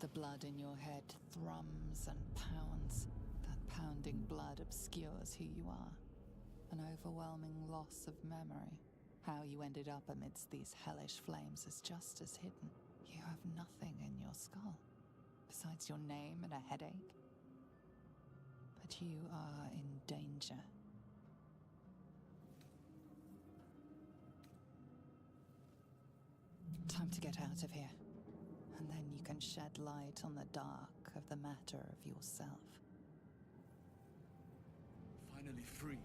The blood in your head thrums and pounds. That pounding blood obscures who you are. An overwhelming loss of memory. How you ended up amidst these hellish flames is just as hidden. You have nothing in your skull, besides your name and a headache. But you are in danger. Time to get out of here. And then you can shed light on the dark of the matter of yourself. Finally free.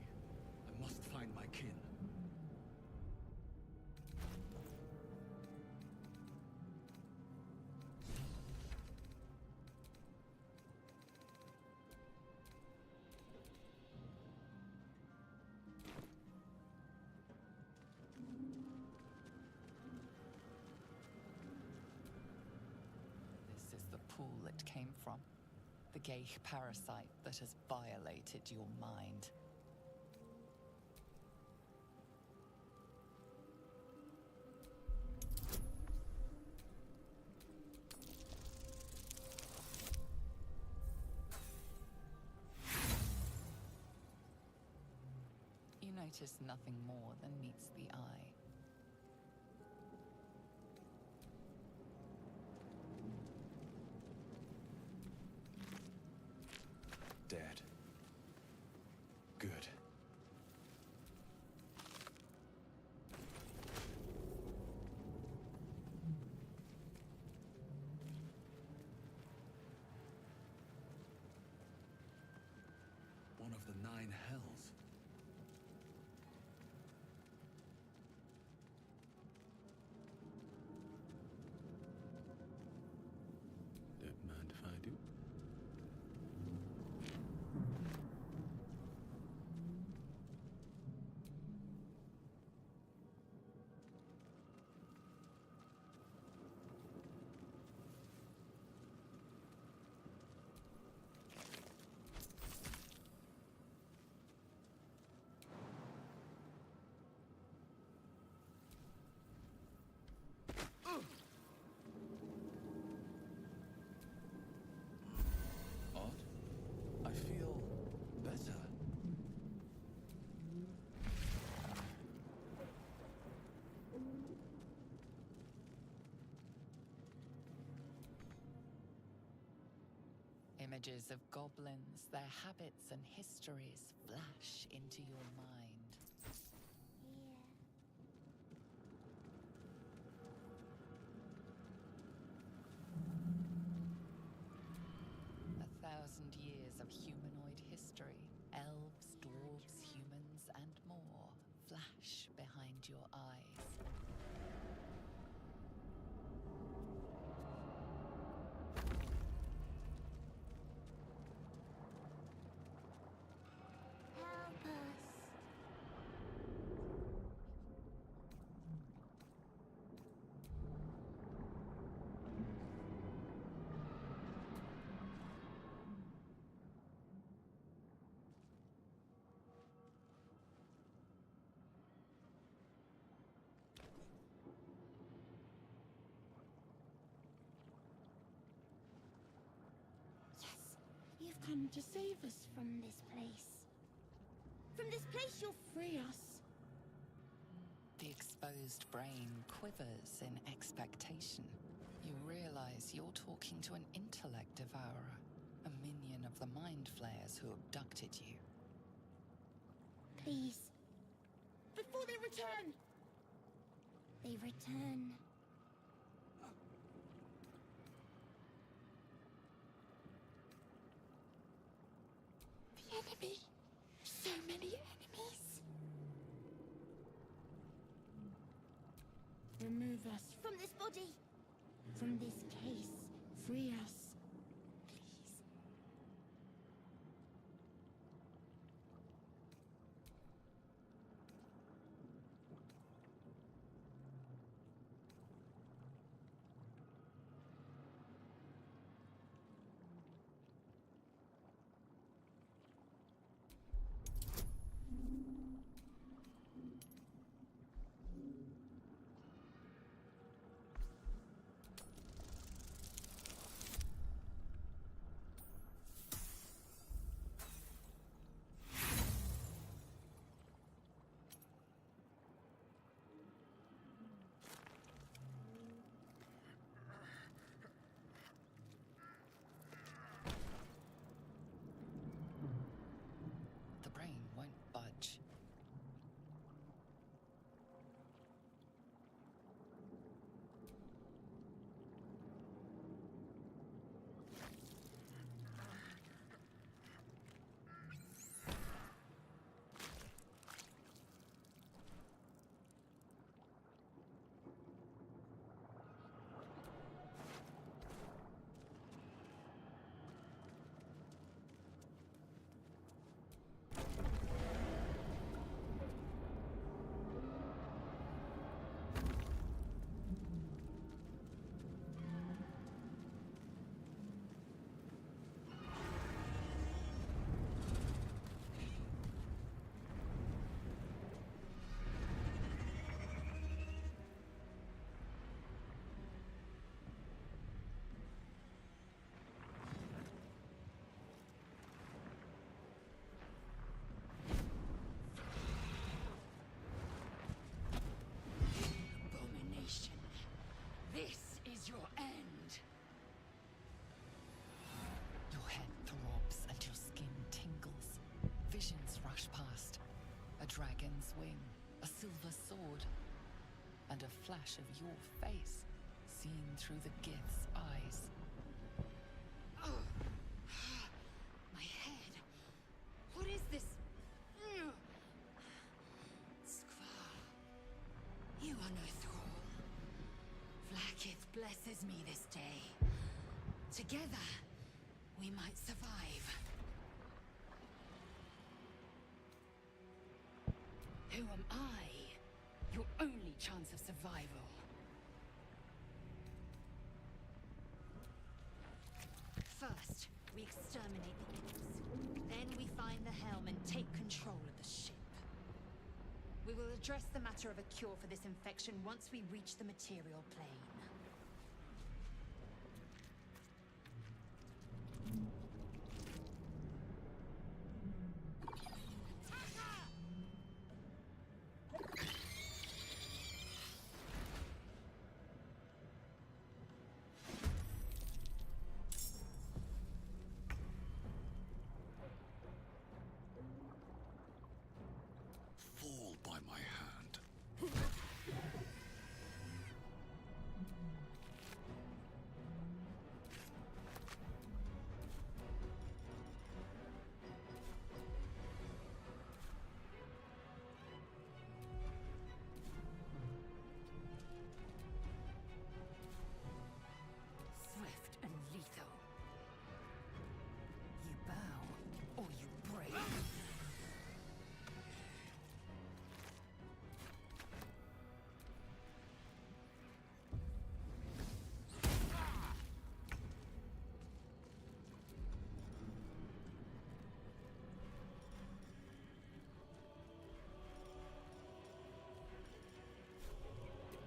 I must find my kin. This is the pool it came from. The gay parasite that has violated your mind. You notice nothing more than meets the eye. Dead. Good. One of the 9 hells. Don't mind if I do. Odd. I feel better. Images of goblins, their habits and histories flash into your mind. A 1,000 years of humanoid history, elves, dwarves, humans, and more flash behind your eyes. Help us. Yes, you've come to save us from this place. From this place you'll free us. The exposed brain quivers in expectation. You realize you're talking to an intellect devourer, a minion of the mind flayers who abducted you. Please. Before they return! They return. The enemy. So many enemies. Remove us from this body. From this case. Free us. Please. brain won't budge. This is your end. Your head throbs and your skin tingles. Visions rush past. A dragon's wing, a silver sword, and a flash of your face seen through the Gith's eyes. Oh. My head. What is this? Skvar. You are no thrall. Vlaakith blesses me this day. Together, we might survive. Who am I? Your only chance of survival. First, we exterminate the imps. Then we find the helm and take control of the ship. We will address the matter of a cure for this infection once we reach the material plane. Fall by my hand. Swift and lethal. You bow, or you break.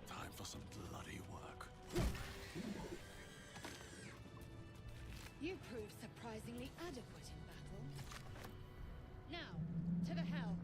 Time for some bloody work. You proved surprisingly adequate in battle. Now, to the helm.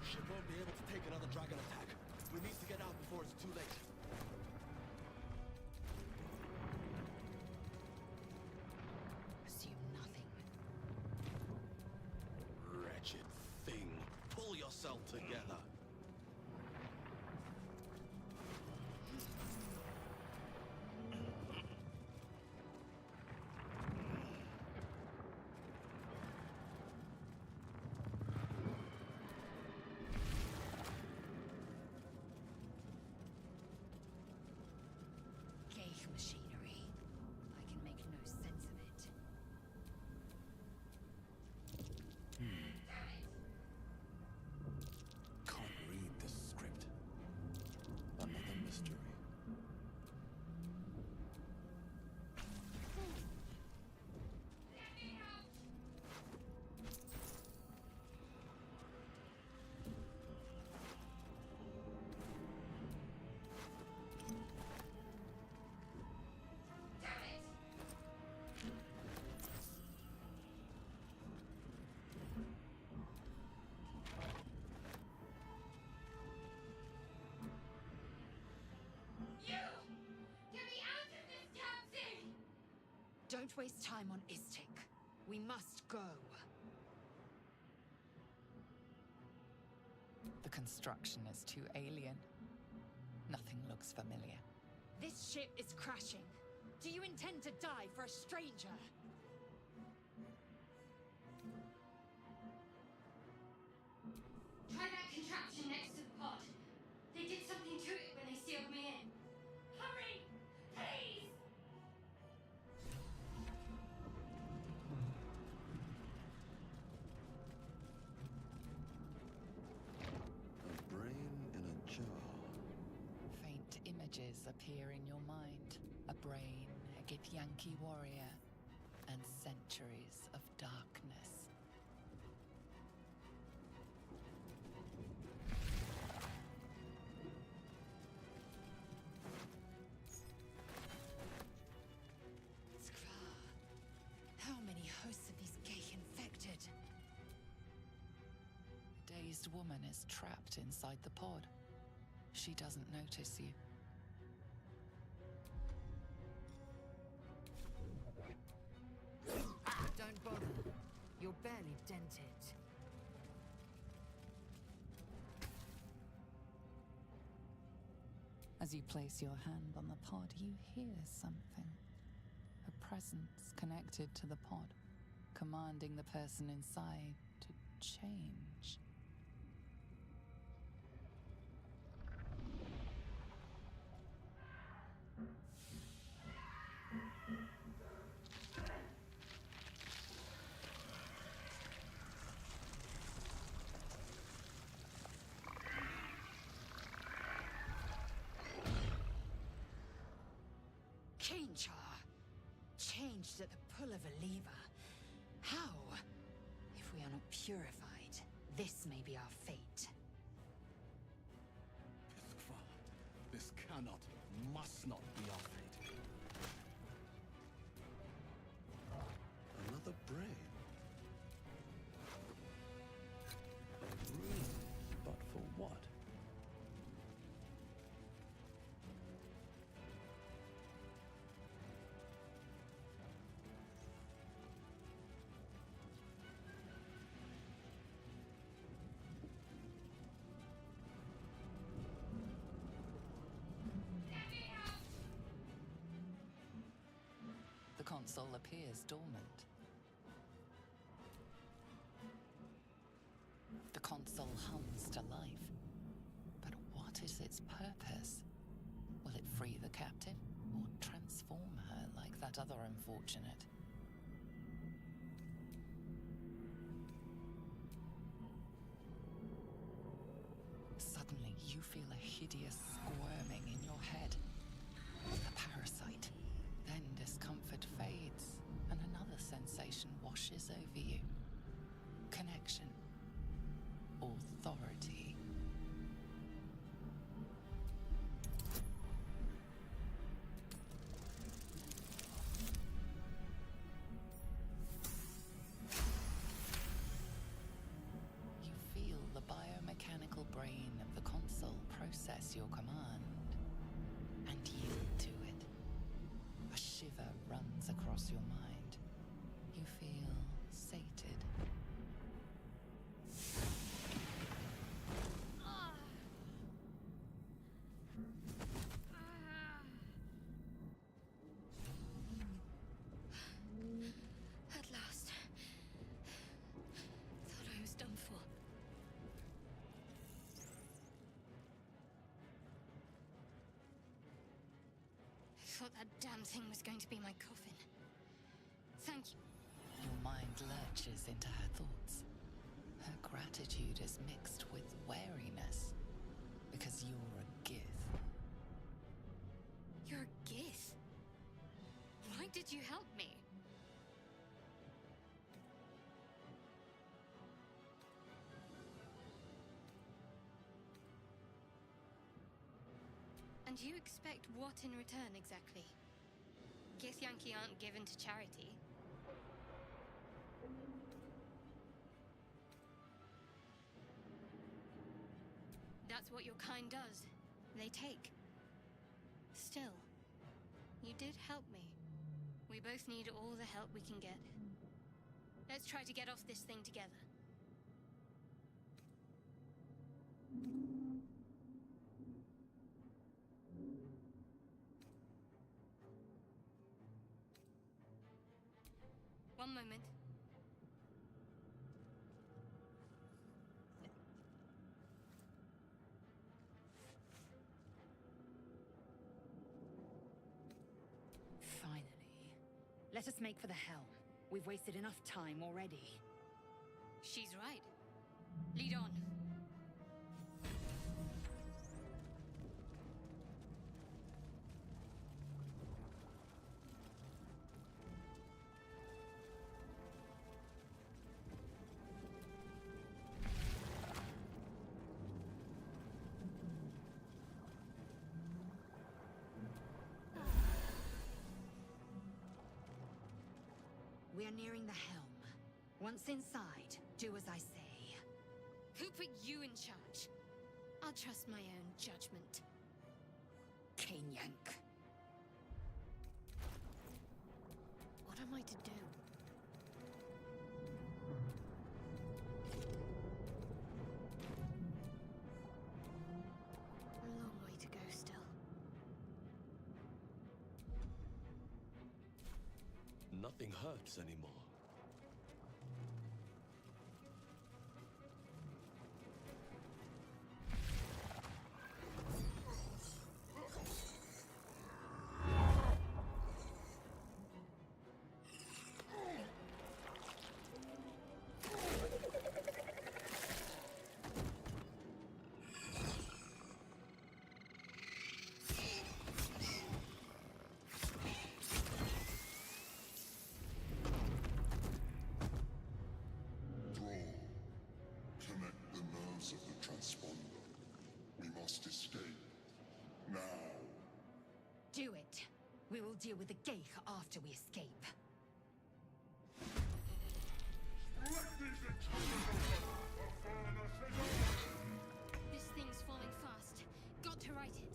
Ship won't be able to take another dragon attack. We need to get out before it's too late. Assume nothing. Wretched thing. Pull yourself together. Gauge machinery. I can make no sense of it. can't waste time on Istik. We must go. The construction is too alien. Nothing looks familiar. This ship is crashing. Do you intend to die for a stranger? Try that contraption next to the pod. They did something to it when they sealed me in. Hurry! Please! A brain in a jar. Faint images appear in your mind. A brain, a Githyanki warrior, and centuries of darkness. Skra. How many hosts of these gay infected? A dazed woman is trapped inside the pod. She doesn't notice you. Don't bother. You're barely dented. As you place your hand on the pod, you hear something. A presence connected to the pod, commanding the person inside to change. Change her. Changed at the pull of a lever. How? If we are not purified, this may be our fate. Iskvar. This cannot, must not be our fate. Another brain. A brain, but for what? The console appears dormant. The console hums to life. But what is its purpose? Will it free the captive, or transform her like that other unfortunate? Suddenly, you feel a hideous squirming in your head. The parasite. Then discomfort fades, and another sensation washes over you. Connection. Authority. You feel the biomechanical brain of the console process your command and yield to it. A shiver runs across your mind. You feel sated. At last. Thought I was done for. Thought that damn thing was going to be my coffin. Thank you. Your mind lurches into her thoughts. Her gratitude is mixed with wariness, because you're a Gith. You're a Gith. Why did you help me? And you expect what in return exactly? Githyanki aren't given to charity. That's what your kind does. They take. Still, you did help me. We both need all the help we can get. Let's try to get off this thing together. One moment. Finally. Let us make for the helm. We've wasted enough time already. She's right. Lead on. We are nearing the helm. Once inside, do as I say. Who put you in charge? I'll trust my own judgment. Yank. What am I to do? A long way to go still. Nothing hurts anymore. Do it. We will deal with the Geich after we escape. This thing's falling fast. Got to right it.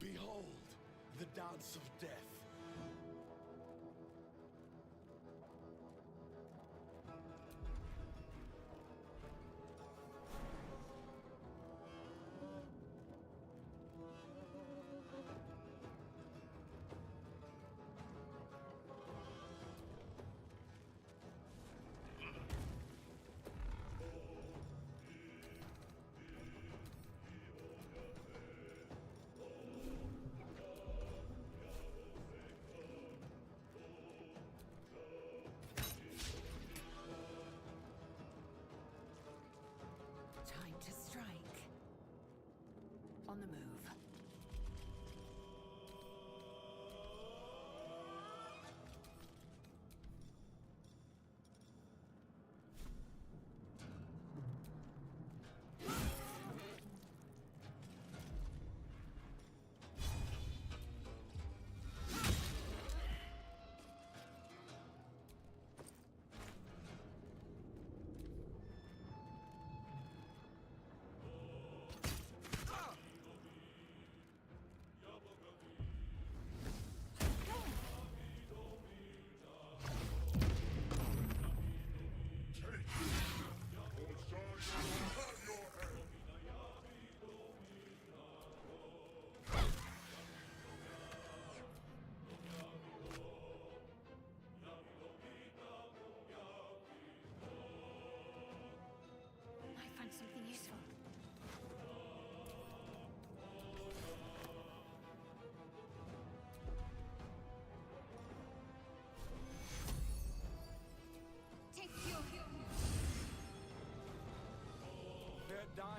Behold, the dance of death.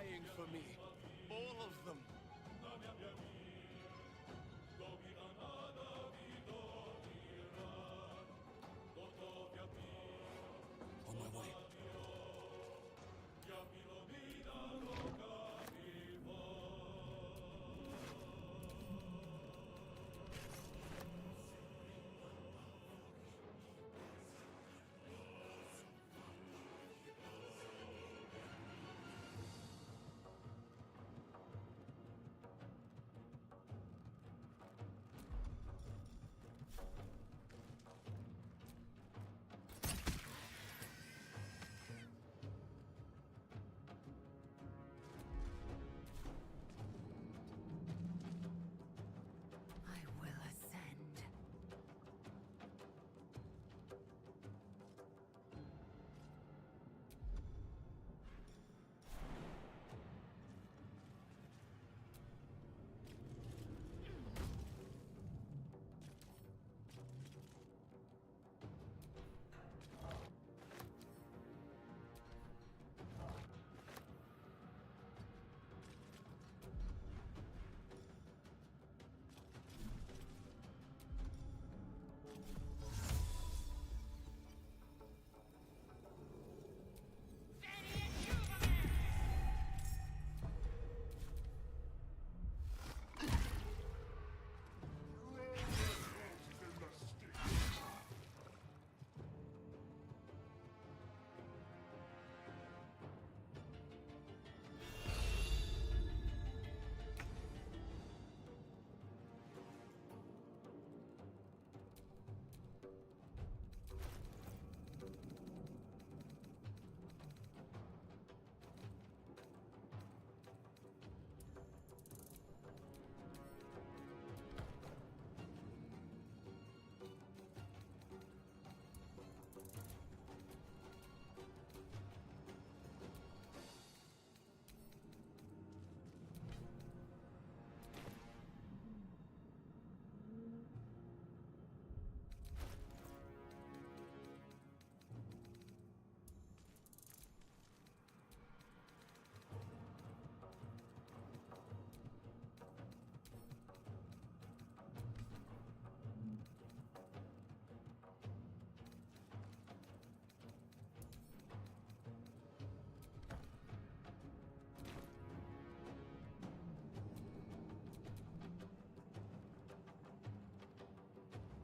dying for me. All of them. On my way. I will ascend.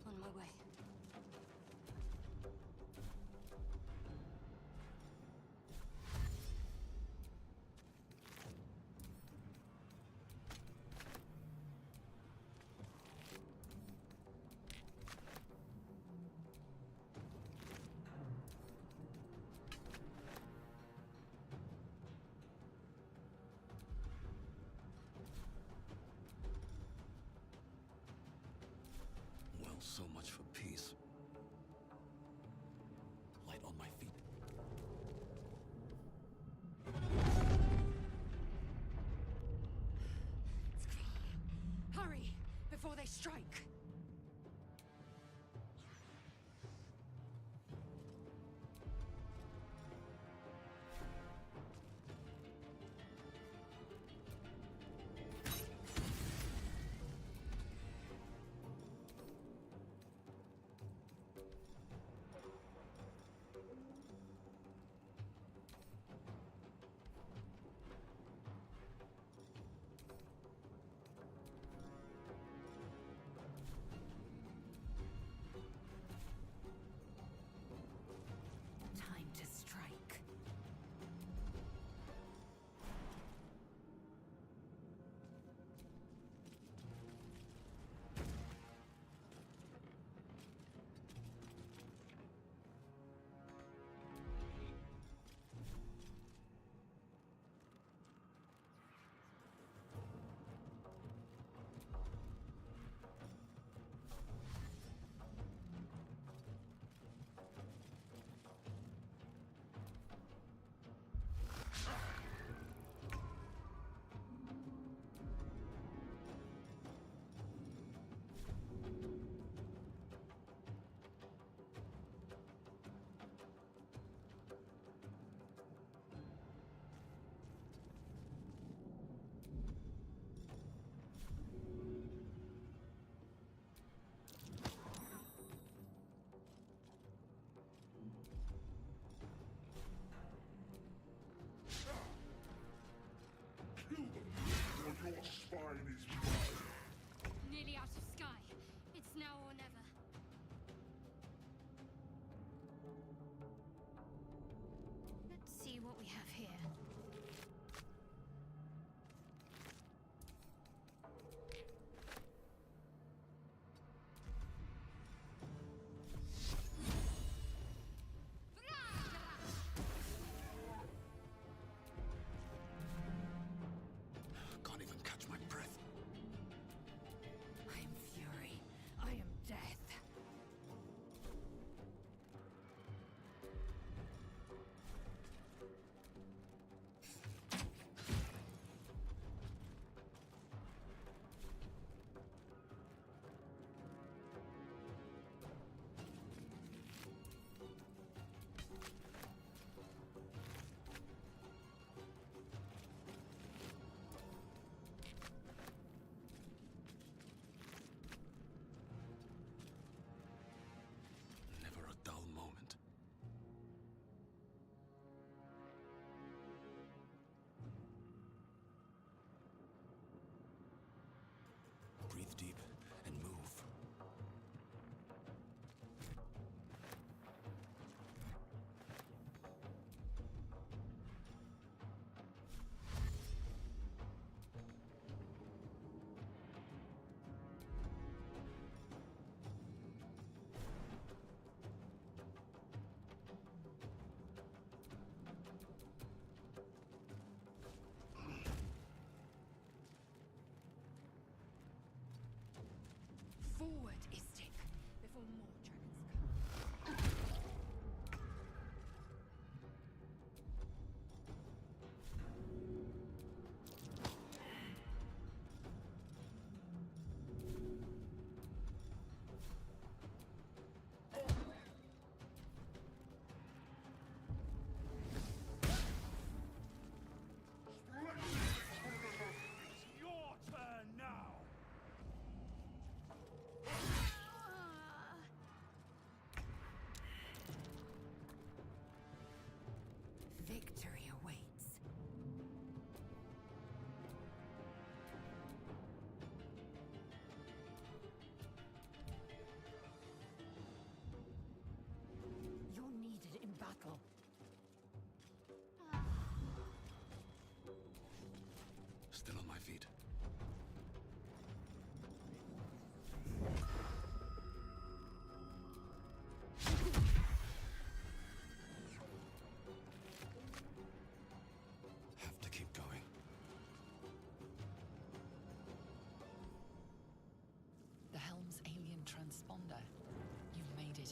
On my way. Well, so much for peace. Light on my feet. Hurry, before they strike.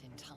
in time.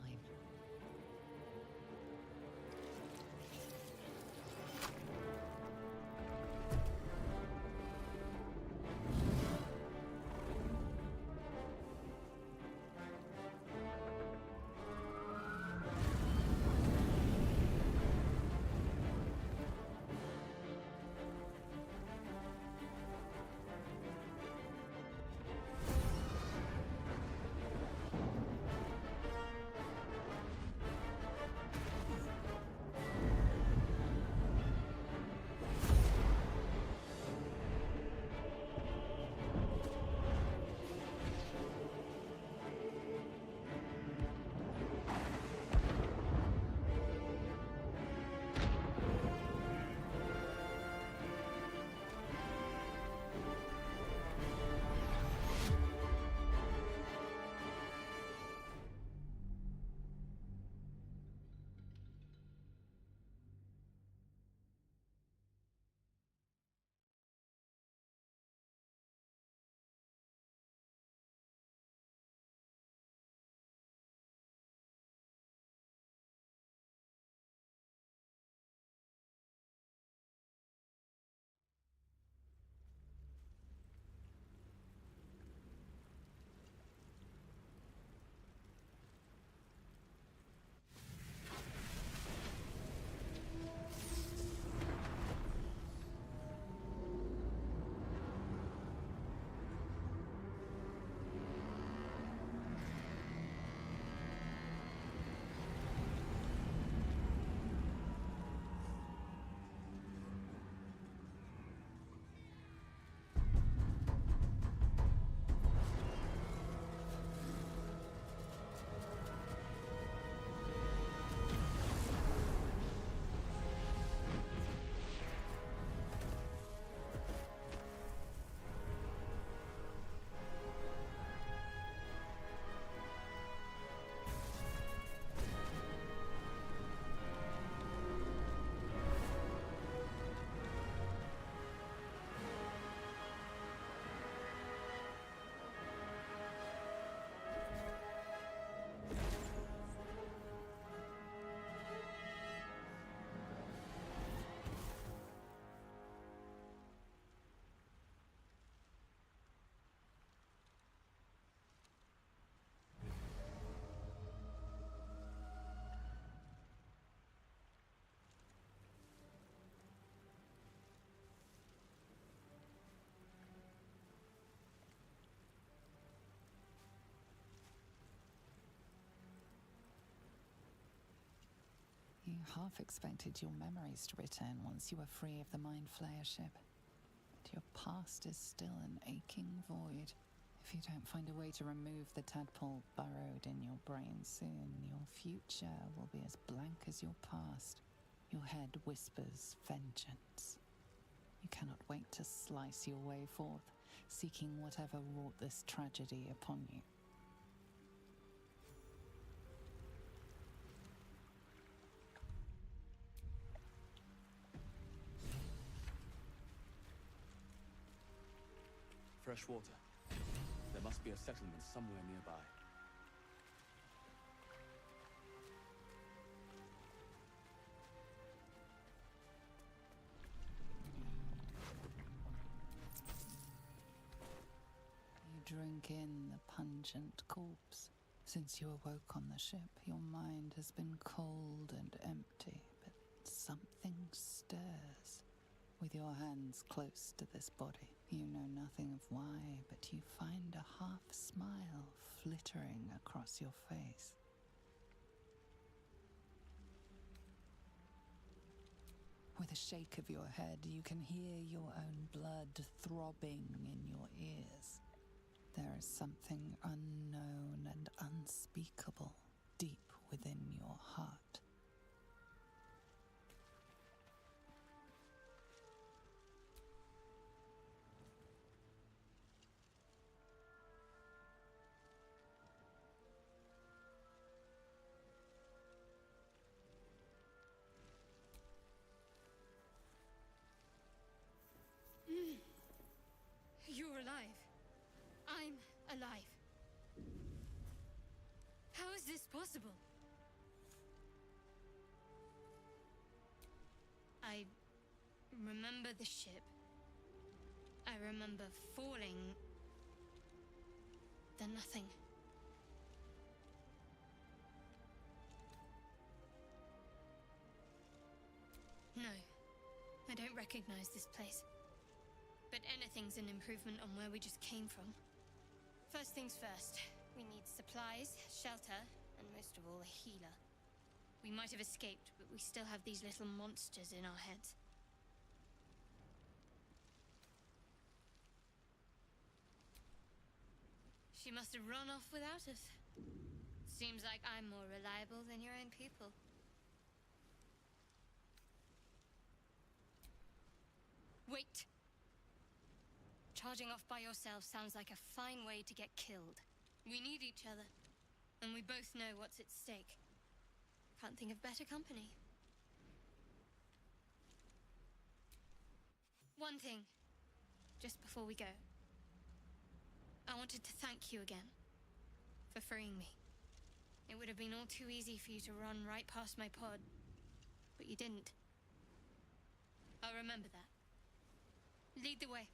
You half expected your memories to return once you were free of the Mind Flayer ship. But your past is still an aching void. If you don't find a way to remove the tadpole burrowed in your brain soon, your future will be as blank as your past. Your head whispers vengeance. You cannot wait to slice your way forth, seeking whatever wrought this tragedy upon you. Fresh water. There must be a settlement somewhere nearby. You drink in the pungent corpse. Since you awoke on the ship, your mind has been cold and empty, but something stirs. With your hands close to this body, you know nothing of why, but you find a half smile flittering across your face. With a shake of your head, you can hear your own blood throbbing in your ears. There is something unknown and unspeakable deep within your heart. You're alive. I'm alive. How is this possible? possible? I remember the ship. I remember falling. Then nothing. No, I don't recognize this place. But anything's an improvement on where we just came from. First things first, we need supplies, shelter, and most of all, a healer. We might have escaped, but we still have these little monsters in our heads. She must have run off without us. Seems like I'm more reliable than your own people. Wait! Charging off by yourself sounds like a fine way to get killed. We need each other, and we both know what's at stake. Can't think of better company. One thing, just before we go. I wanted to thank you again for freeing me. It would have been all too easy for you to run right past my pod, but you didn't. I'll remember that. Lead the way.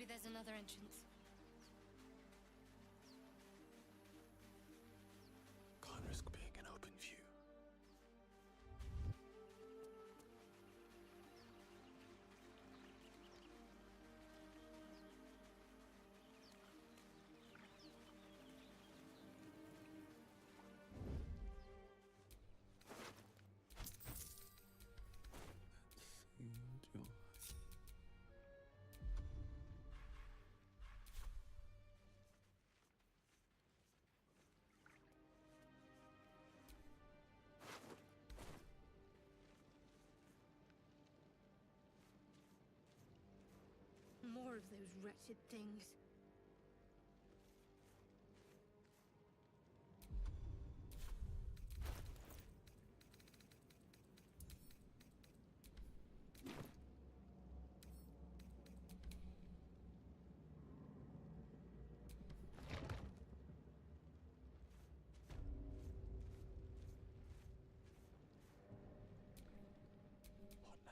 Maybe there's another entrance. Can't risk being in open view. More of those wretched things. What now?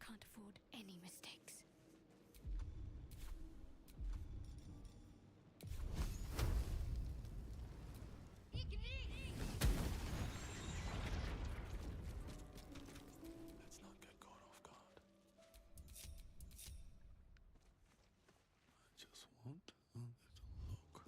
Can't afford any mistakes. Let's not get caught off guard. I just want a little look.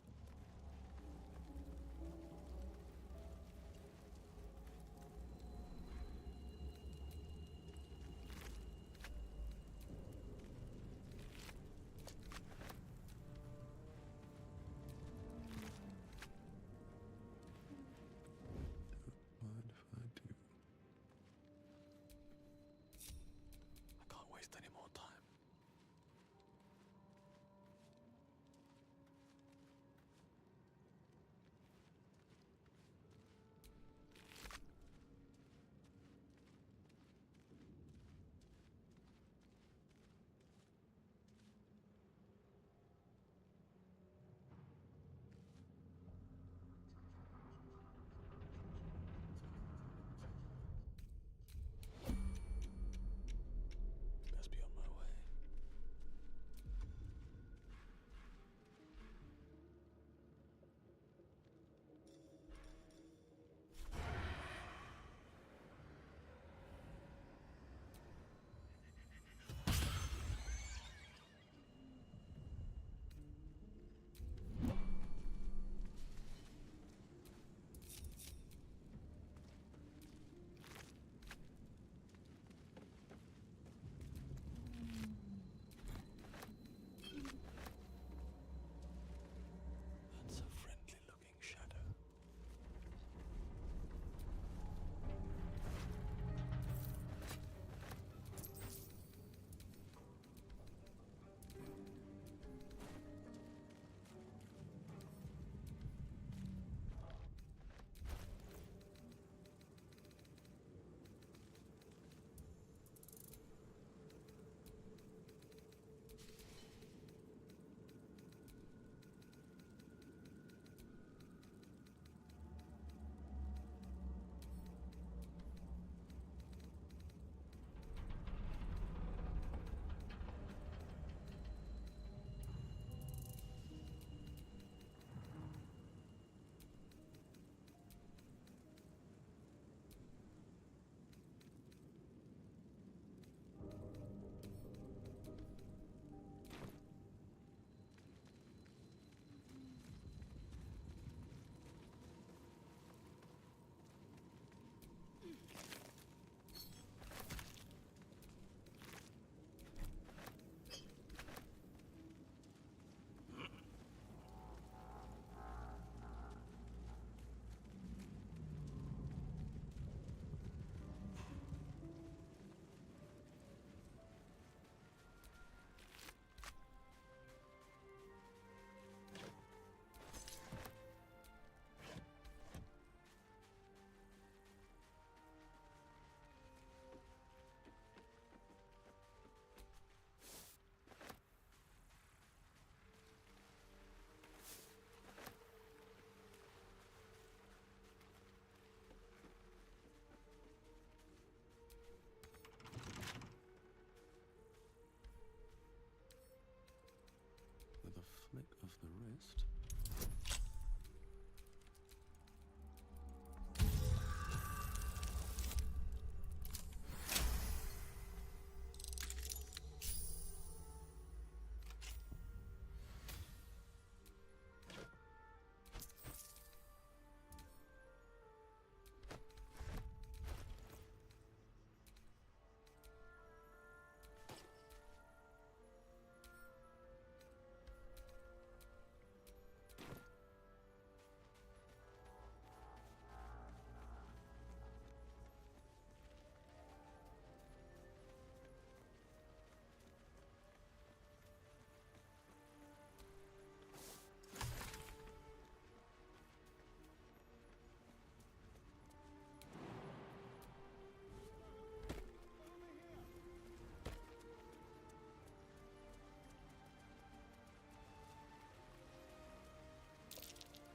the wrist.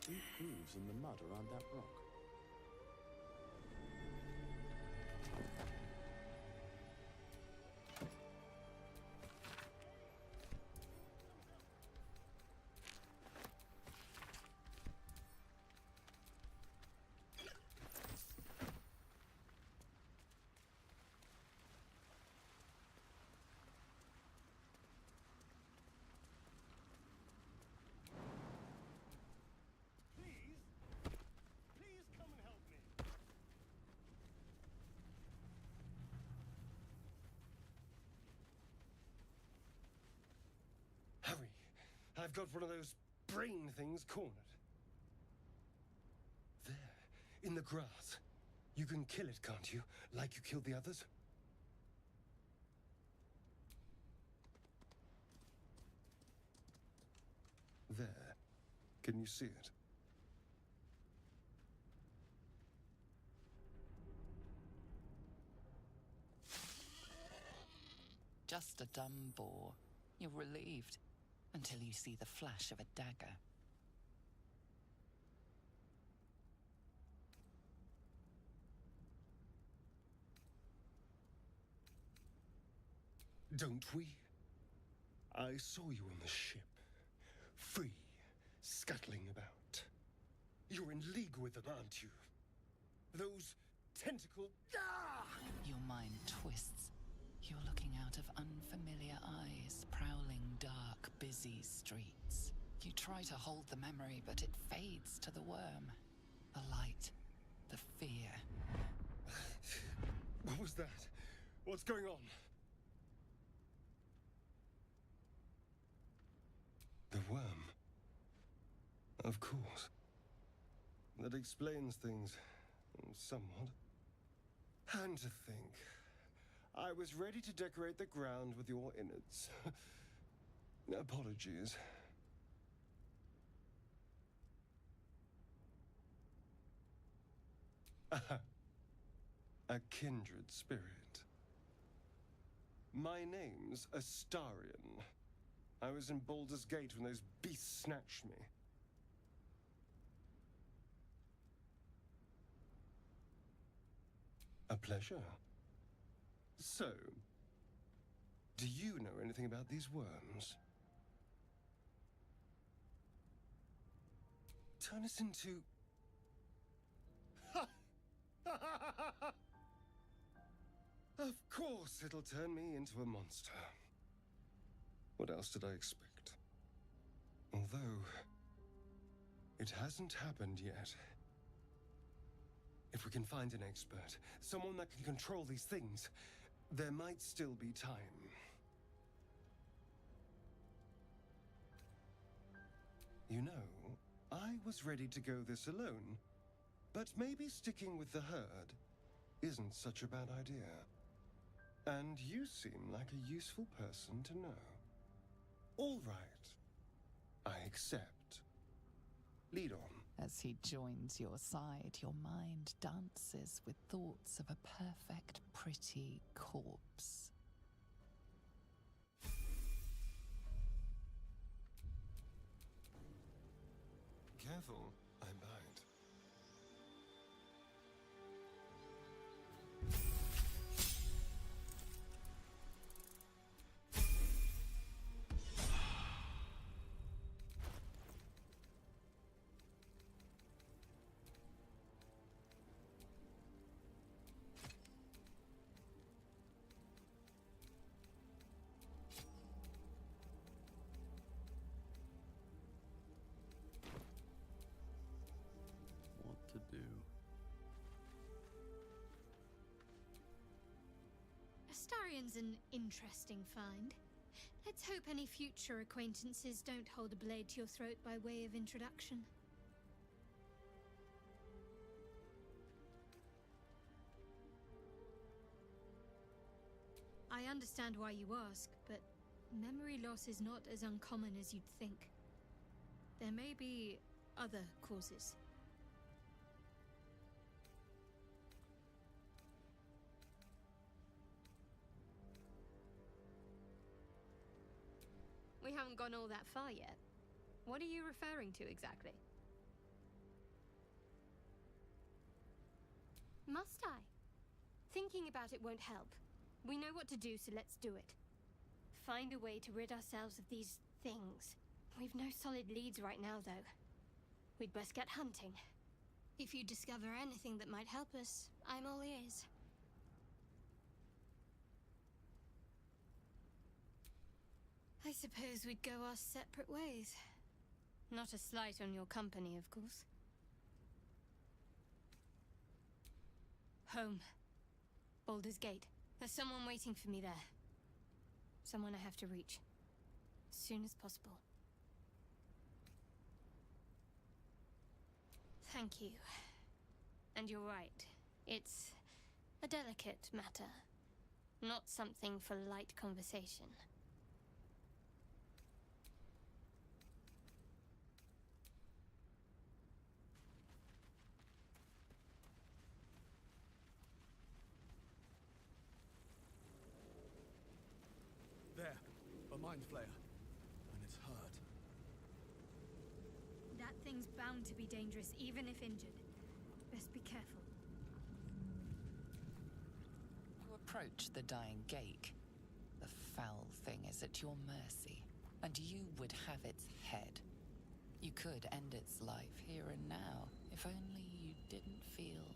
Deep grooves in the mud around that rock. Please come and help me. Hurry! I've got one of those brain things cornered. There, in the grass. You can kill it, can't you? Like you killed the others? There. Can you see it? Just a dumb boar. You're relieved until you see the flash of a dagger. Don't we? I saw you on the ship. Free, scuttling about. You're in league with them, aren't you? Those tentacle... Ah! Your mind twists. You're looking out of unfamiliar eyes, prowling dark, busy streets. You try to hold the memory, but it fades to the worm. The light, the fear. What was that? What's going on? The worm. Of course. That explains things, somewhat. And to think, I was ready to decorate the ground with your innards. Apologies. A kindred spirit. My name's Astarion. I was in Baldur's Gate when those beasts snatched me. A pleasure. So, do you know anything about these worms? Turn us into... Of course it'll turn me into a monster. What else did I expect? Although, it hasn't happened yet. If we can find an expert, someone that can control these things, there might still be time. You know, I was ready to go this alone, but maybe sticking with the herd isn't such a bad idea. And you seem like a useful person to know. All right. I accept. Lead on. As he joins your side, your mind dances with thoughts of a perfect, pretty corpse. Careful, I'm behind. Astarion's an interesting find. Let's hope any future acquaintances don't hold a blade to your throat by way of introduction. I understand why you ask, but memory loss is not as uncommon as you'd think. There may be other causes. We haven't gone all that far yet. What are you referring to exactly? Must I? Thinking about it won't help. We know what to do, so let's do it. Find a way to rid ourselves of these things. We've no solid leads right now, though. We'd best get hunting. If you discover anything that might help us, I'm all ears. I suppose we'd go our separate ways. Not a slight on your company, of course. Home. Baldur's Gate. There's someone waiting for me there. Someone I have to reach. As soon as possible. Thank you. And you're right. It's a delicate matter. Not something for light conversation. There, a mind flayer. And it's hurt. That thing's bound to be dangerous, even if injured. Best be careful. You approach the dying Gake. The foul thing is at your mercy, and you would have its head. You could end its life here and now, if only you didn't feel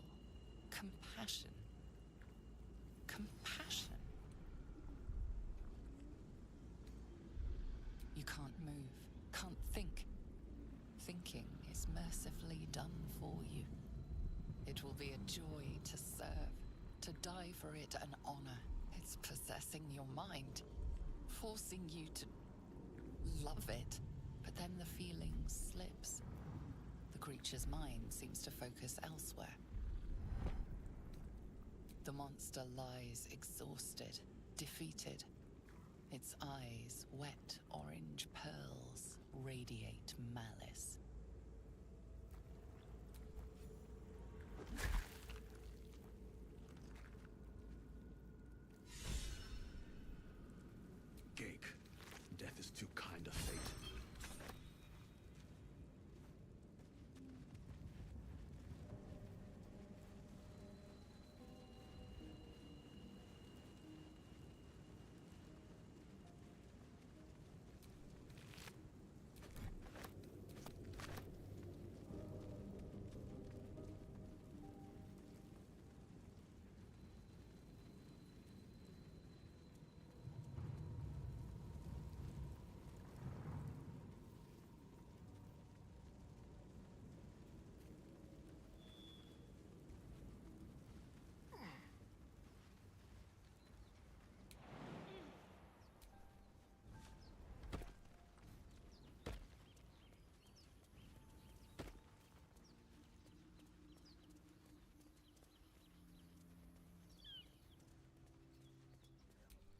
compassion. Compassion. You can't move, can't think. Thinking is mercifully done for you. It will be a joy to serve, to die for it an honor. It's possessing your mind, forcing you to love it. But then the feeling slips. The creature's mind seems to focus elsewhere. The monster lies exhausted, defeated. Its eyes, wet orange pearls, radiate malice. Gake. Death is too kind a fate.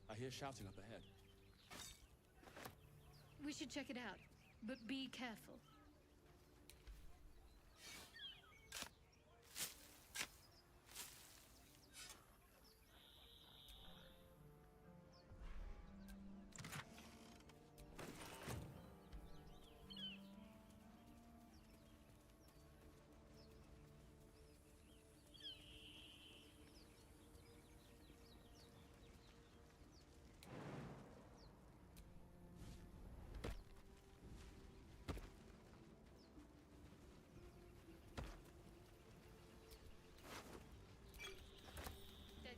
I hear shouting up ahead. We should check it out, but be careful.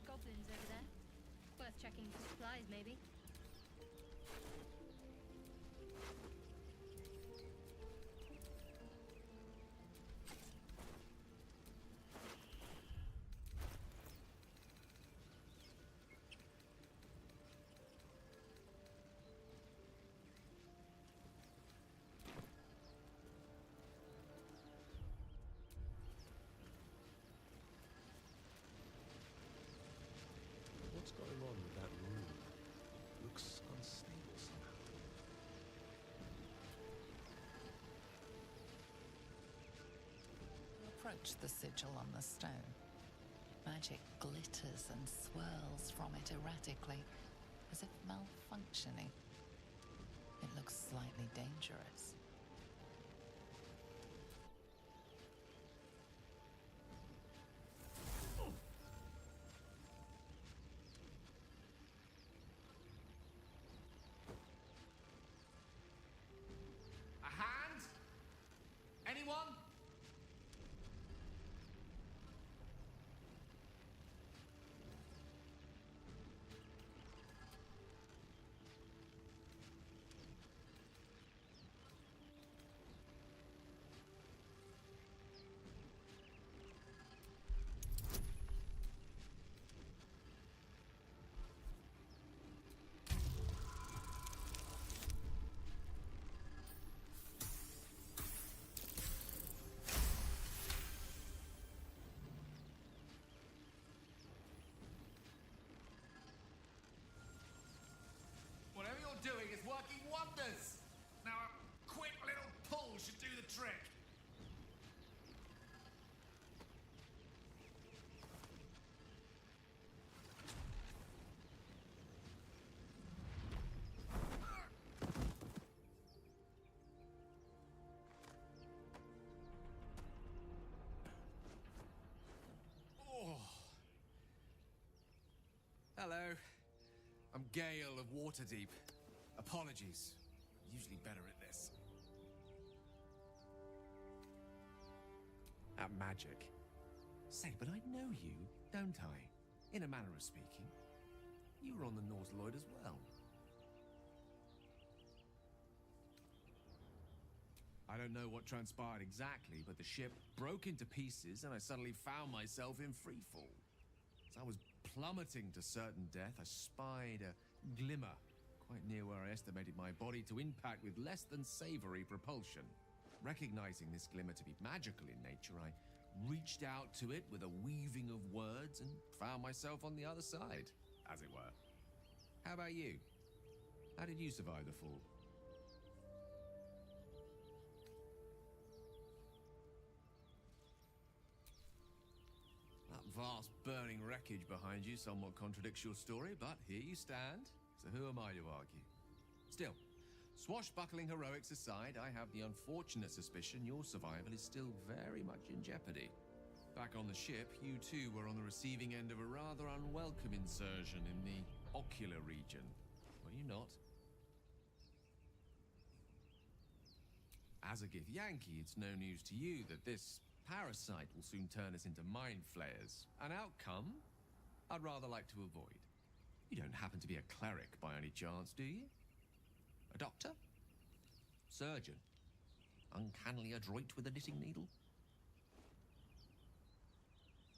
Goblins over there. Worth checking for supplies, maybe. approach the sigil on the stone. Magic glitters and swirls from it erratically, as if malfunctioning. It looks slightly dangerous. A hand? Anyone? Whatever you're doing is working wonders! Now a quick little pull should do the trick. Oh. Hello. I'm Gale of Waterdeep. Apologies. I'm usually better at this. At magic. Say, but I know you, don't I? In a manner of speaking. You were on the North Lloyd as well. I don't know what transpired exactly, but the ship broke into pieces and I suddenly found myself in freefall. As I was plummeting to certain death, I spied a glimmer quite near where I estimated my body to impact with less than savory propulsion. Recognizing this glimmer to be magical in nature, I reached out to it with a weaving of words and found myself on the other side, as it were. How about you? How did you survive the fall? That vast burning wreckage behind you somewhat contradicts your story, but here you stand. So who am I to argue? Still, swashbuckling heroics aside, I have the unfortunate suspicion your survival is still very much in jeopardy. Back on the ship, you too were on the receiving end of a rather unwelcome insertion in the ocular region. Were you not? As a Githyanki, it's no news to you that this parasite will soon turn us into mind flayers. An outcome I'd rather like to avoid. You don't happen to be a cleric by any chance, do you? A doctor? Surgeon? Uncannily adroit with a knitting needle?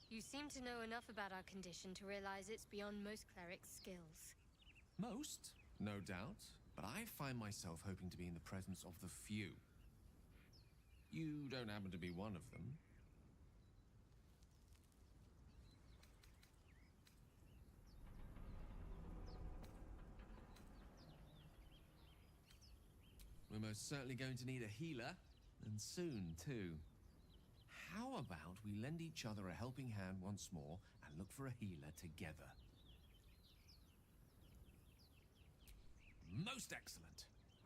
You seem to know enough about our condition to realize it's beyond most clerics' skills. Most, no doubt, but I find myself hoping to be in the presence of the few. You don't happen to be one of them. We're most certainly going to need a healer, and soon, too. How about we lend each other a helping hand once more and look for a healer together? Most excellent.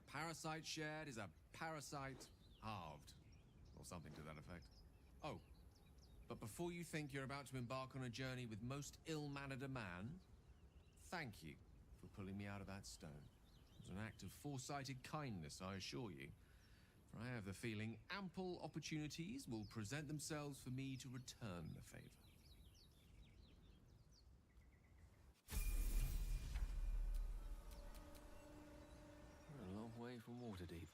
A parasite shared is a parasite halved, or something to that effect. Oh, but before you think you're about to embark on a journey with most ill-mannered a man, thank you for pulling me out of that stone. It was an act of foresighted kindness, I assure you. For I have the feeling ample opportunities will present themselves for me to return the favor. We're a long way from Waterdeep.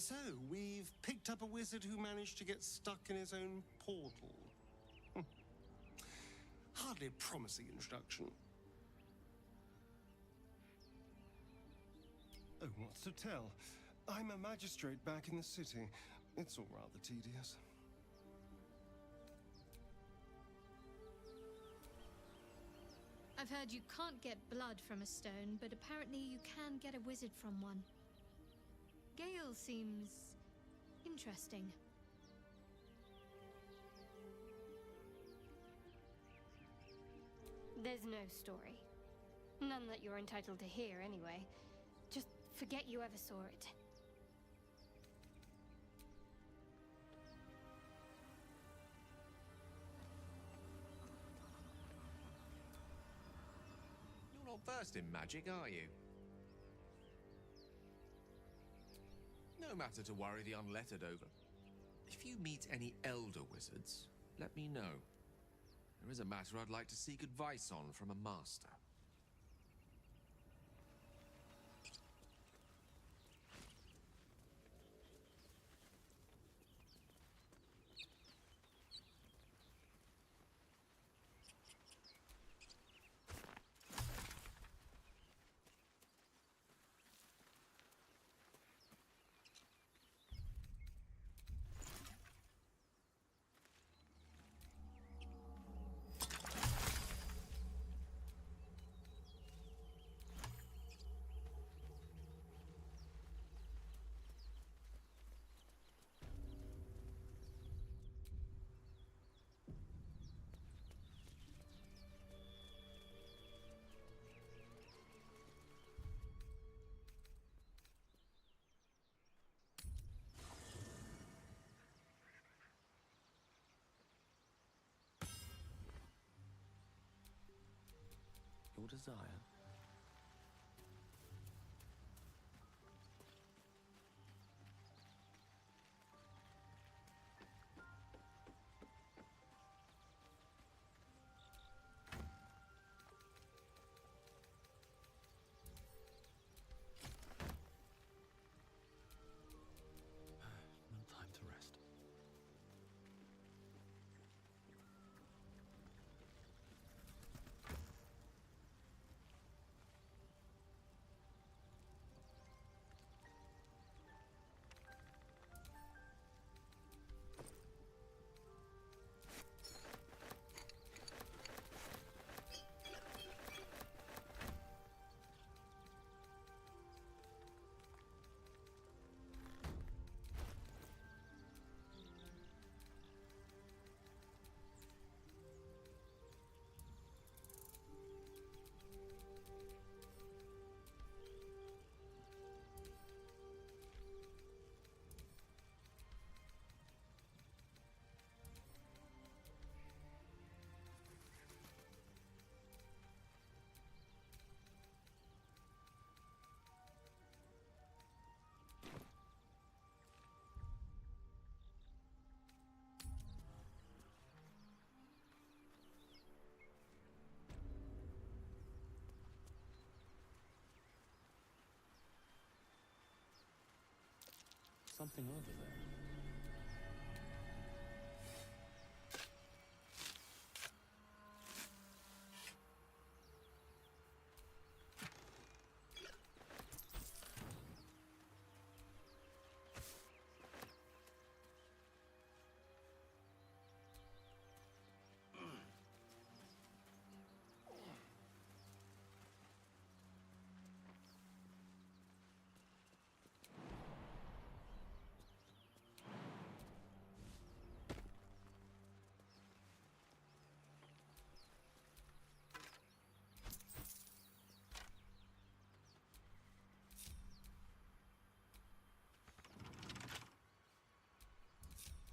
So, we've picked up a wizard who managed to get stuck in his own portal. Hardly a promising introduction. Oh, what's to tell? I'm a magistrate back in the city. It's all rather tedious. I've heard you can't get blood from a stone, but apparently you can get a wizard from one. Gale seems interesting. There's no story. None that you're entitled to hear, anyway. Just forget you ever saw it. You're not versed in magic, are you? No matter to worry the unlettered over. If you meet any elder wizards, let me know. There is a matter I'd like to seek advice on from a master. Your desire. No time to rest. Something over there.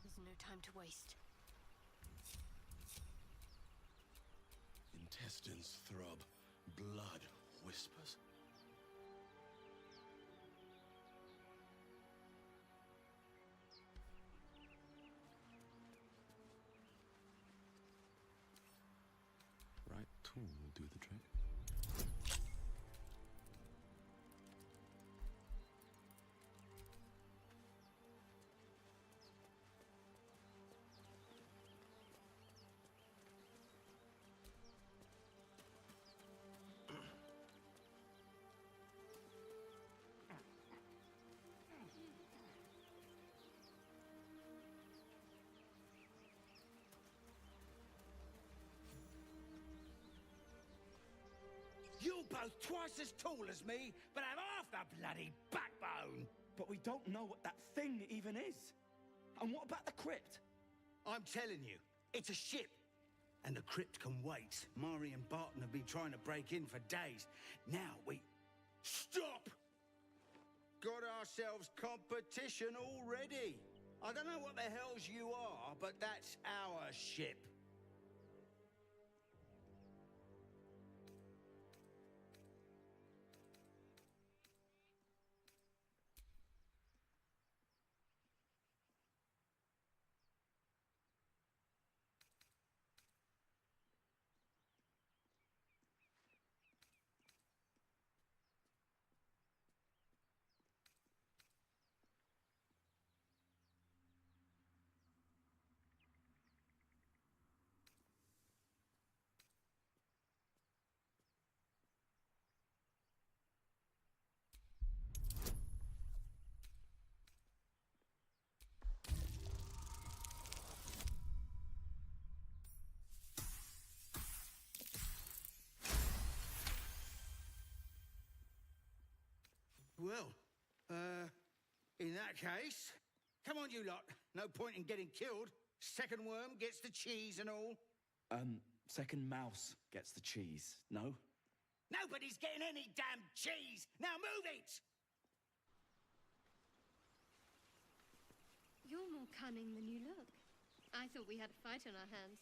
There's no time to waste. Intestines throb, blood whispers. Right tool will do the trick. twice as tall as me, but have half the bloody backbone. But we don't know what that thing even is. And what about the crypt? I'm telling you, it's a ship. And the crypt can wait. Mari and Barton have been trying to break in for days. Now we... Stop! Got ourselves competition already. I don't know what the hells you are, but that's our ship. Well, in that case, come on, you lot. No point in getting killed. Second worm gets the cheese and all. Second mouse gets the cheese, no? Nobody's getting any damn cheese! Now move it! You're more cunning than you look. I thought we had a fight on our hands.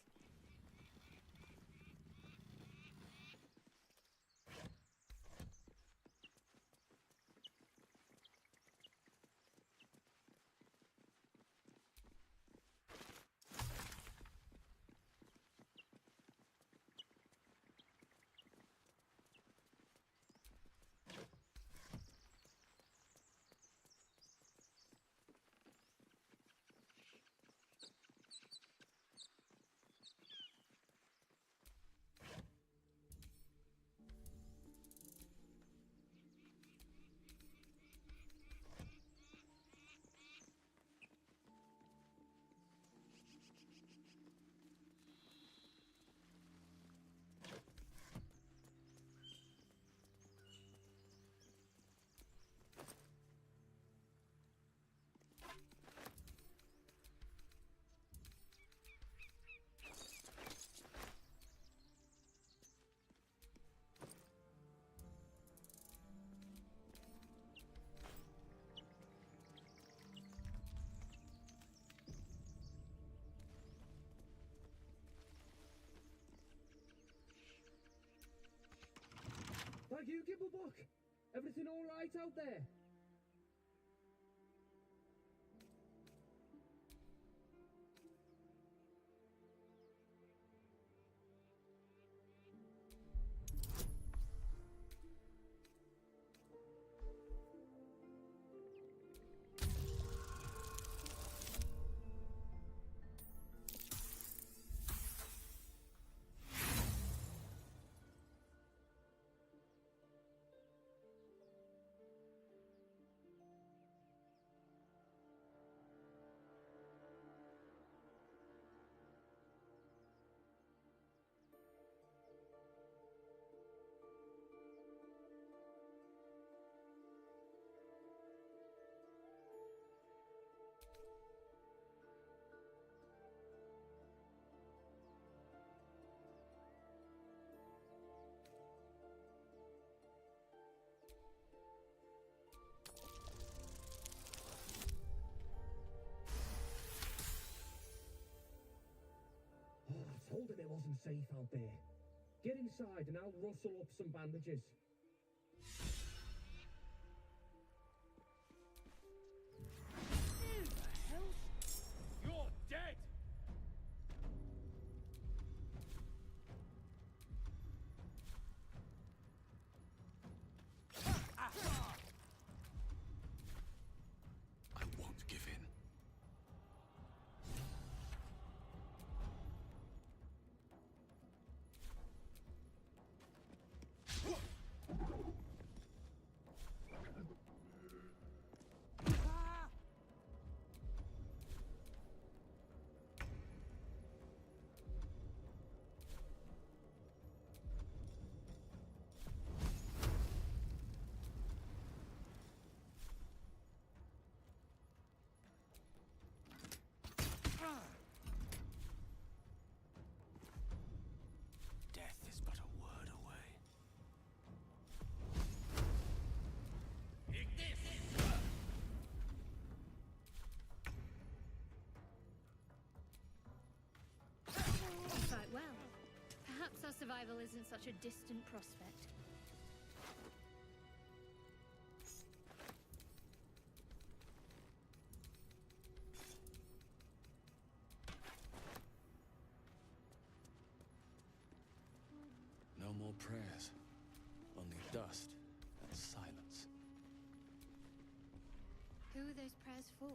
Thank you, Gibblebuck. Everything all right out there? Told him it wasn't safe out there. Get inside and I'll rustle up some bandages. Who the hell? You're dead! I won't give in. Survival isn't such a distant prospect. No more prayers. Only dust and silence. Who are those prayers for?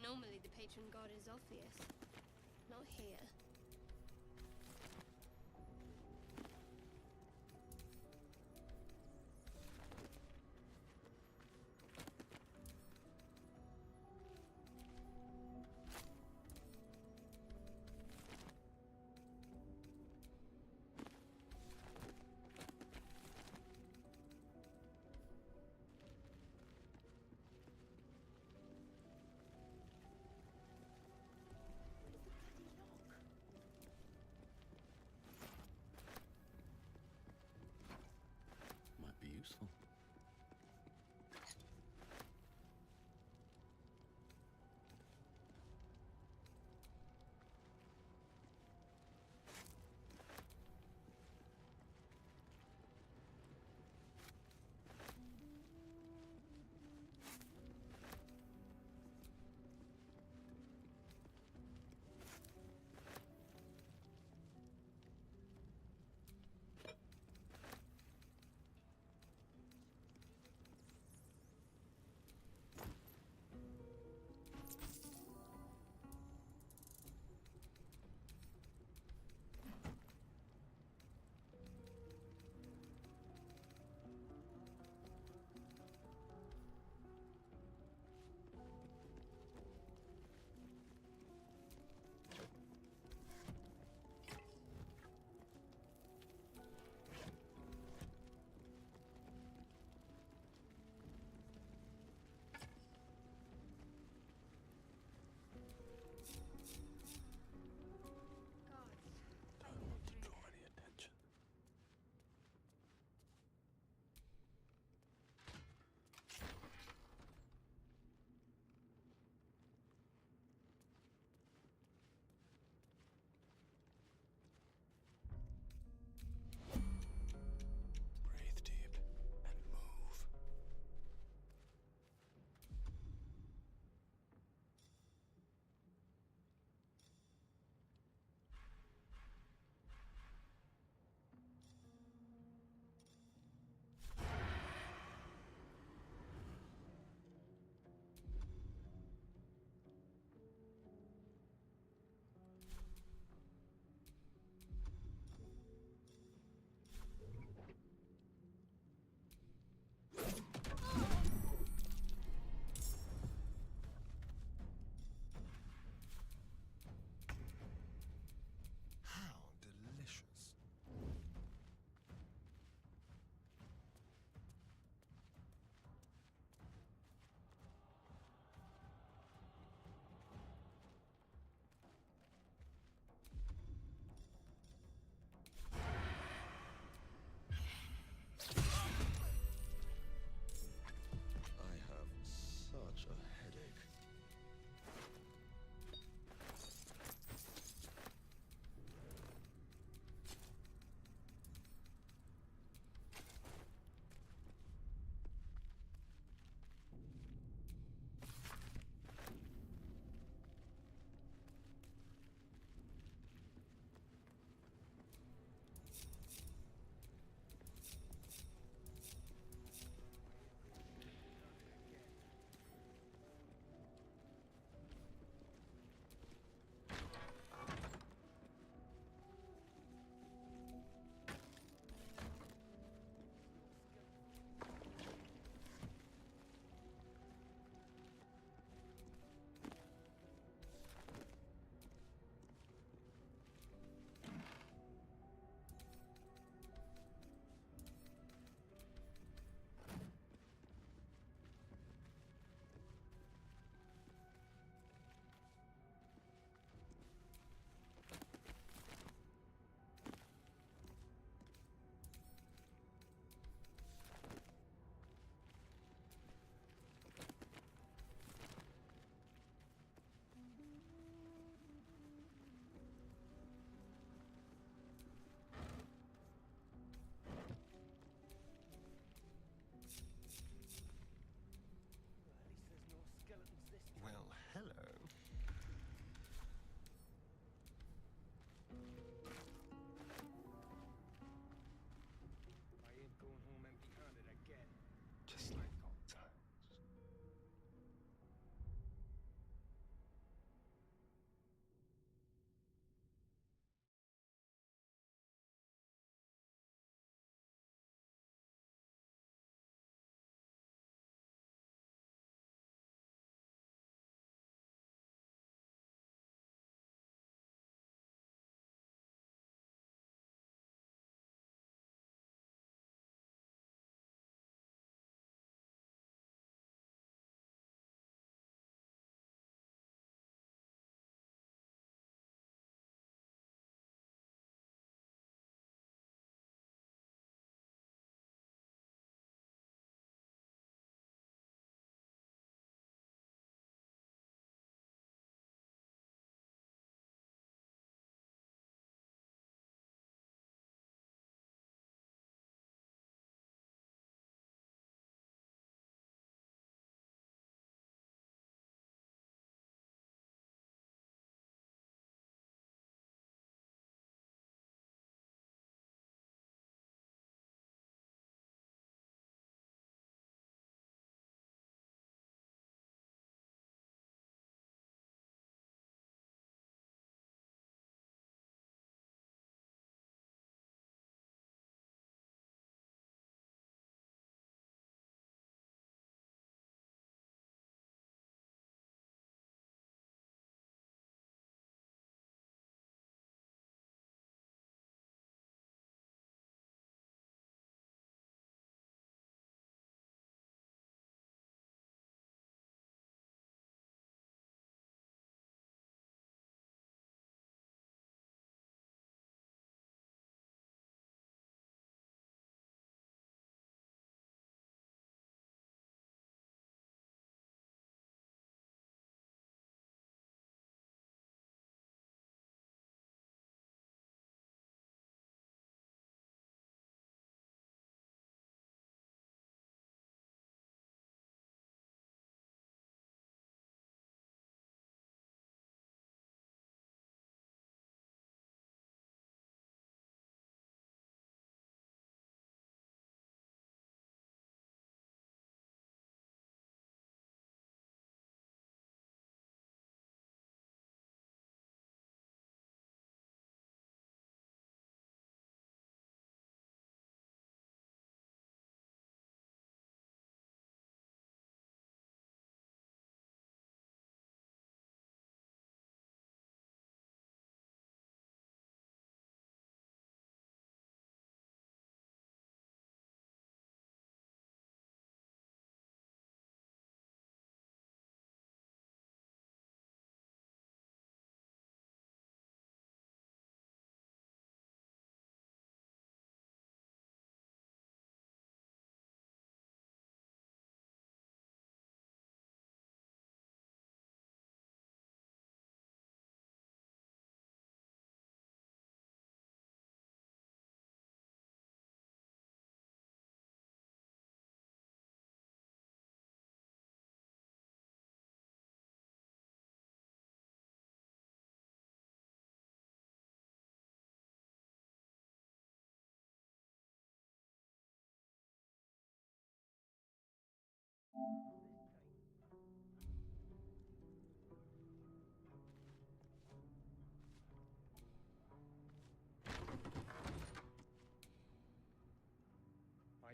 Normally the patron god is Orpheus. Not here.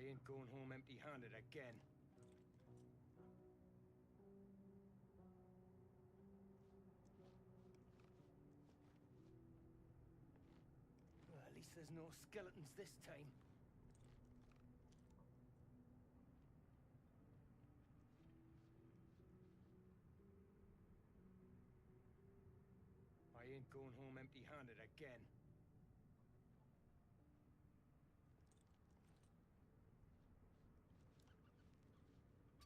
ain't going home empty-handed again. Well, at least there's no skeletons this time. I ain't going home empty-handed again.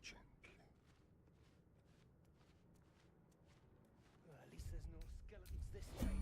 Gently. Well, at least there's no skeletons this time.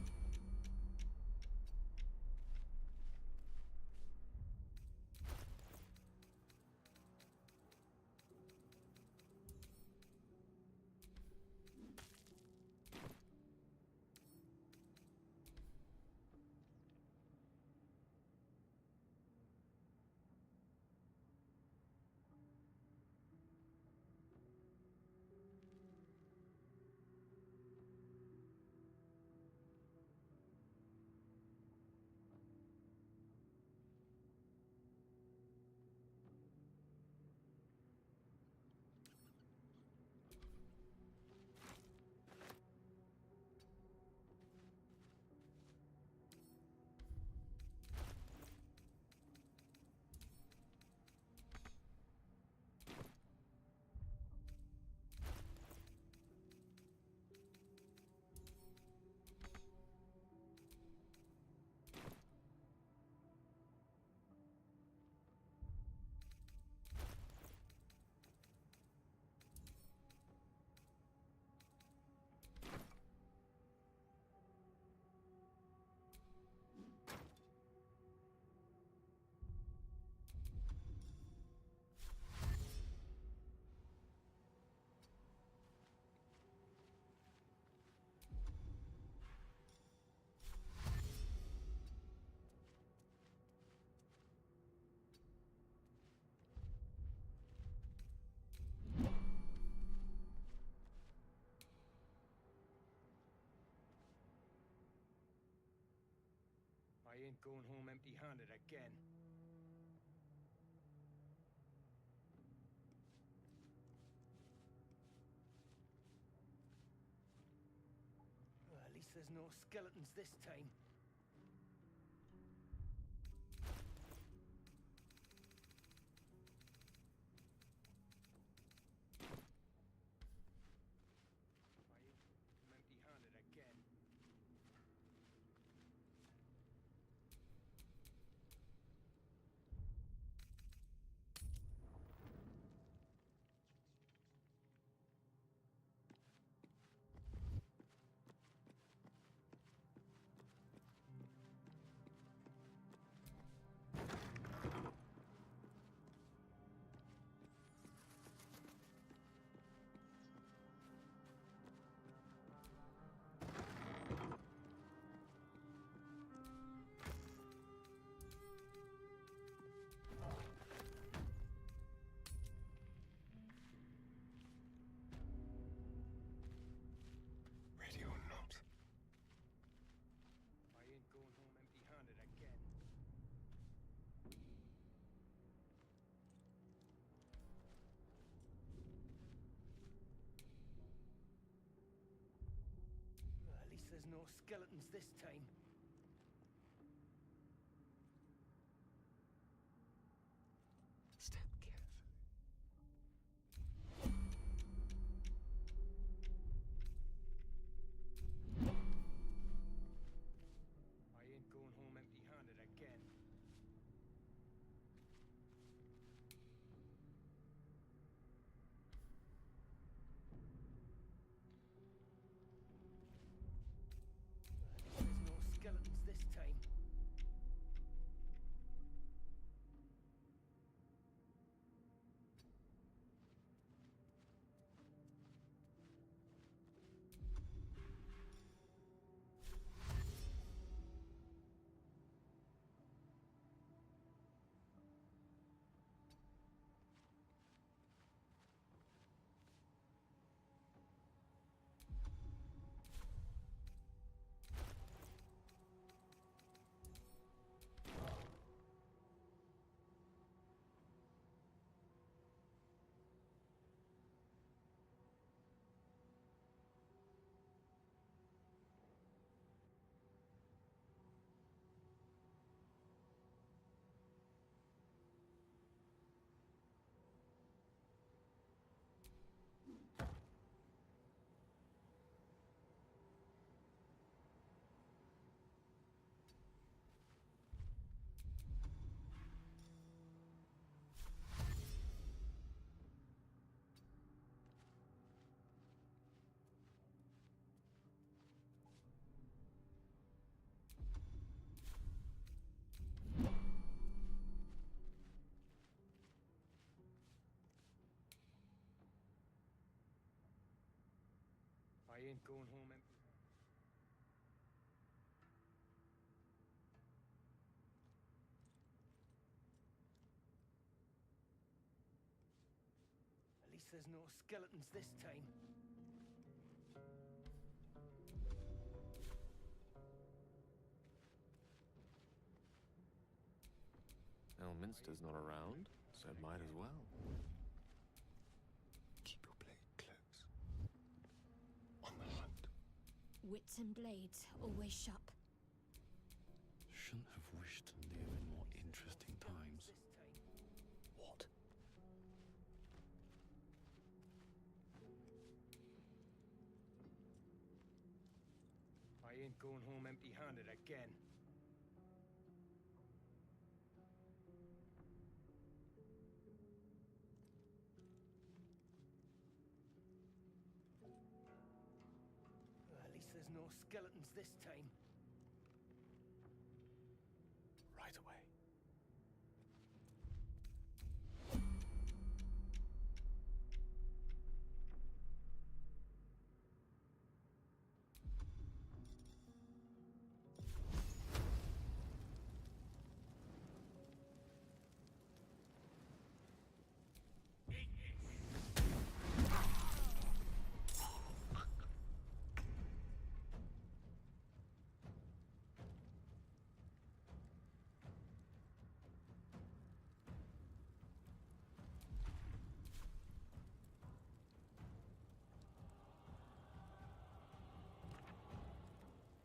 I ain't going home empty-handed again. Well, at least there's no skeletons this time. I ain't home empty-handed again. Ready or not. I ain't going home empty-handed again. Well, at least there's no skeletons this time. Step carefully. I ain't going home empty-handed again. Well, at least there's no ain't going home empty. At least there's no skeletons this time. Elminster's not around, so might as well. Keep your blade close. On the hunt. Wits and blades always sharp. Shouldn't have wished to live in more interesting times. What? I ain't going home empty-handed again. At least there's no skeletons this time. Right away.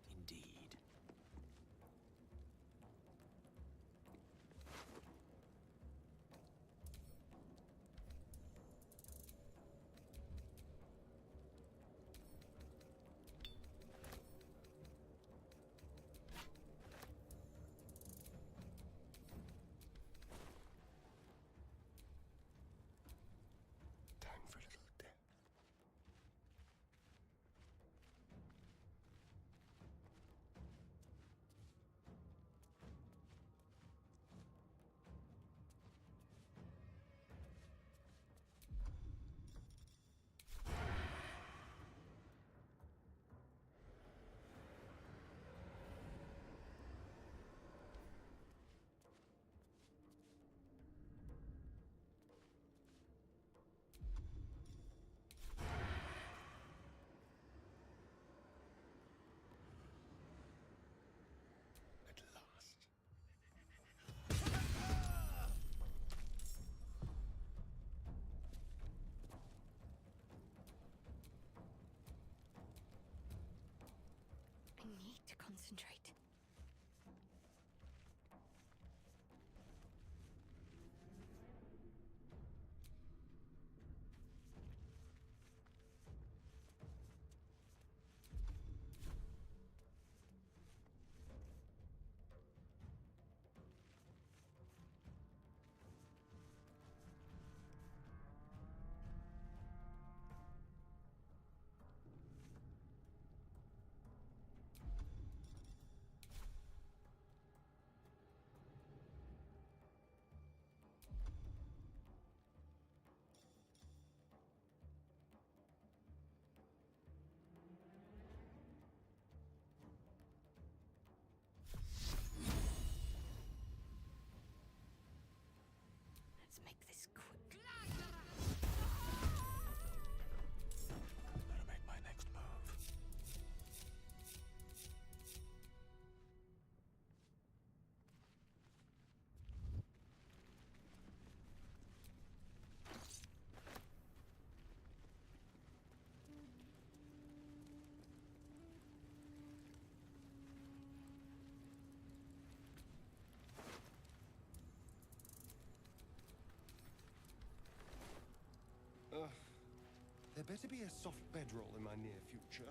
Indeed. Time for a little death. At last. I need to concentrate. Let's make this quick. Better make my next move. There better be a soft bedroll in my near future.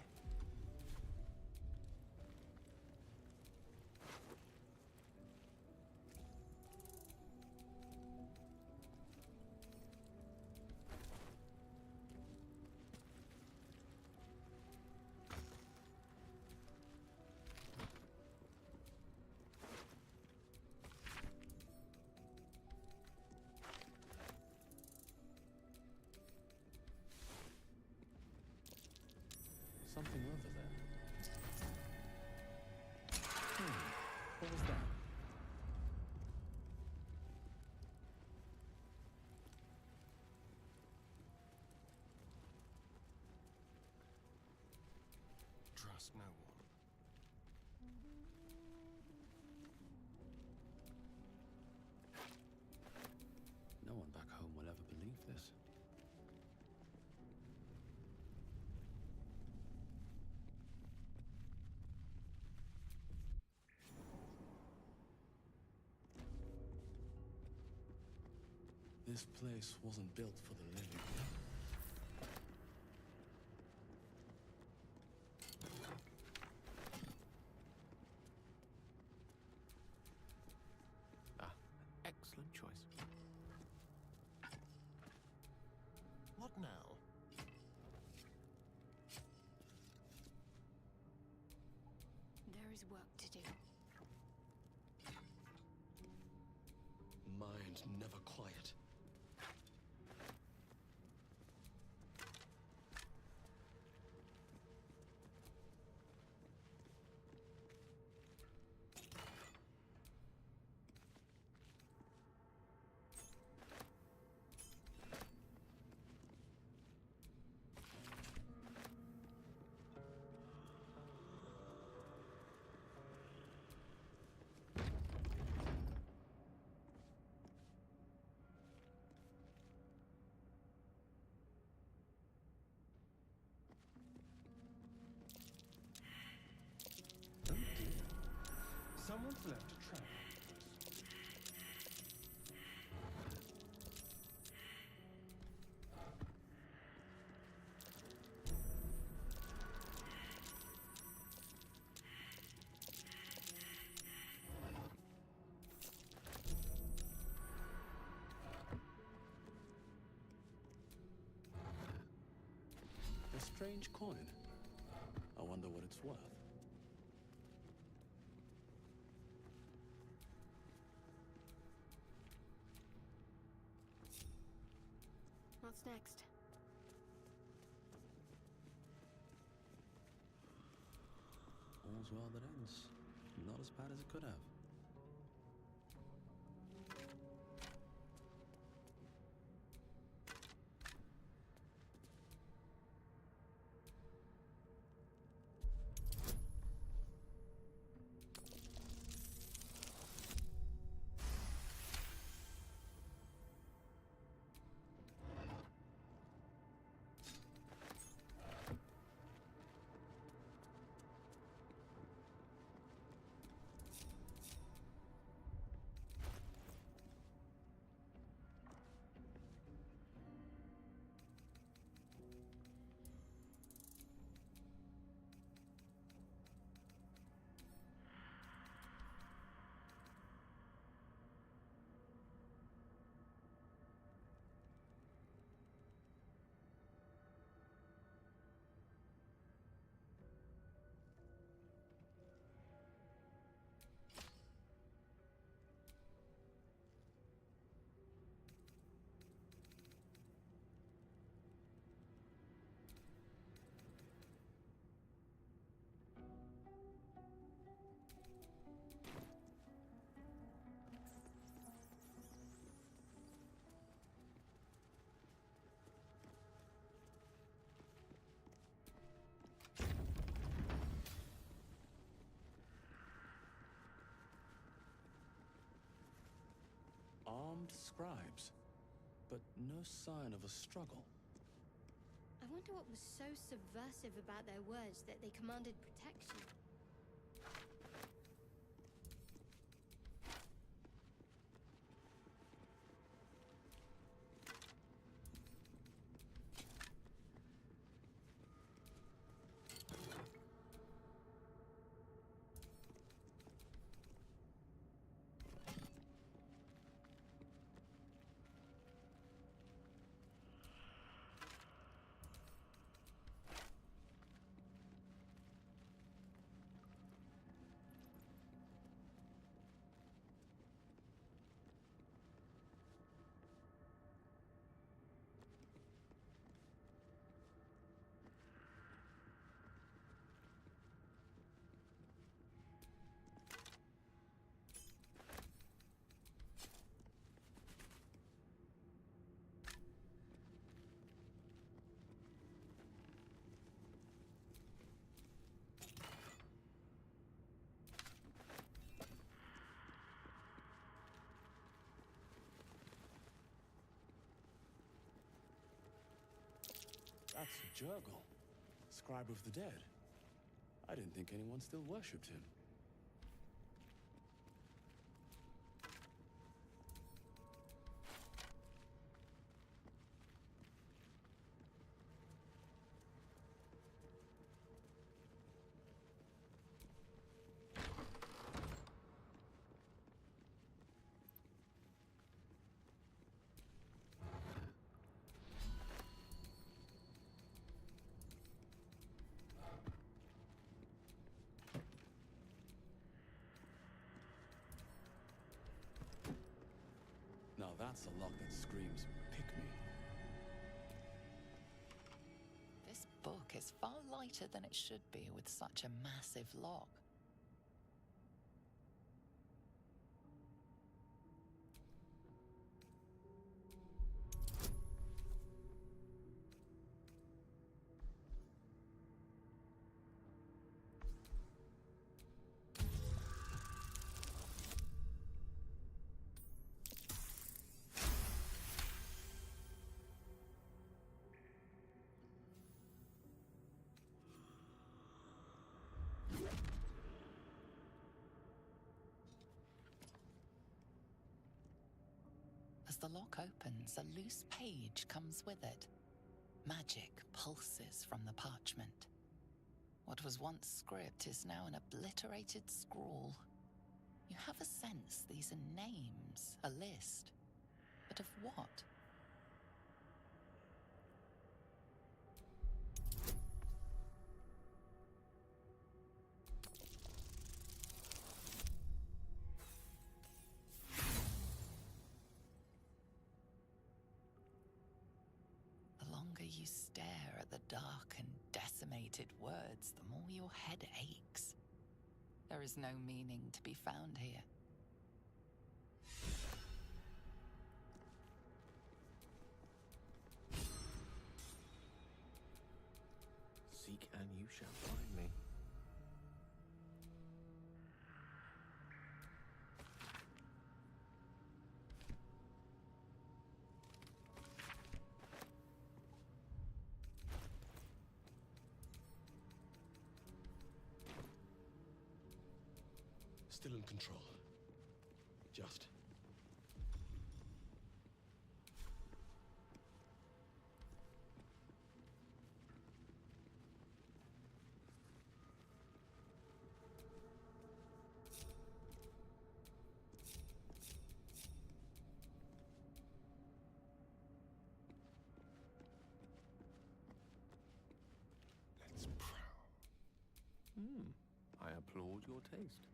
something over there. What was that? Trust no one. No one back home will ever believe this. This place wasn't built for the living. Excellent choice. What now? There is work to do. Mind never quiet. Oh dear. Someone's left a trap. A strange coin. I wonder what it's worth. What's next? All's well that ends. Not as bad as it could have. Armed scribes, but no sign of a struggle. I wonder what was so subversive about their words that they commanded protection. That's a Jurgle, scribe of the dead. I didn't think anyone still worshipped him. Now that's a lock that screams, pick me. This book is far lighter than it should be with such a massive lock. As the lock opens, a loose page comes with it. Magic pulses from the parchment. What was once script is now an obliterated scrawl. You have a sense these are names, a list. But of what? The longer you stare at the dark and decimated words, the more your head aches. There is no meaning to be found here. Seek and you shall find me. Still in control. Just. Let's prowl. I applaud your taste.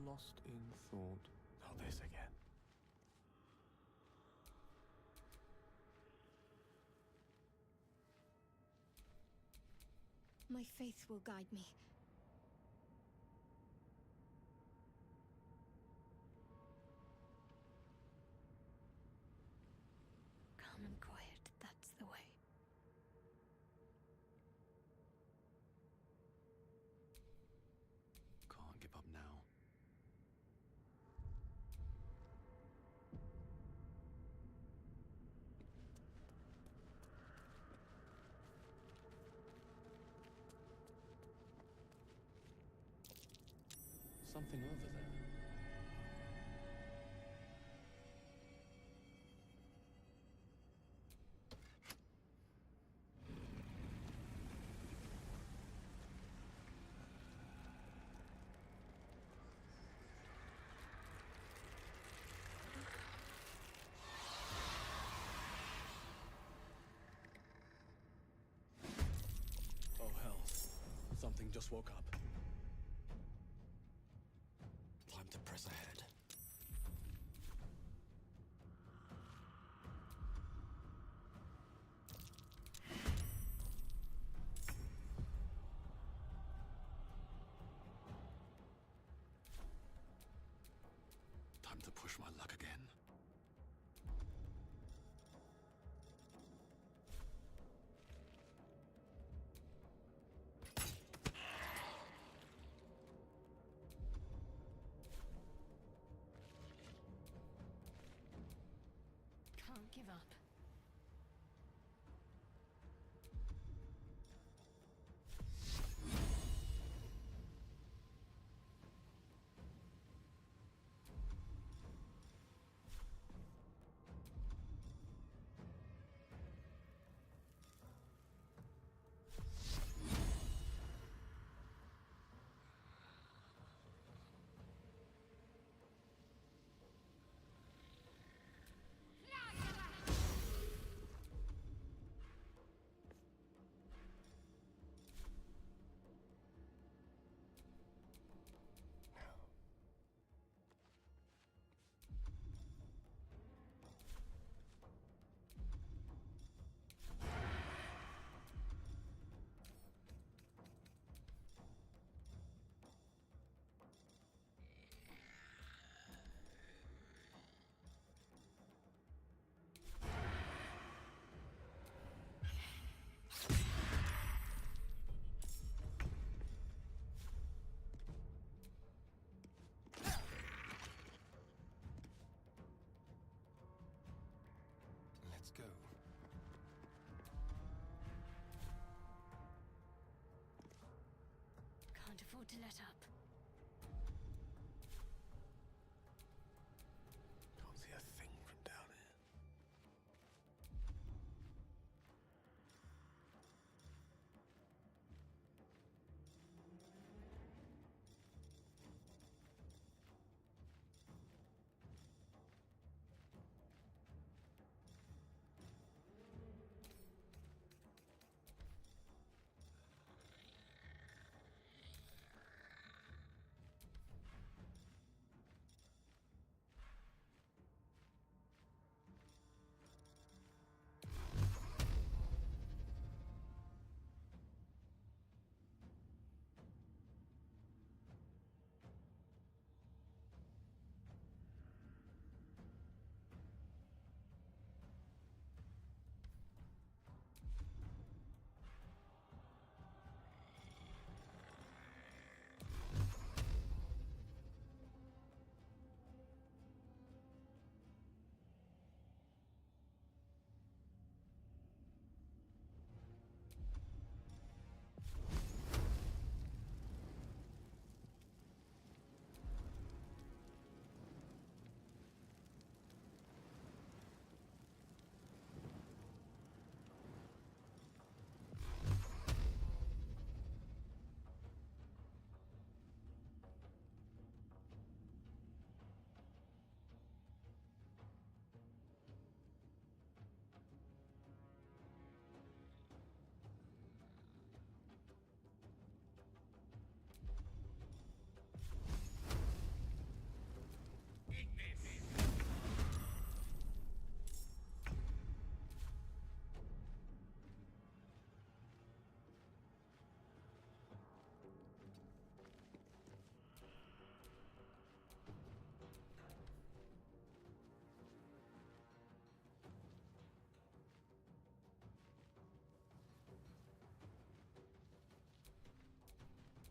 Lost in thought. Not this again. My faith will guide me. Calm and quiet, that's the way. Can't give up now. Something over there. Oh hell. Something just woke up. Time to press ahead. give up. Let's go. Can't afford to let up. Can't see a thing from down here.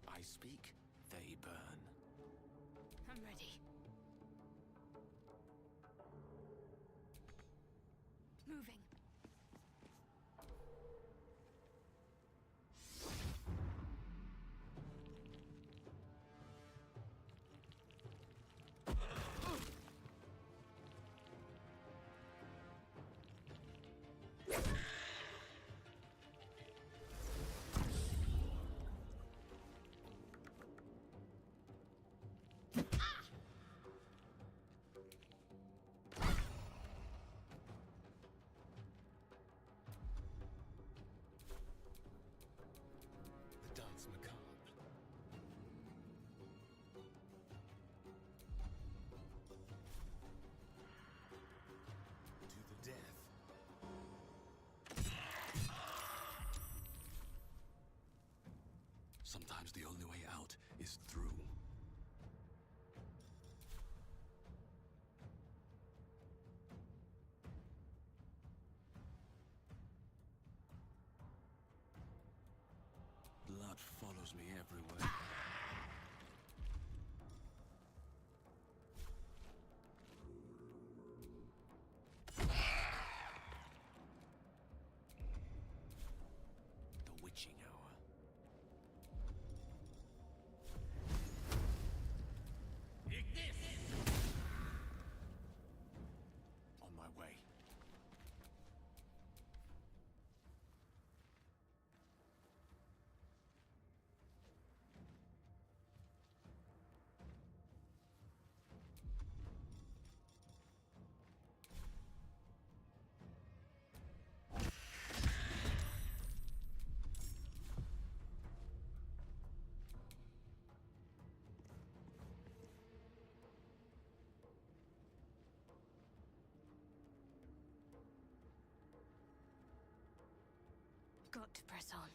I speak, they burn. I'm ready. Moving. The dance macabre. To the death. Sometimes the only way out is through. Blood follows me everywhere. got to press on.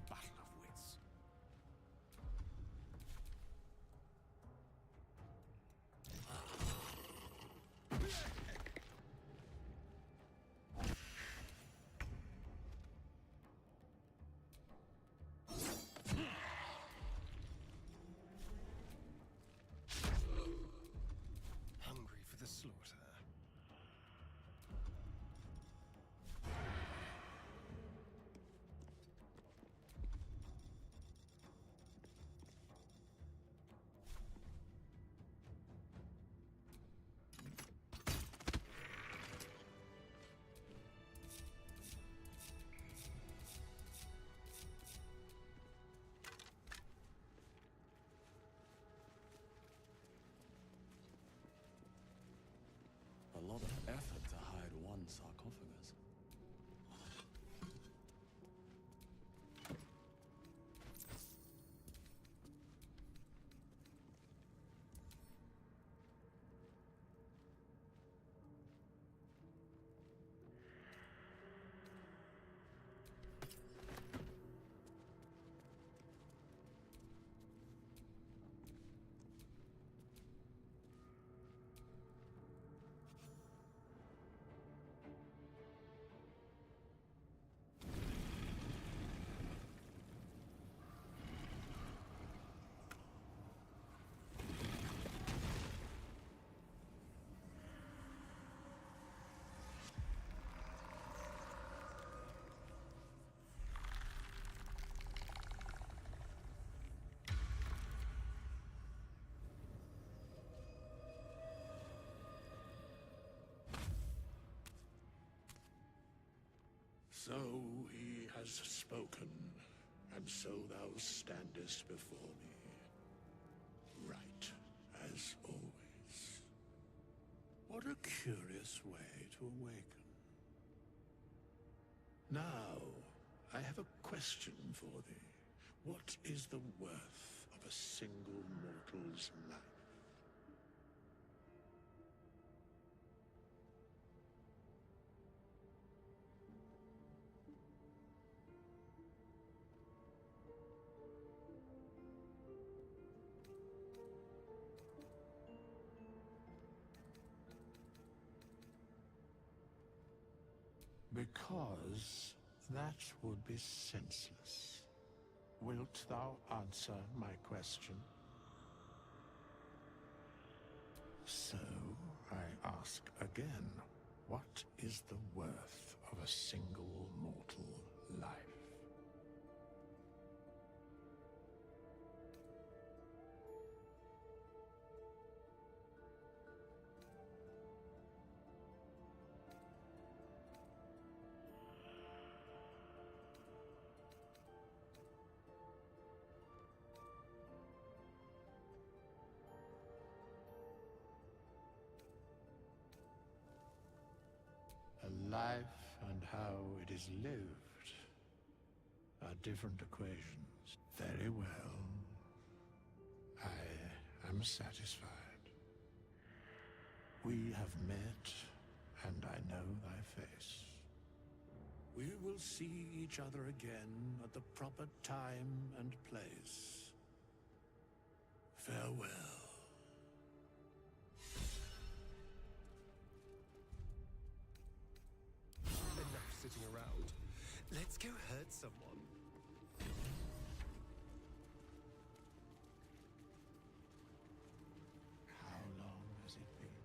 Battle of wits. Hungry for the slaughter. A lot of effort to hide one sarcophagus. So he has spoken, and so thou standest before me, right as always. What a curious way to awaken. Now, I have a question for thee. What is the worth of a single mortal's life? Because that would be senseless. Wilt thou answer my question? So, I ask again, what is the worth of a single mortal life? A life and how it is lived are different equations. Very well. I am satisfied. We have met, and I know thy face. We will see each other again at the proper time and place. Farewell. Enough sitting around. Let's go hurt someone. How long has it been?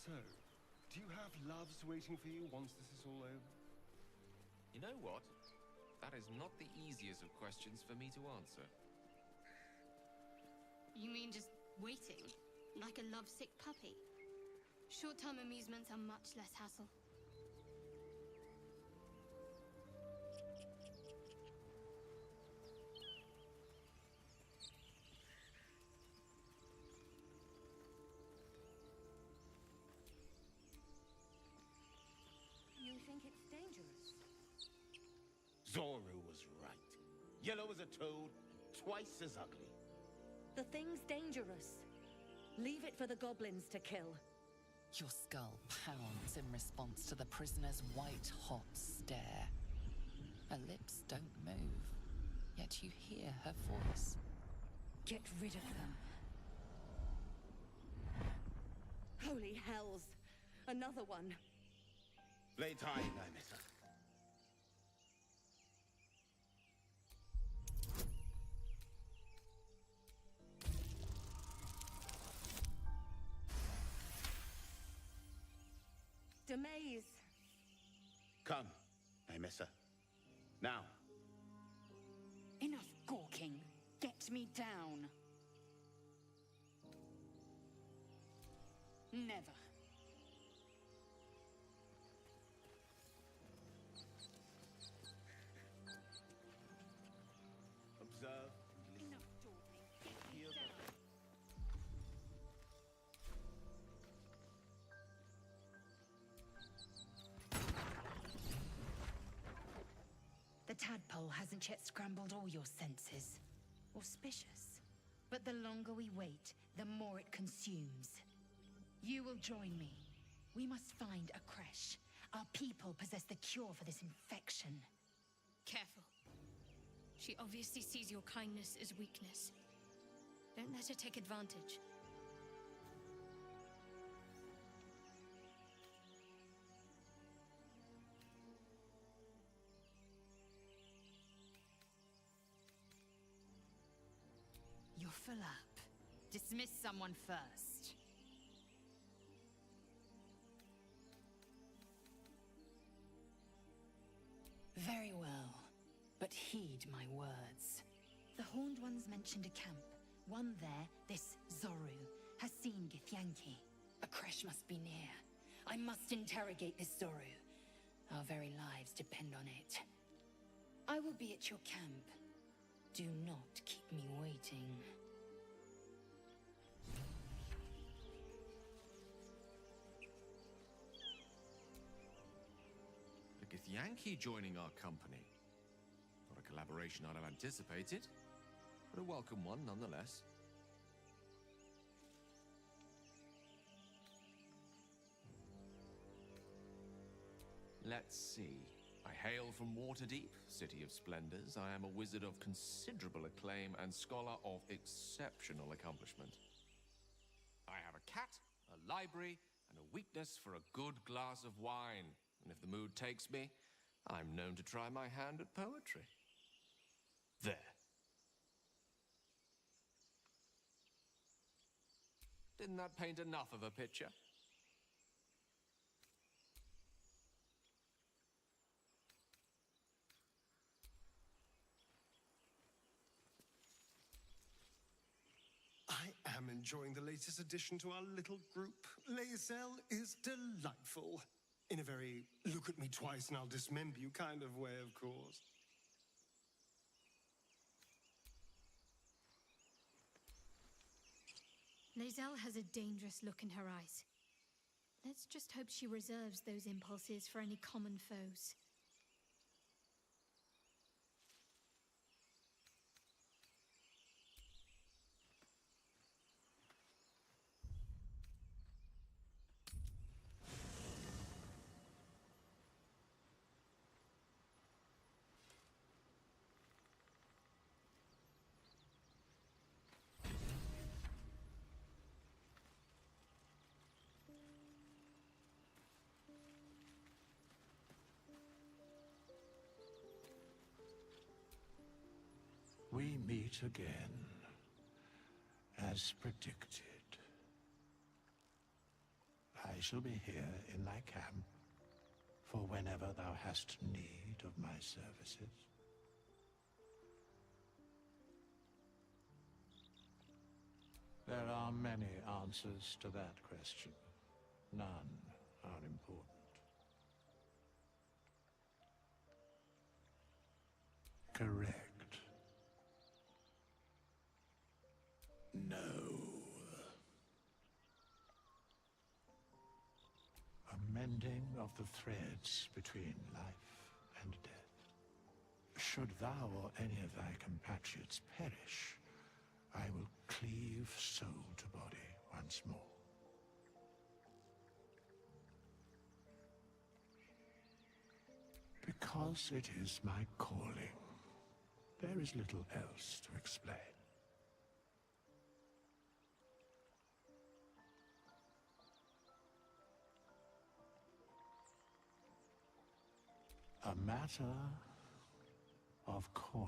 So, do you have loves waiting for you once this is all over? You know what? That is not the easiest of questions for me to answer. You mean just waiting? Like a lovesick puppy? Short-term amusements are much less hassle. You think it's dangerous? Zoru was right. Yellow as a toad, twice as ugly. The thing's dangerous. Leave it for the goblins to kill. Your skull pounds in response to the prisoner's white-hot stare. Her lips don't move, yet you hear her voice. Get rid of them. Holy hells! Another one. Blade high, Nymissa. Demaze. Come, Nymissa. Now. Enough gawking. Get me down. Never. Observe. Enough talking. Get me Heal down. The tadpole hasn't yet scrambled all your senses. Auspicious. But the longer we wait, the more it consumes. You will join me. We must find a creche. Our people possess the cure for this infection. Careful. She obviously sees your kindness as weakness. Don't let her take advantage. You're full up. Dismiss someone first. Very well, but heed my words. The Horned Ones mentioned a camp. One there, this Zoru, has seen Githyanki. A creche must be near. I must interrogate this Zoru. Our very lives depend on it. I will be at your camp. Do not keep me waiting. A Githyanki joining our company. Not a collaboration I'd have anticipated, but a welcome one nonetheless. Let's see. I hail from Waterdeep, City of Splendors. I am a wizard of considerable acclaim and scholar of exceptional accomplishment. I have a cat, a library, and a weakness for a good glass of wine. And if the mood takes me, I'm known to try my hand at poetry. There. Didn't that paint enough of a picture? I am enjoying the latest addition to our little group. Lae'zel is delightful. In a very look at me twice and I'll dismember you kind of way, of course. Lae'zel has a dangerous look in her eyes. Let's just hope she reserves those impulses for any common foes. We meet again, as predicted. I shall be here in thy camp for whenever thou hast need of my services. There are many answers to that question. None are important. Correct. No. A mending of the threads between life and death. Should thou or any of thy compatriots perish, I will cleave soul to body once more. Because it is my calling. There is little else to explain. A matter of coin.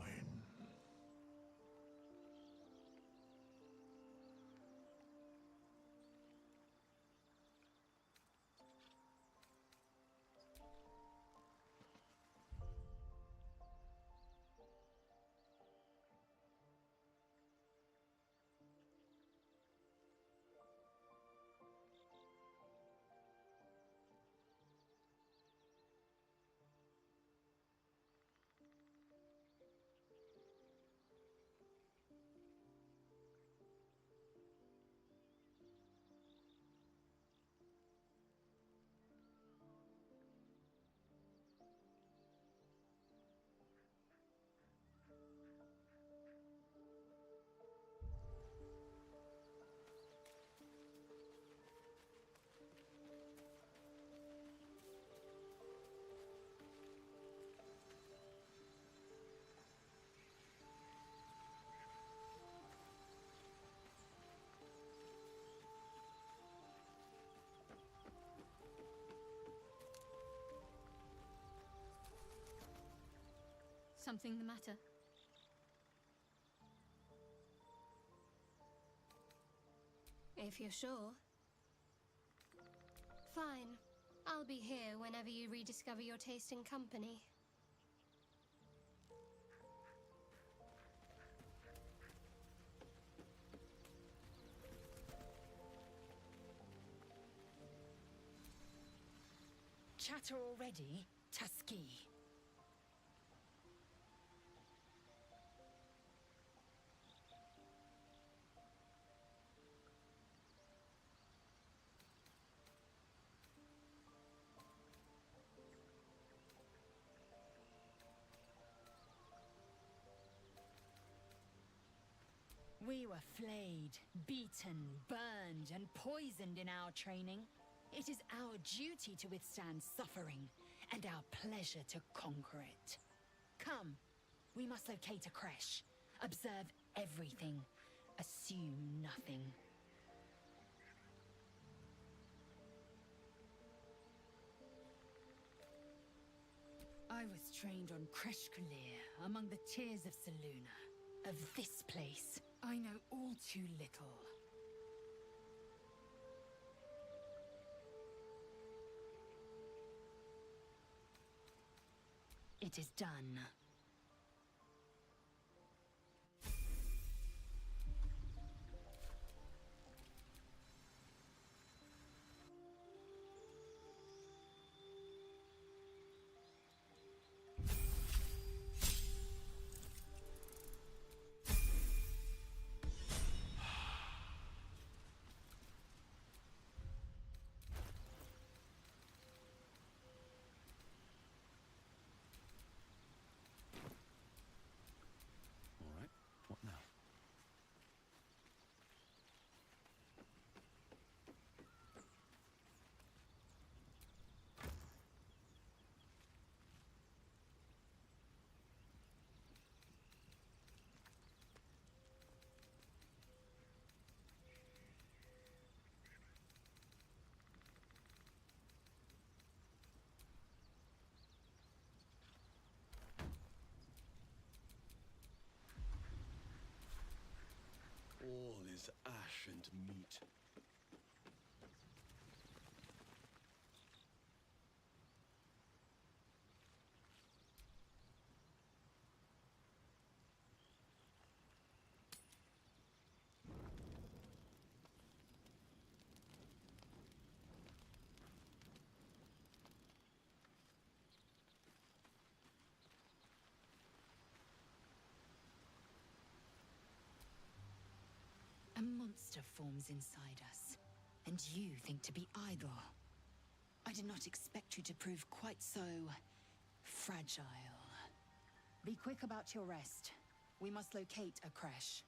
Something the matter? If you're sure. Fine. I'll be here whenever you rediscover your taste in company. Chatter already? Tuskegee. We were flayed, beaten, burned, and poisoned in our training. It is our duty to withstand suffering, and our pleasure to conquer it. Come, we must locate a creche. Observe everything. Assume nothing. I was trained on Creche Kalir, among the tears of Selûne. Of this place, I know all too little. It is done. What now? All is ash and meat. monster forms inside us, and you think to be idle. I did not expect you to prove quite so fragile. Be quick about your rest. We must locate a creche.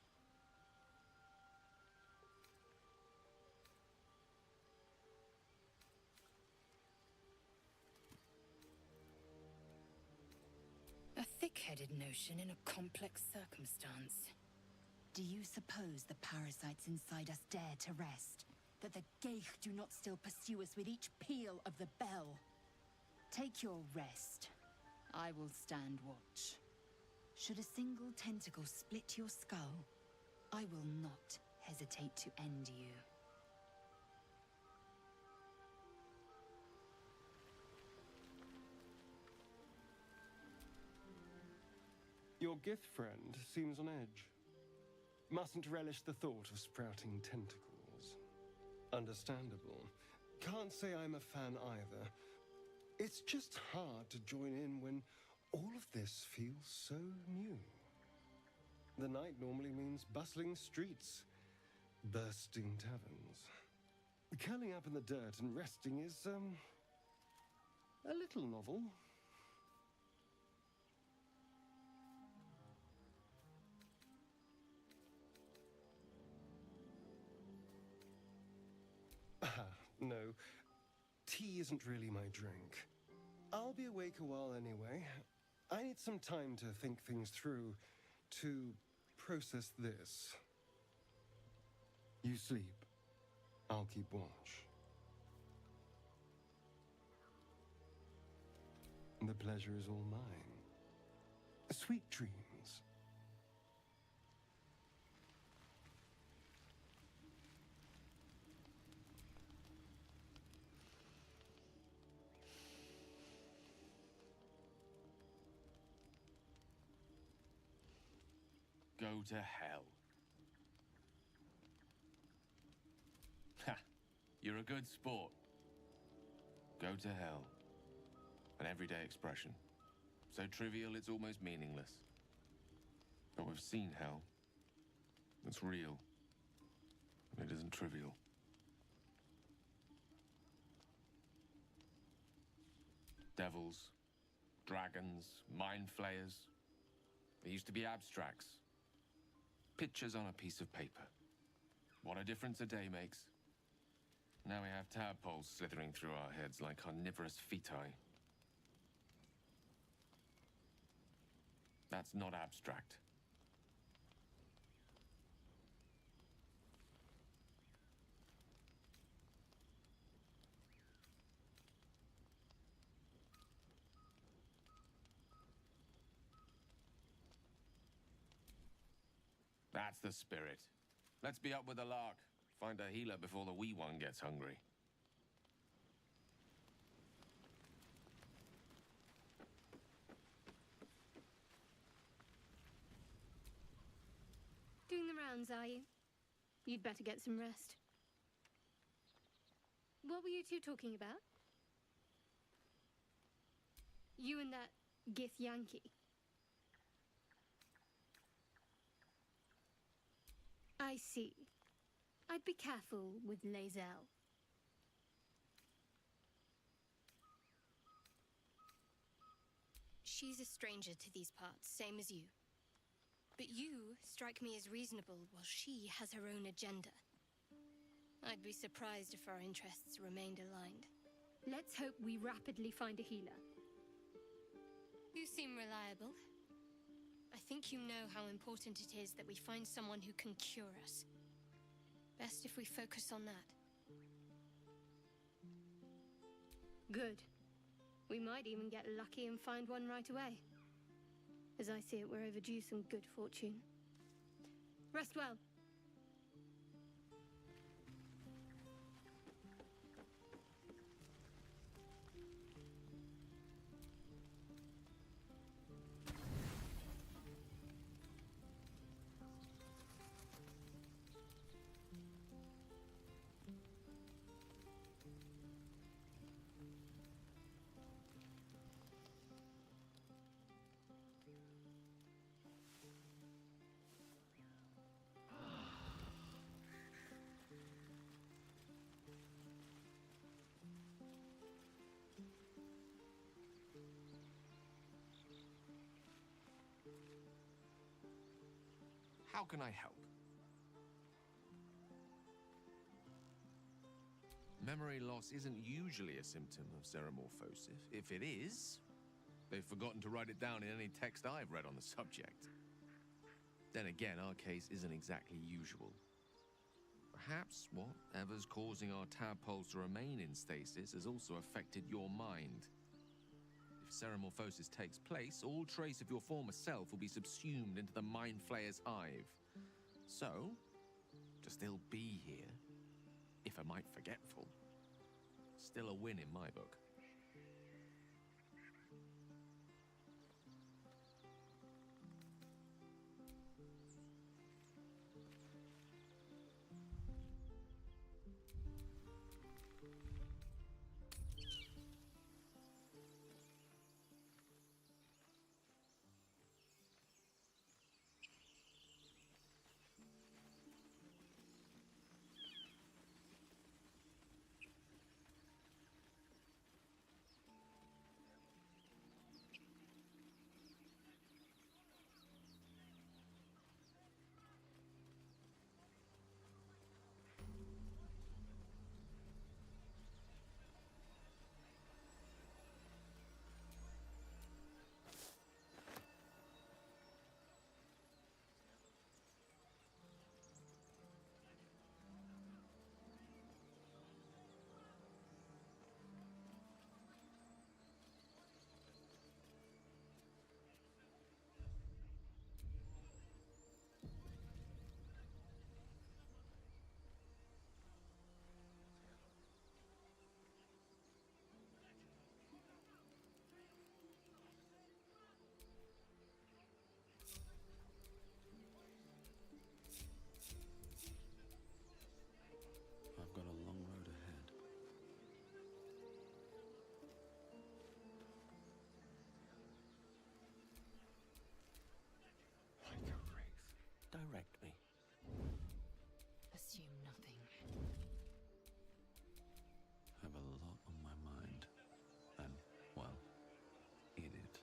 A thick-headed notion in a complex circumstance. Do you suppose the parasites inside us dare to rest? That the Geich do not still pursue us with each peal of the bell? Take your rest. I will stand watch. Should a single tentacle split your skull, I will not hesitate to end you. Your Gith friend seems on edge. Mustn't relish the thought of sprouting tentacles. Understandable. Can't say I'm a fan either. It's just hard to join in when all of this feels so new. The night normally means bustling streets, bursting taverns. Curling up in the dirt and resting is, a little novel. No. Tea isn't really my drink. I'll be awake a while anyway. I need some time to think things through, to process this. You sleep. I'll keep watch. The pleasure is all mine. Sweet dreams. Go to hell. Ha! You're a good sport. Go to hell. An everyday expression. So trivial it's almost meaningless. But we've seen hell. It's real. And it isn't trivial. Devils, dragons, mind flayers. They used to be abstracts. Pictures on a piece of paper. What a difference a day makes. Now we have tadpoles slithering through our heads like carnivorous feti. That's not abstract. That's the spirit. Let's be up with the lark. Find a healer before the wee one gets hungry. Doing the rounds, are you? You'd better get some rest. What were you two talking about? You and that Gith Yankee? I see. I'd be careful with Lae'zel. She's a stranger to these parts, same as you. But you strike me as reasonable while she has her own agenda. I'd be surprised if our interests remained aligned. Let's hope we rapidly find a healer. You seem reliable. I think you know how important it is that we find someone who can cure us. Best if we focus on that. Good. We might even get lucky and find one right away. As I see it, we're overdue some good fortune. Rest well. How can I help? Memory loss isn't usually a symptom of ceremorphosis. If it is, they've forgotten to write it down in any text I've read on the subject. Then again, our case isn't exactly usual. Perhaps whatever's causing our tadpoles to remain in stasis has also affected your mind. If ceremorphosis takes place, all trace of your former self will be subsumed into the Mind Flayer's hive. So, to still be here, if a mite forgetful, still a win in my book. I've got a long road ahead. Like a wraith. Direct me. Assume nothing. I have a lot on my mind. And, well, in it.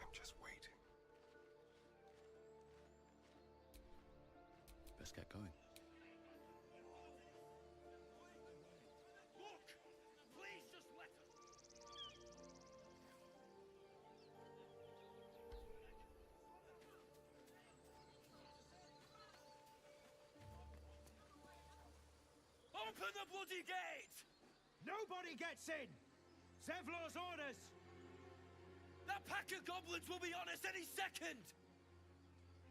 I'm just waiting. Let's get going. Look! Please just let us... Open the bloody gate! Nobody gets in! Zevlor's orders! That pack of goblins will be on us any second!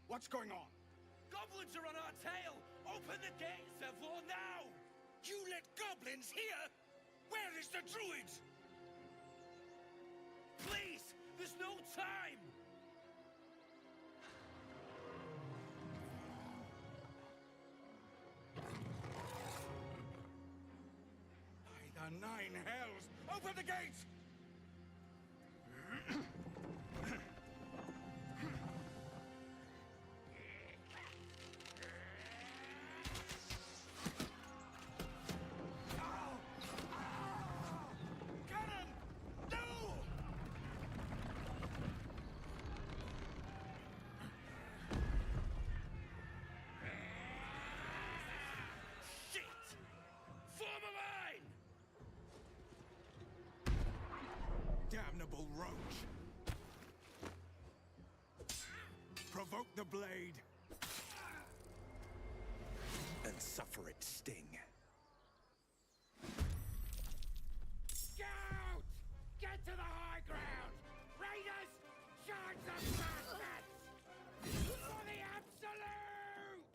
What's going on? Goblins are on our tail! Open the gate, Zevlor, now! You let goblins here? Where is the druid? Please! There's no time! By the nine hells! Open the gate! Cannon! No! Shit! Form a line! Damnable roach! Provoke the blade! And suffer its sting. Scout! Get to the high ground! Raiders! Charge the bastards! For the absolute!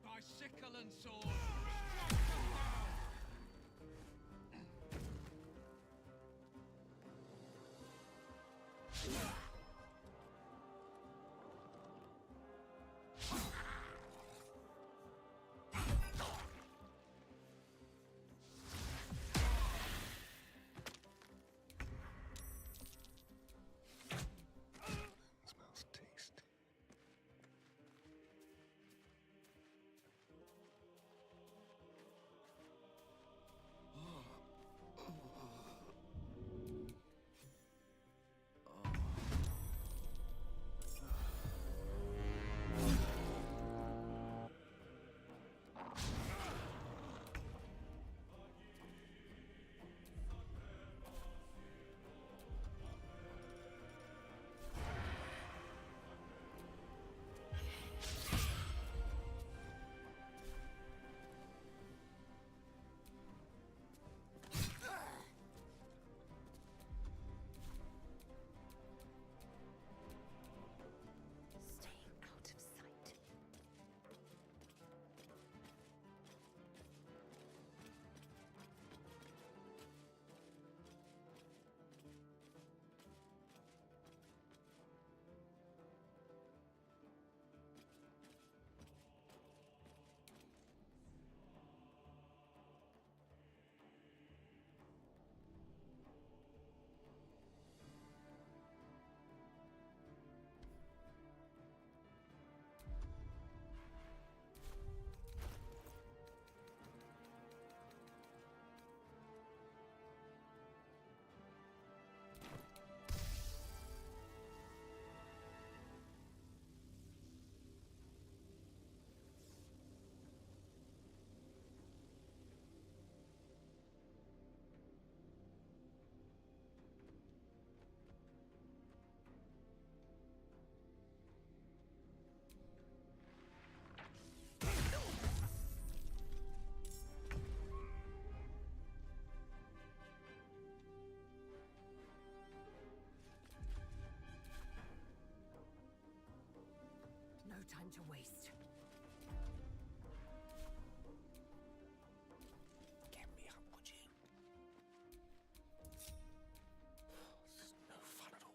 By sickle and sword, strike them down! time to waste. Get me up, would you? This is no fun at all.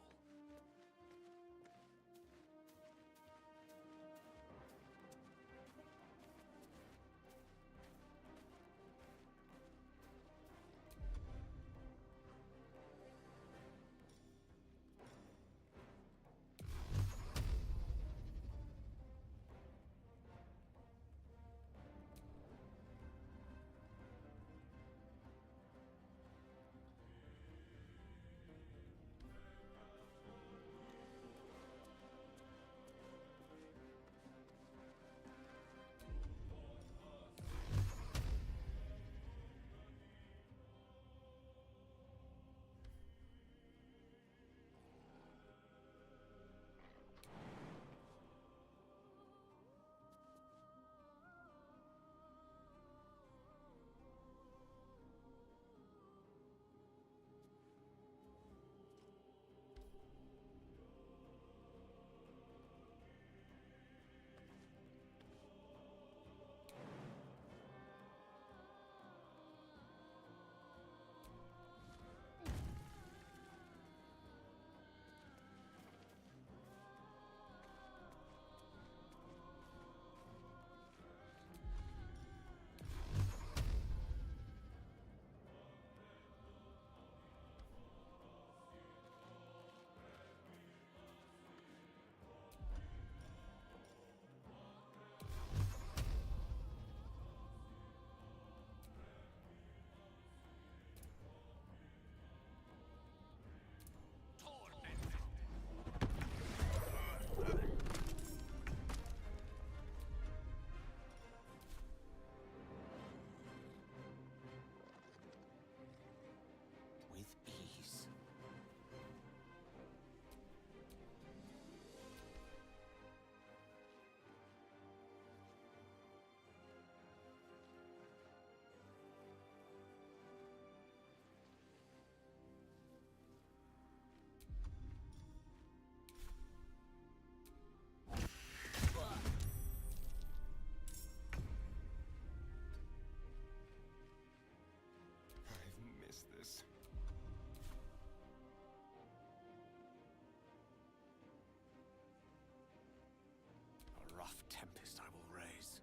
Tempest I will raise.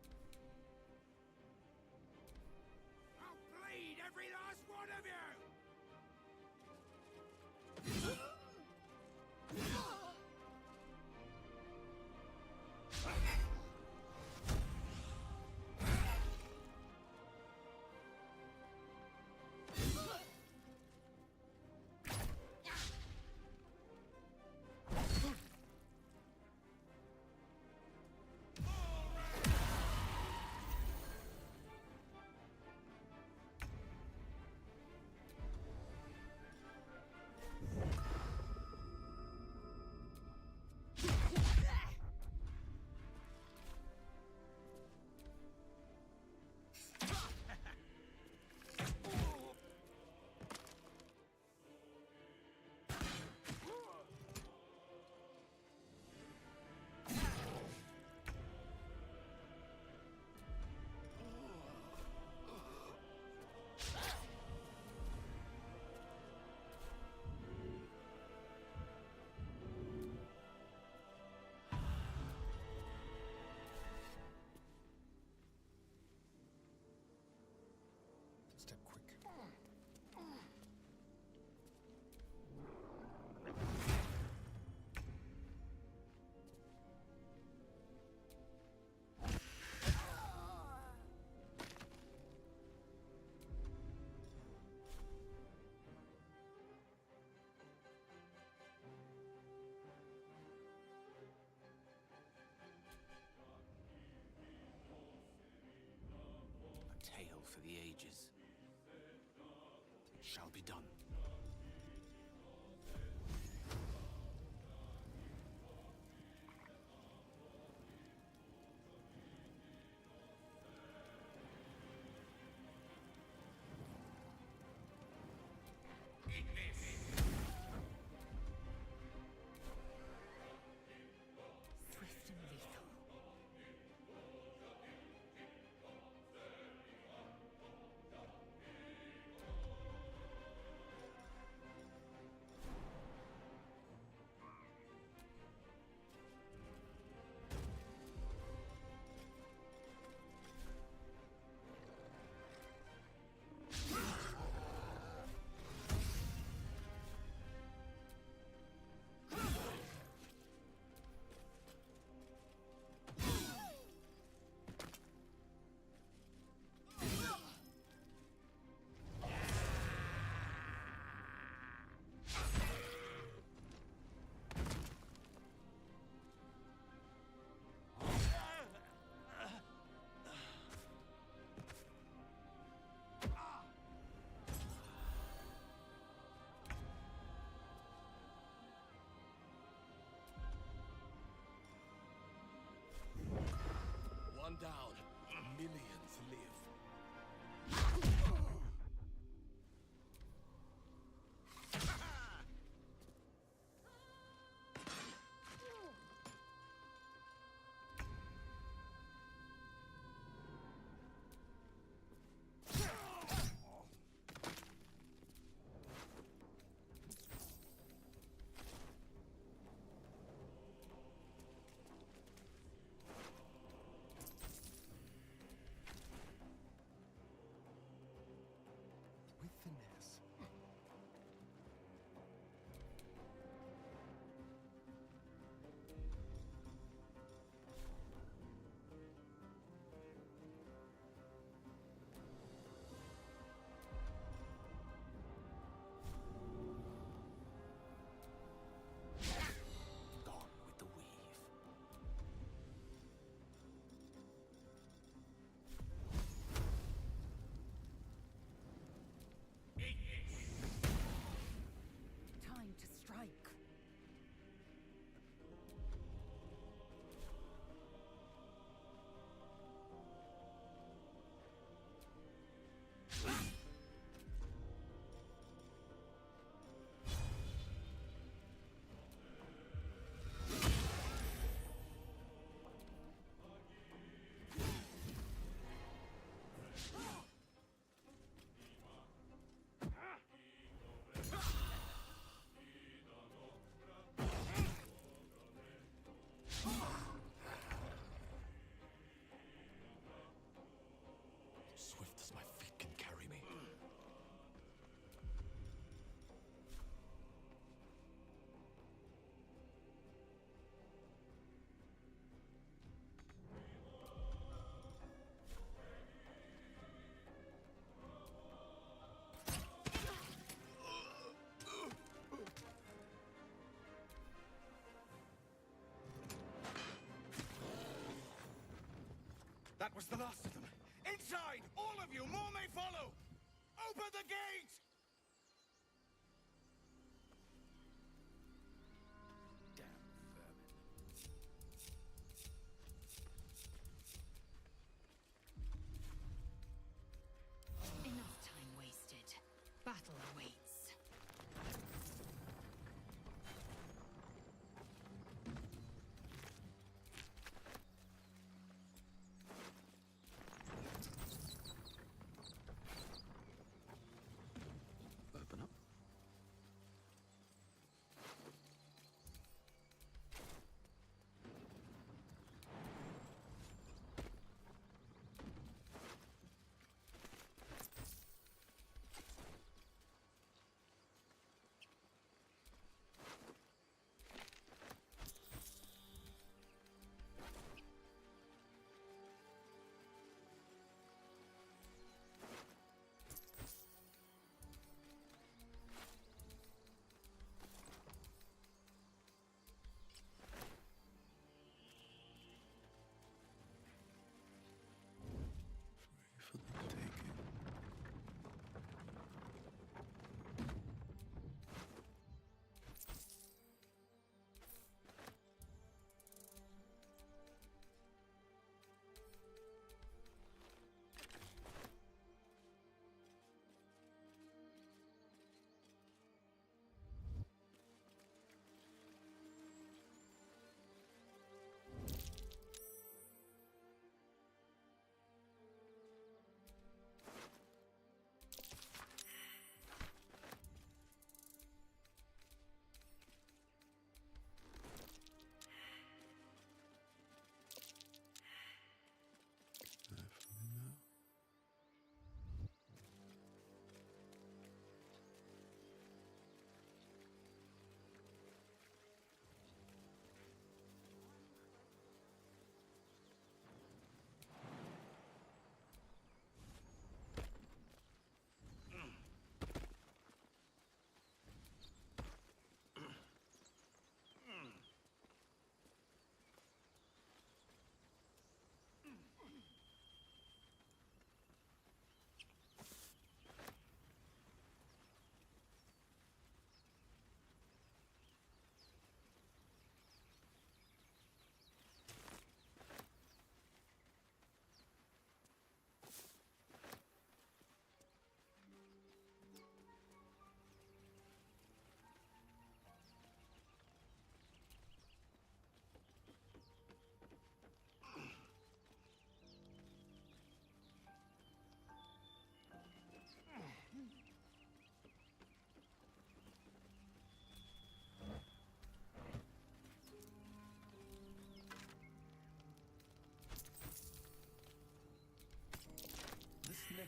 I'll bleed every last one of you! Step quick. A tale for the ages. It shall be done. Swift and lethal. one down. Millions live. With finesse. Gone with the weave. Time to strike. Swift as my feet can carry me. That was the last of them. Inside! All of you! More may follow! Open the gate! Damn vermin. Enough time wasted. Battle awaits.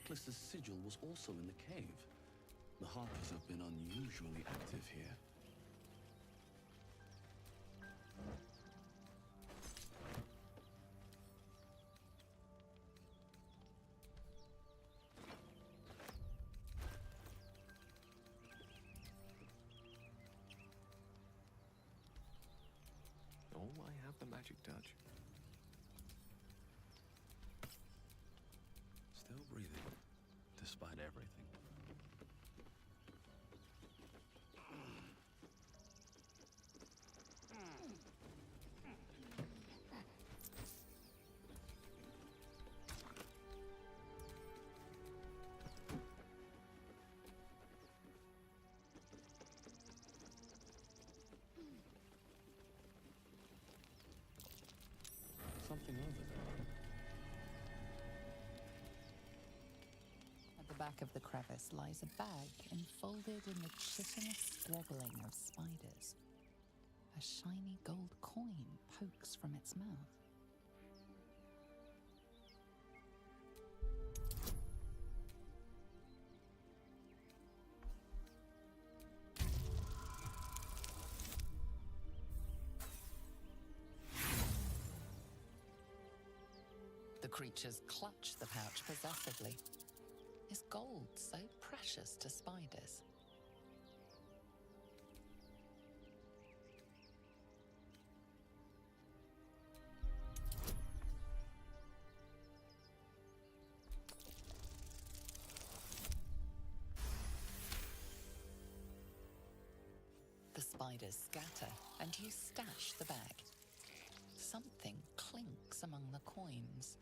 necklace's sigil was also in the cave. The Harpers have been unusually active here. Oh, I have the magic touch. Still breathing, despite everything. Something over there. At the back of the crevice lies a bag enfolded in the chitinous squabbling of spiders. A shiny gold coin pokes from its mouth. The creatures clutch the pouch possessively. Is gold so precious to spiders? The spiders scatter, and you stash the bag. Something clinks among the coins.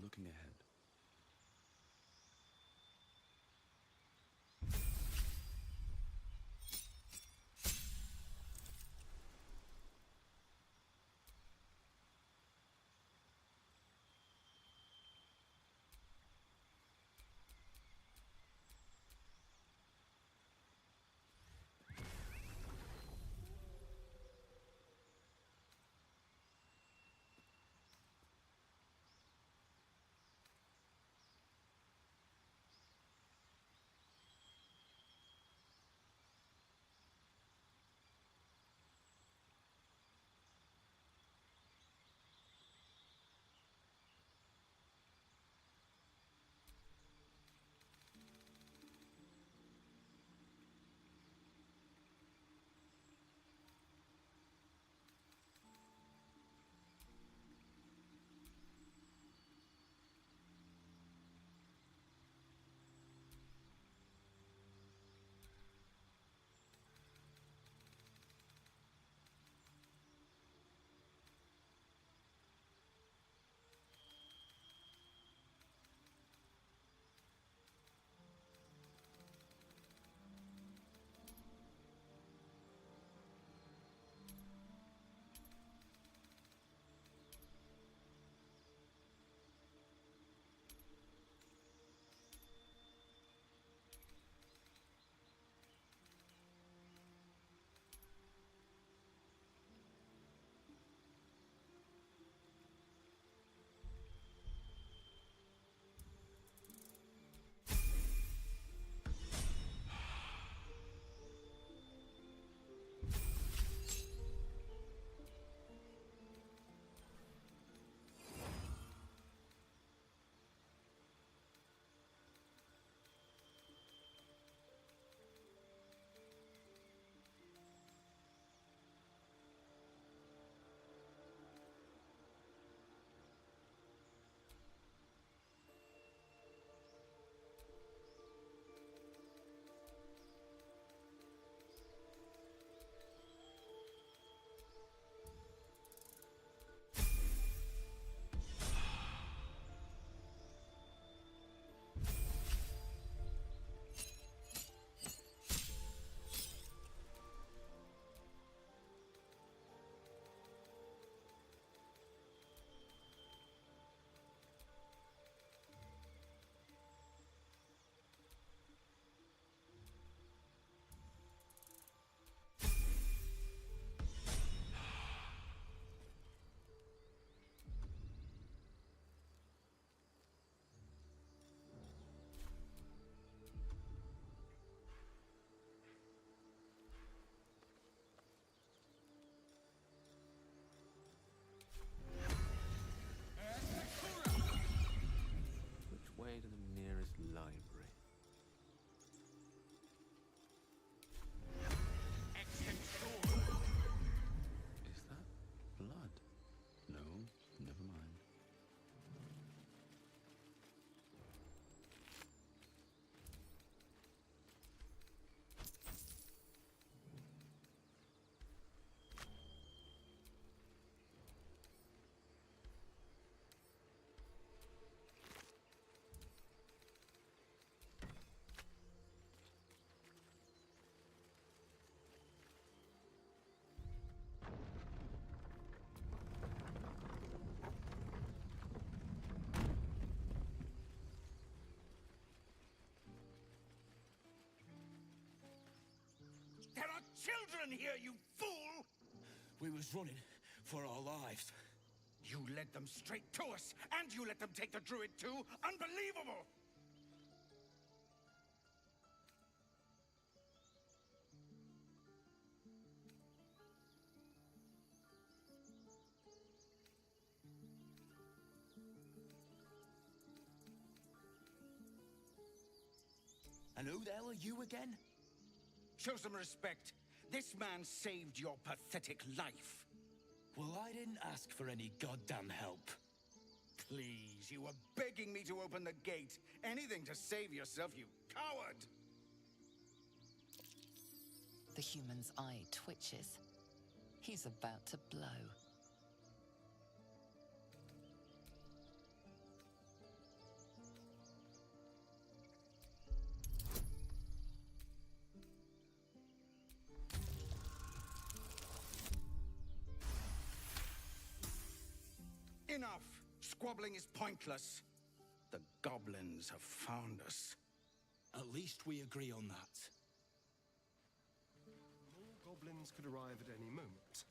Looking ahead. run here, you fool! We was running for our lives. You led them straight to us, and you let them take the druid too? Unbelievable! And who the hell are you again? Show some respect. This man saved your pathetic life. Well, I didn't ask for any goddamn help. Please, you were begging me to open the gate. Anything to save yourself, you coward! The human's eye twitches. He's about to blow. Enough! Squabbling is pointless. The goblins have found us. At least we agree on that. More goblins could arrive at any moment.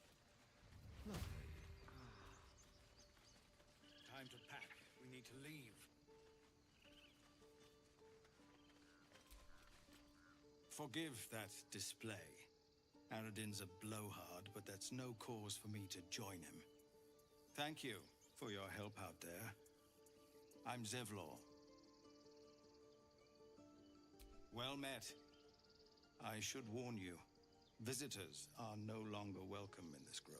Lovely. Time to pack. We need to leave. Forgive that display. Aradin's a blowhard, but that's no cause for me to join him. Thank you for your help out there. I'm Zevlor. Well met. I should warn you, visitors are no longer welcome in this grove.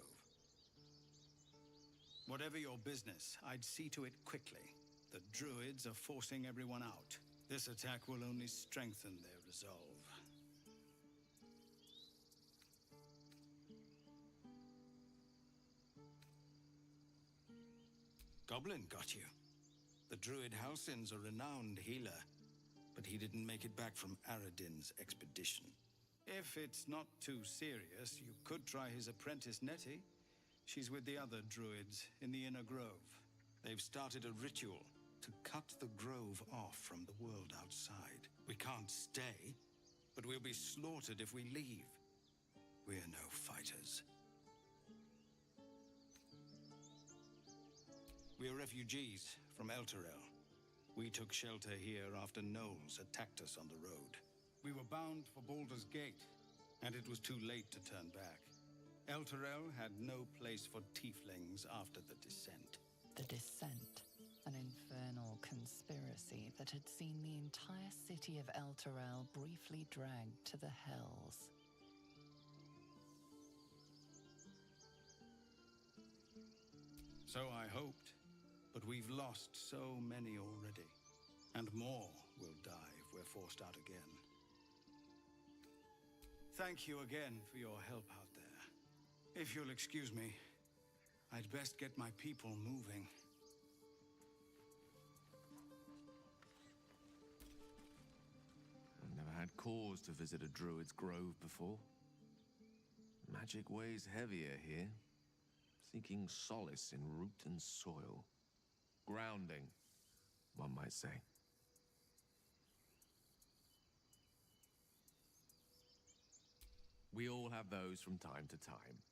Whatever your business, I'd see to it quickly. The druids are forcing everyone out. This attack will only strengthen their resolve. Goblin got you. The druid Halsin's a renowned healer, but he didn't make it back from Aradin's expedition. If it's not too serious, you could try his apprentice Nettie. She's with the other druids in the inner grove. They've started a ritual to cut the grove off from the world outside. We can't stay, but we'll be slaughtered if we leave. We're no fighters. We're refugees from Elturel. We took shelter here after gnolls attacked us on the road. We were bound for Baldur's Gate, and it was too late to turn back. Elturel had no place for tieflings after the Descent. The Descent, an infernal conspiracy that had seen the entire city of Elturel briefly dragged to the Hells. So I hoped, but we've lost so many already. And more will die if we're forced out again. Thank you again for your help out there. If you'll excuse me, I'd best get my people moving. I've never had cause to visit a druid's grove before. Magic weighs heavier here, seeking solace in root and soil. Grounding, one might say. We all have those from time to time.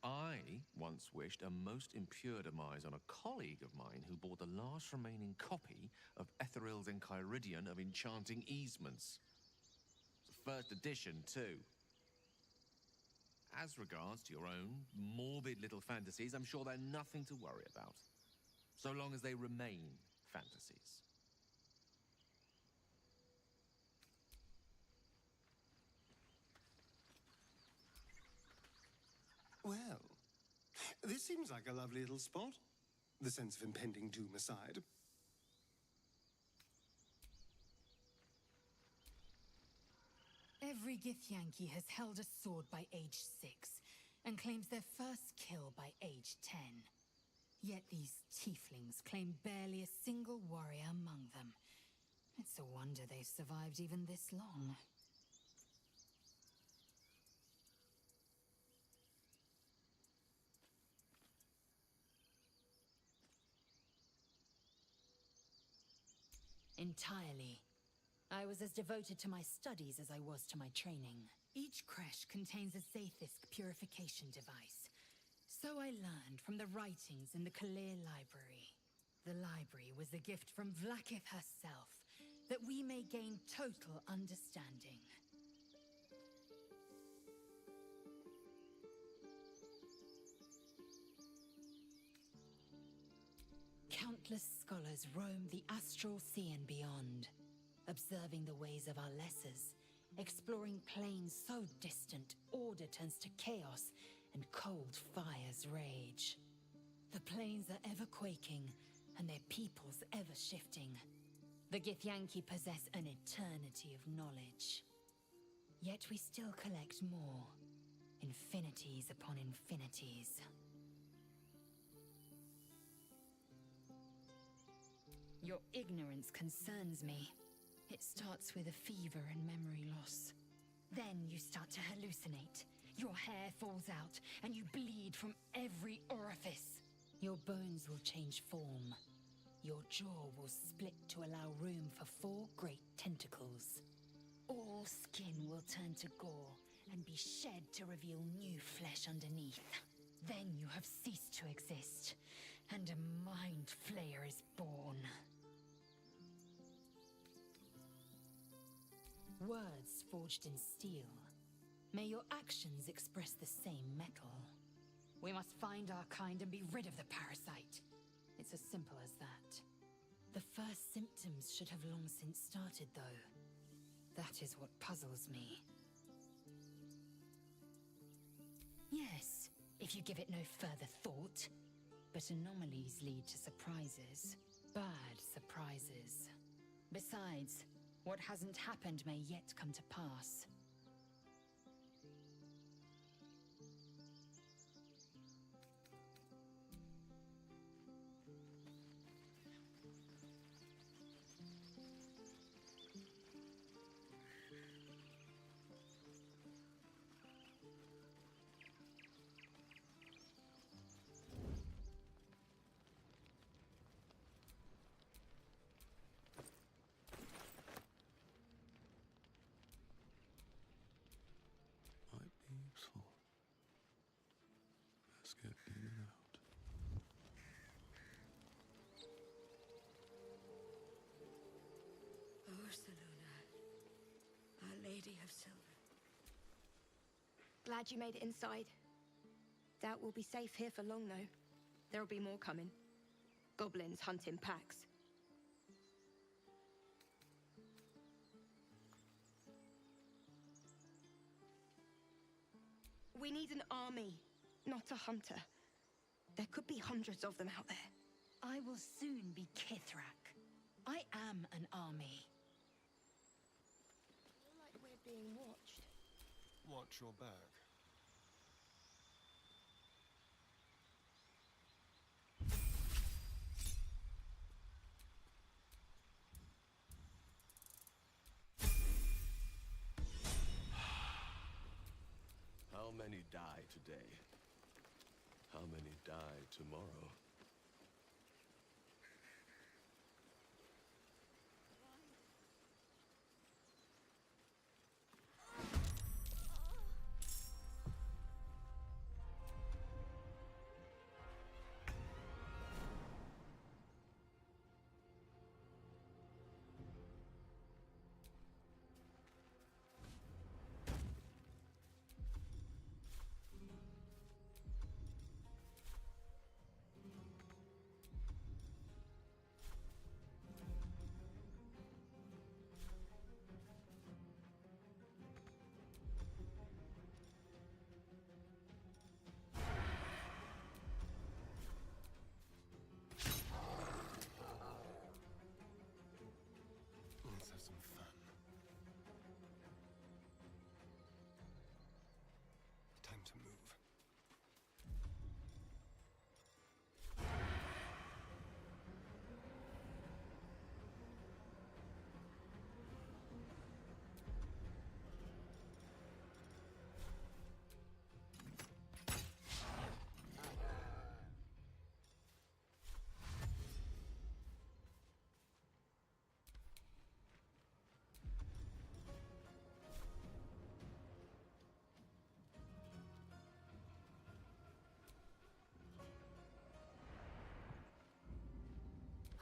I once wished a most impure demise on a colleague of mine who bore the last remaining copy of Etheril's Enchiridion of Enchanting Easements. It's the first edition, too. As regards to your own morbid little fantasies, I'm sure they're nothing to worry about. So long as they remain fantasies. Well, this seems like a lovely little spot. The sense of impending doom aside. Every Githyanki has held a sword by age 6, and claims their first kill by age 10. Yet these tieflings claim barely a single warrior among them. It's a wonder they've survived even this long. Entirely. I was as devoted to my studies as I was to my training. Each creche contains a Zaithisk purification device. So I learned from the writings in the Kalir Library. The library was a gift from Vlaakith herself, that we may gain total understanding. Countless scholars roam the astral sea and beyond, observing the ways of our lessers, exploring planes so distant order turns to chaos and cold fires rage. The planes are ever quaking, and their peoples ever shifting. The Githyanki possess an eternity of knowledge. Yet we still collect more, infinities upon infinities. Your ignorance concerns me. It starts with a fever and memory loss. Then you start to hallucinate. Your hair falls out, and you bleed from every orifice. Your bones will change form. Your jaw will split to allow room for 4 great tentacles. All skin will turn to gore and be shed to reveal new flesh underneath. Then you have ceased to exist, and a mind flayer is born. Words forged in steel. May your actions express the same metal. We must find our kind and be rid of the parasite. It's as simple as that. The first symptoms should have long since started, though. That is what puzzles me. Yes, if you give it no further thought. But anomalies lead to surprises. Bad surprises. Besides, what hasn't happened may yet come to pass. Might be useful. Let's get in and out. Ursaluna, Our Lady of Silver. Glad you made it inside. Doubt we'll be safe here for long, though. There'll be more coming. Goblins hunt in packs. We need an army, not a hunter. There could be hundreds of them out there. I will soon be Kithrak. I am an army. I feel like we're being watched. Watch your back. How many die today? How many die tomorrow? Let's have some fun. Time to move.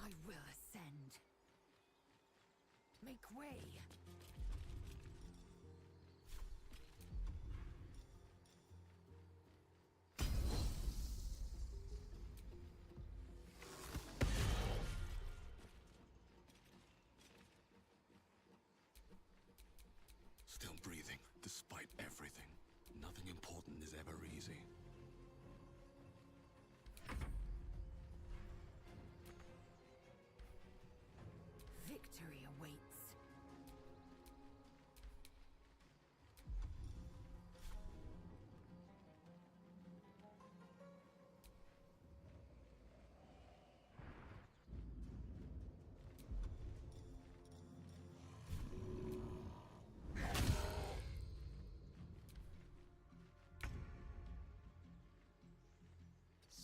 I will ascend. Make way. Still breathing, despite everything. Nothing important is ever easy. Victory awaits.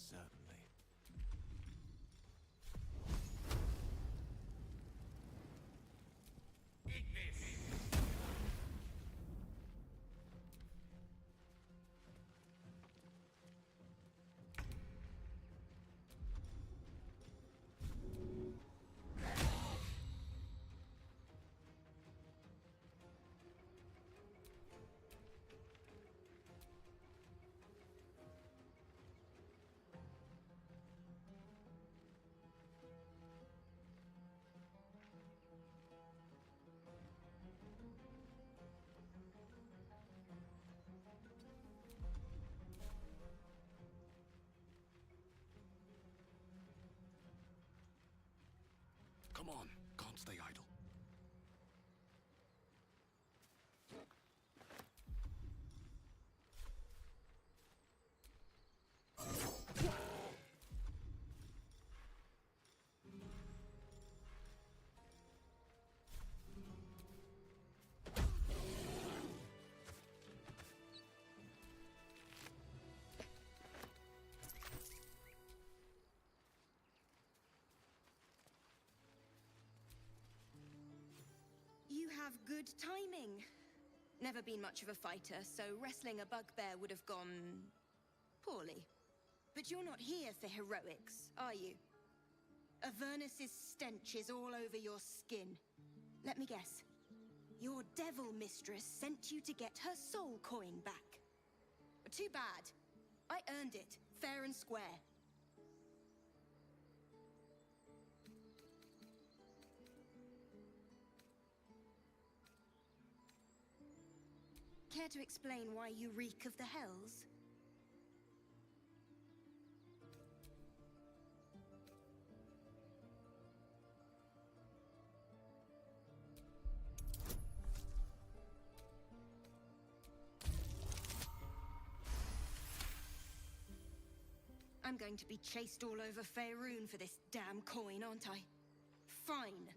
Certainly. Eat this! Come on, can't stay idle. You have good timing. Never been much of a fighter, so wrestling a bugbear would have gone poorly. But you're not here for heroics, are you? Avernus's stench is all over your skin. Let me guess. Your devil mistress sent you to get her soul coin back. Too bad. I earned it, fair and square. Care to explain why you reek of the hells? I'm going to be chased all over Faerun for this damn coin, aren't I? Fine.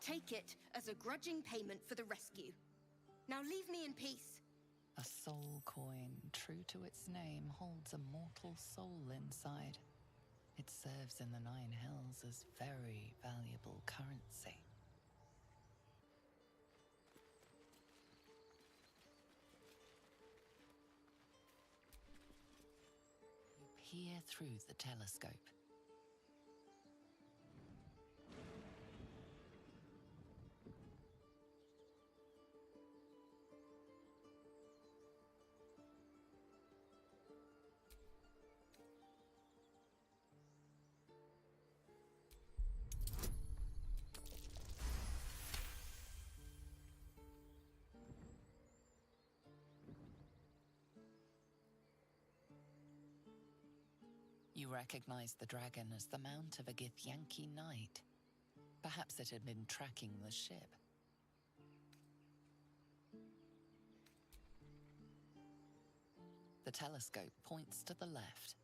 Take it as a grudging payment for the rescue. Now leave me in peace. A soul coin, true to its name, holds a mortal soul inside. It serves in the Nine Hells as very valuable currency. You peer through the telescope. You recognize the dragon as the mount of a Githyanki knight. Perhaps it had been tracking the ship. The telescope points to the left.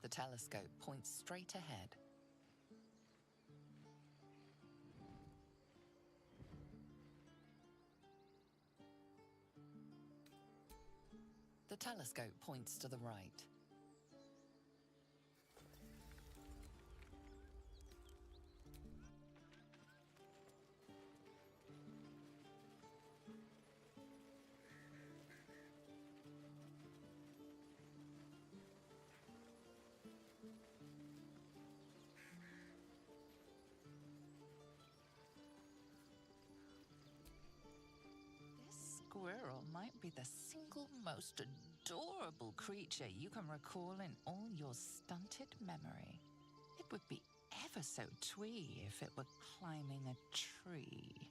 The telescope points straight ahead. The telescope points to the right. be the single most adorable creature you can recall in all your stunted memory. It would be ever so twee if it were climbing a tree.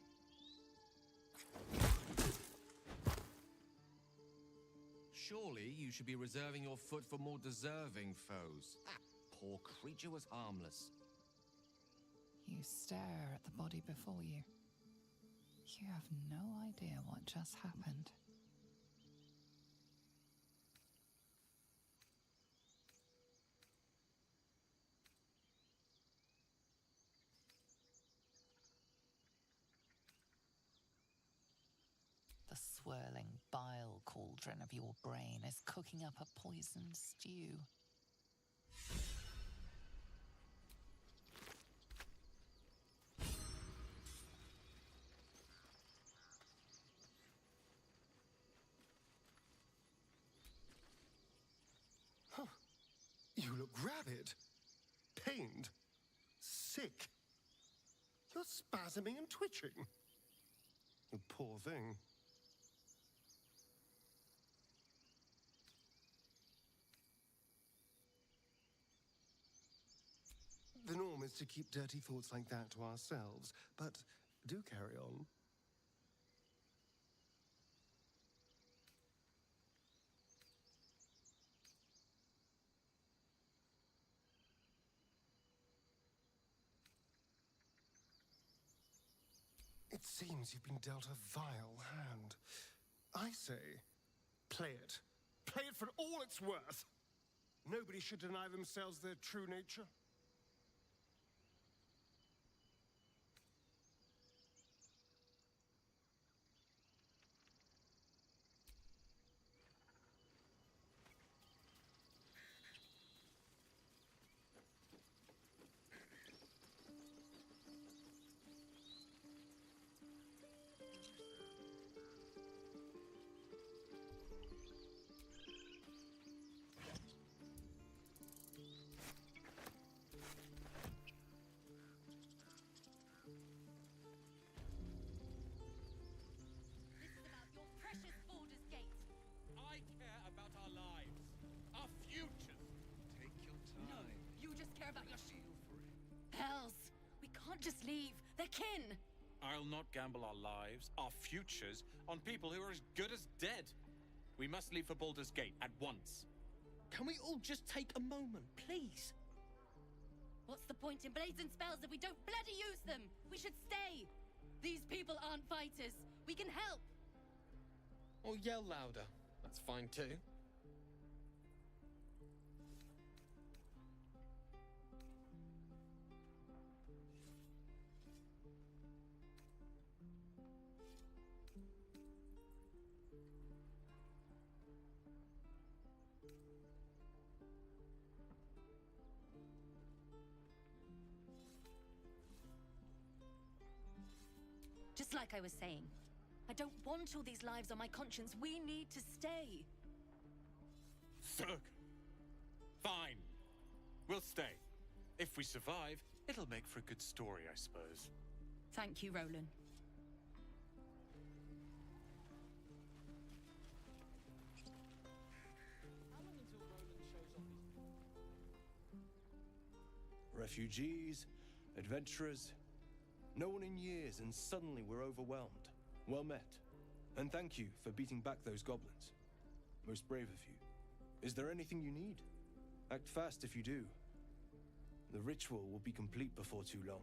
Surely you should be reserving your foot for more deserving foes. That poor creature was harmless. You stare at the body before you. You have no idea what just happened. The swirling bile cauldron of your brain is cooking up a poisoned stew. Huh. You look rabid, pained, sick. You're spasming and twitching. You poor thing. The norm is to keep dirty thoughts like that to ourselves, but do carry on. It seems you've been dealt a vile hand. I say, play it. Play it for all it's worth. Nobody should deny themselves their true nature. Just leave. They're kin. I'll not gamble our lives, our futures, on people who are as good as dead. We must leave for Baldur's Gate at once. Can we all just take a moment, please? What's the point in blazing spells if we don't bloody use them? We should stay. These people aren't fighters. We can help. Or yell louder. That's fine too. Just like I was saying, I don't want all these lives on my conscience. We need to stay. Zerg. Fine. We'll stay. If we survive, it'll make for a good story, I suppose. Thank you, Roland. Refugees, adventurers, no one in years, and suddenly we're overwhelmed. Well met. And thank you for beating back those goblins. Most brave of you. Is there anything you need? Act fast if you do. The ritual will be complete before too long.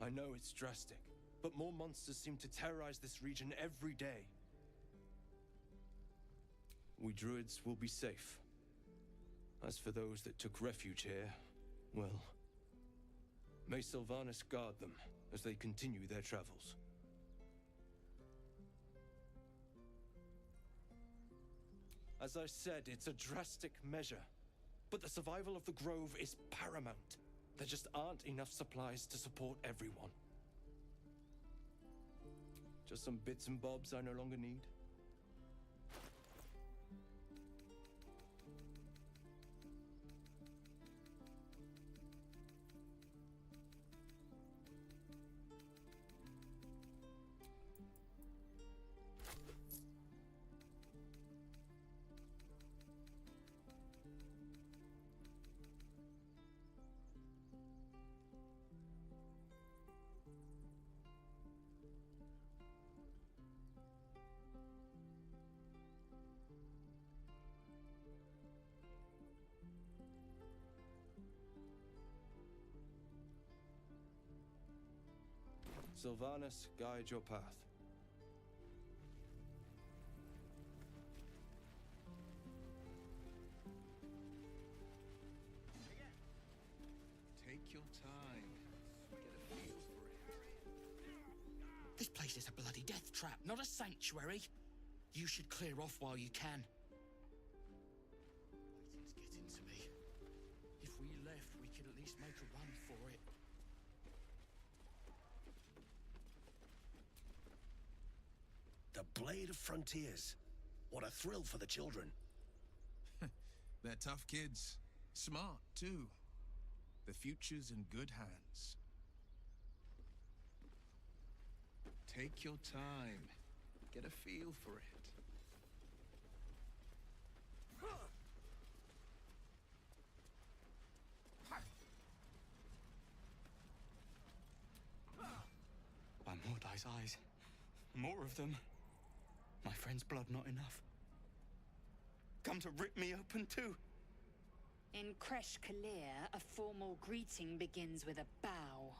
I know it's drastic, but more monsters seem to terrorize this region every day. We druids will be safe. As for those that took refuge here, well, may Sylvanas guard them as they continue their travels. As I said, it's a drastic measure, but the survival of the Grove is paramount. There just aren't enough supplies to support everyone. Just some bits and bobs I no longer need. Sylvanas, guide your path. Take your time. Get a feel for it. This place is a bloody death trap, not a sanctuary. You should clear off while you can. Waiting's getting to me. If we left, we could at least make a run for it. The Blade of Frontiers. What a thrill for the children. They're tough kids. Smart, too. The future's in good hands. Take your time. Get a feel for it. By Mordai's eyes. More of them. My friend's blood not enough. Come to rip me open too. In Kresh Kalir, a formal greeting begins with a bow.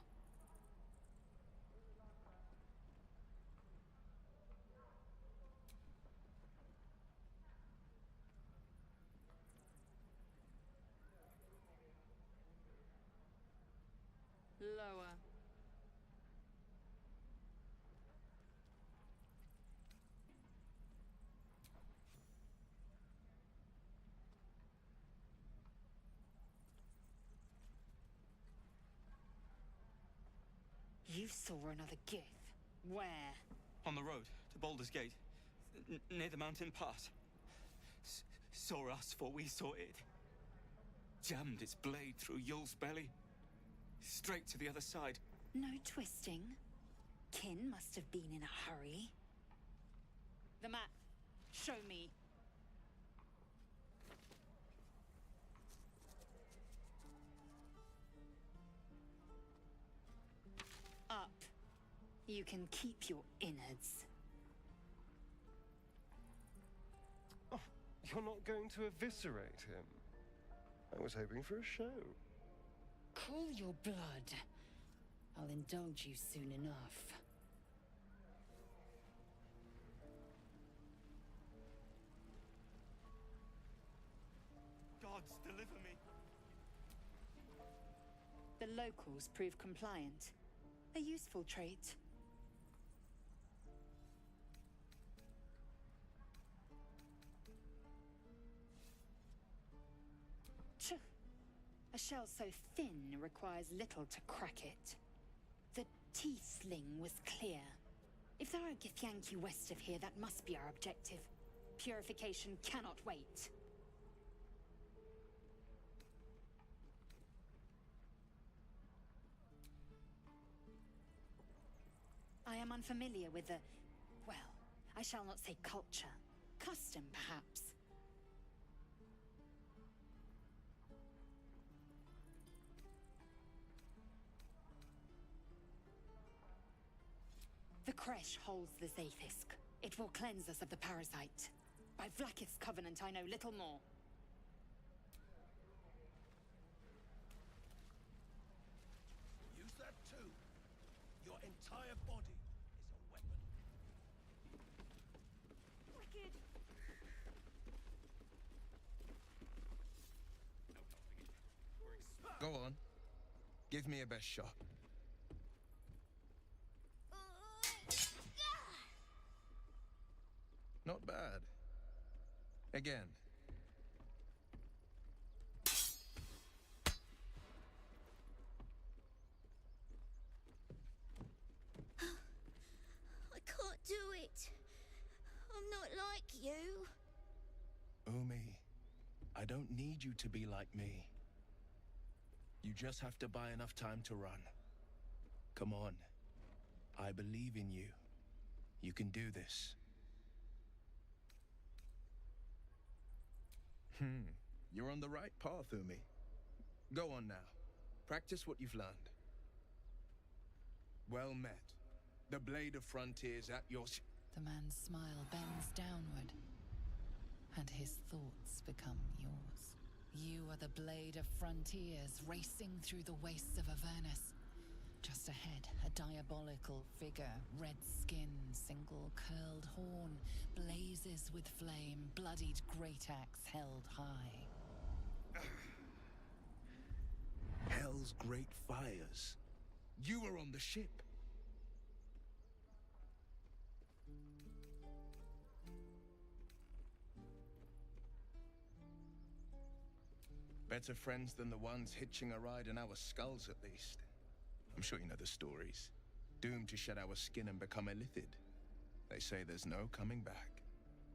Lower. You saw another Gith. Where? On the road to Baldur's Gate, near the mountain pass. Saw us before we saw it. Jammed its blade through Yul's belly. Straight to the other side. No twisting. Kin must have been in a hurry. The map. Show me. Up. You can keep your innards. Oh, you're not going to eviscerate him? I was hoping for a show. Cool your blood. I'll indulge you soon enough. Gods, deliver me. The locals prove compliant. A useful trait. Tch. A shell so thin requires little to crack it. The teeth sling was clear. If there are Githyanki west of here, that must be our objective. Purification cannot wait. I am unfamiliar with the... well, I shall not say culture. Custom, perhaps. The Kresh holds the Zaithisk. It will cleanse us of the parasite. By Vlaakith's covenant, I know little more. Use that too. Your entire body is a weapon. Wicked. Go on. Give me a best shot. Not bad. Again. I can't do it. I'm not like you. Umi, I don't need you to be like me. You just have to buy enough time to run. Come on. I believe in you. You can do this. You're on the right path, Umi. Go on now. Practice what you've learned. Well met. The Blade of Frontiers at your... The man's smile bends downward, and his thoughts become yours. You are the Blade of Frontiers, racing through the wastes of Avernus, Just ahead, a diabolical figure, red skin, single curled horn, blazes with flame, bloodied great axe held high. Hell's great fires. You were on the ship. Better friends than the ones hitching a ride in our skulls, at least. I'm sure you know the stories. Doomed to shed our skin and become illithid. They say there's no coming back.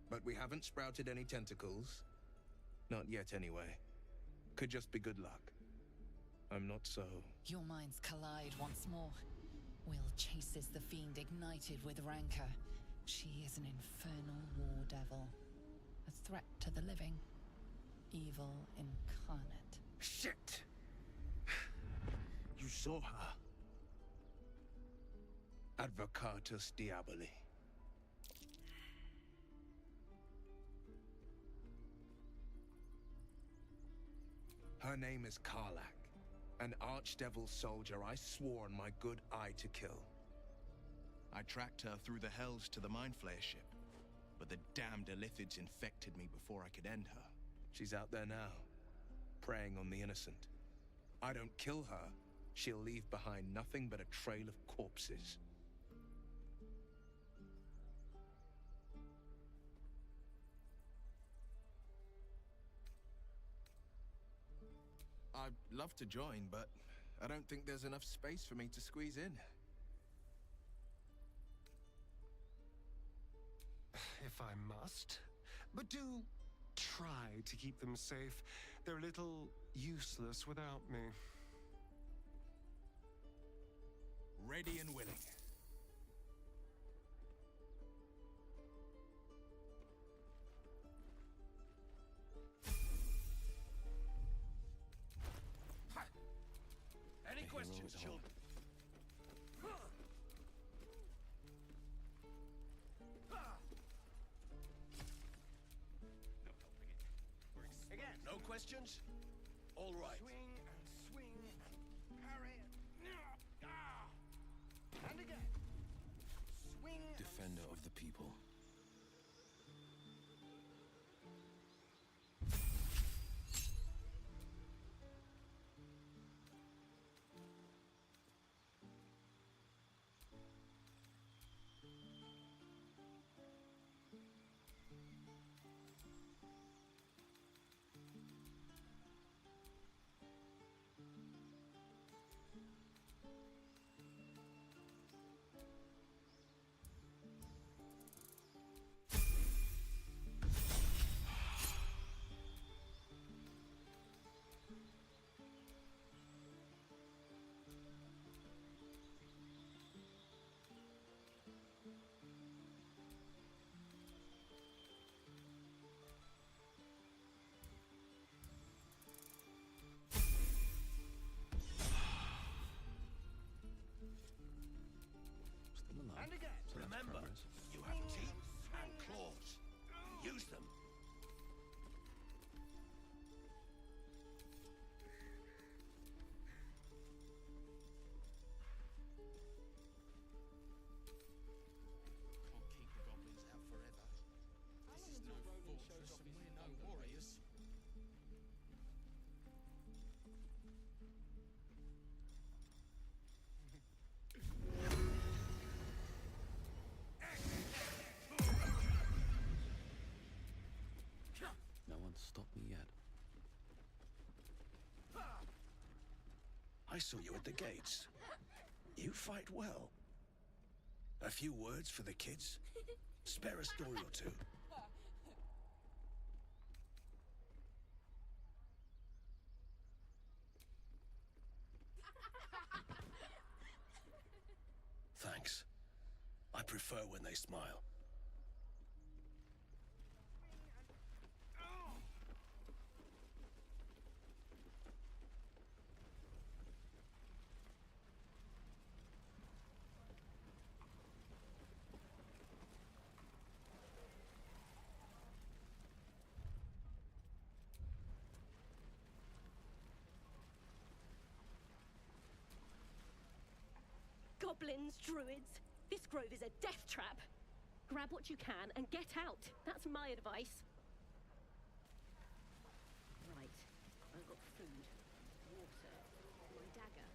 But we haven't sprouted any tentacles. Not yet, anyway. Could just be good luck. I'm not so... Your minds collide once more. Will chases the fiend ignited with rancor. She is an infernal war devil. A threat to the living. Evil incarnate. Shit! You saw her. Advocatus Diaboli. Her name is Karlak, an archdevil soldier I swore on my good eye to kill. I tracked her through the hells to the Mind Flayer ship, but the damned Illithids infected me before I could end her. She's out there now, preying on the innocent. I don't kill her, she'll leave behind nothing but a trail of corpses. I'd love to join, but I don't think there's enough space for me to squeeze in. If I must. But do try to keep them safe. They're a little useless without me. Ready and willing. Any questions, children? Again. No questions? All right. Swing and swing. Parry. And again. Swing. Defender of the people. And again. So that's Remember, progress. you have teeth and claws. Use them. Can't keep the goblins out forever. This is no fortress and we're no warriors. No one's stopped me yet. I saw you at the gates. You fight well. A few words for the kids? Spare a story or two. Thanks. I prefer when they smile. Goblins, druids. This grove is a death trap. Grab what you can and get out. That's my advice. Right. I've got food, water, my dagger.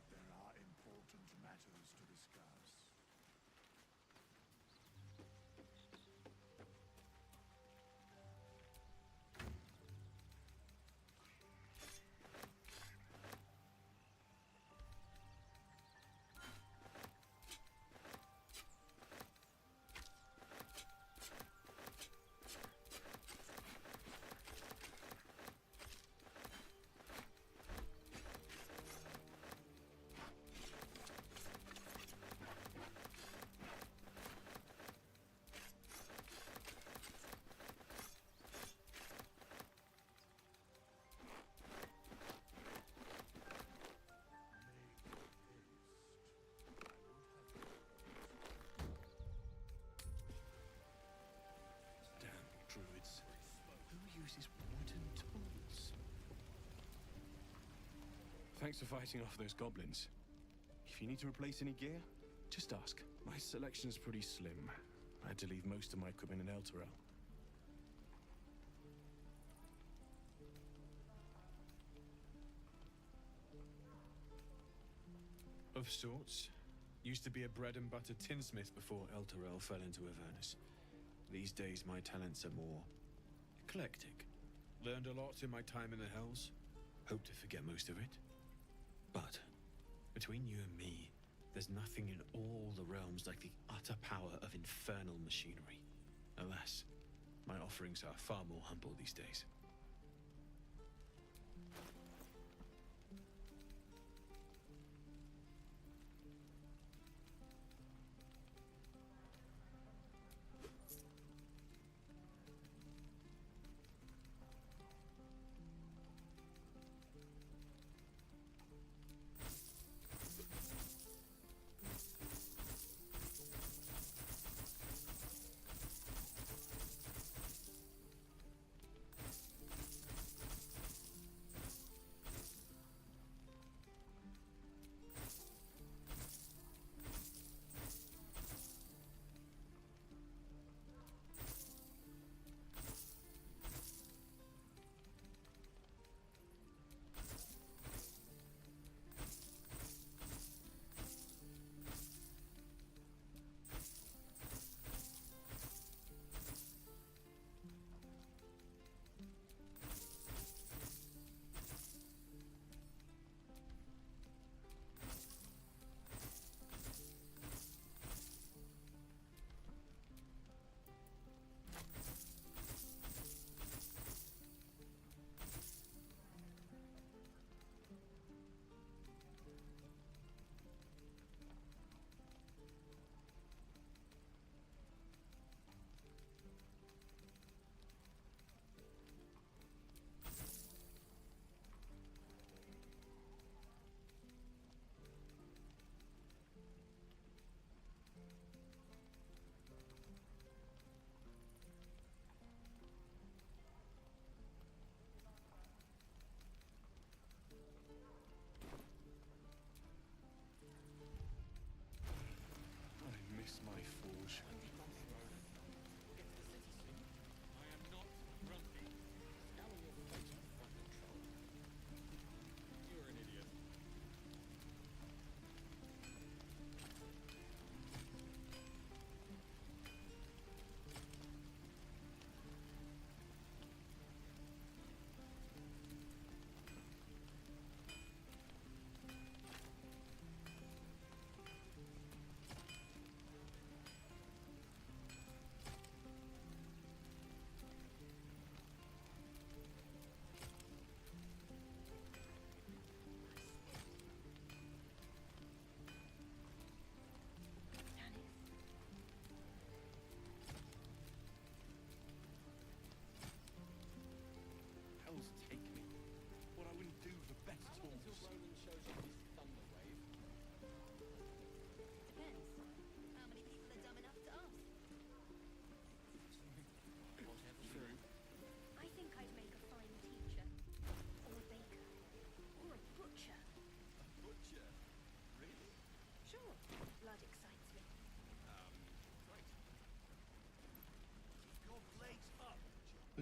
There are important matters to discuss. Druids. Who uses wooden tools? Thanks for fighting off those goblins. If you need to replace any gear, just ask. My selection's pretty slim. I had to leave most of my equipment in Elturel. Of sorts. Used to be a bread and butter tinsmith before Elturel fell into Avernus. These days my talents are more eclectic. Learned a lot in my time in the Hells. Hope to forget most of it. But between you and me, there's nothing in all the realms like the utter power of infernal machinery. Alas, my offerings are far more humble these days.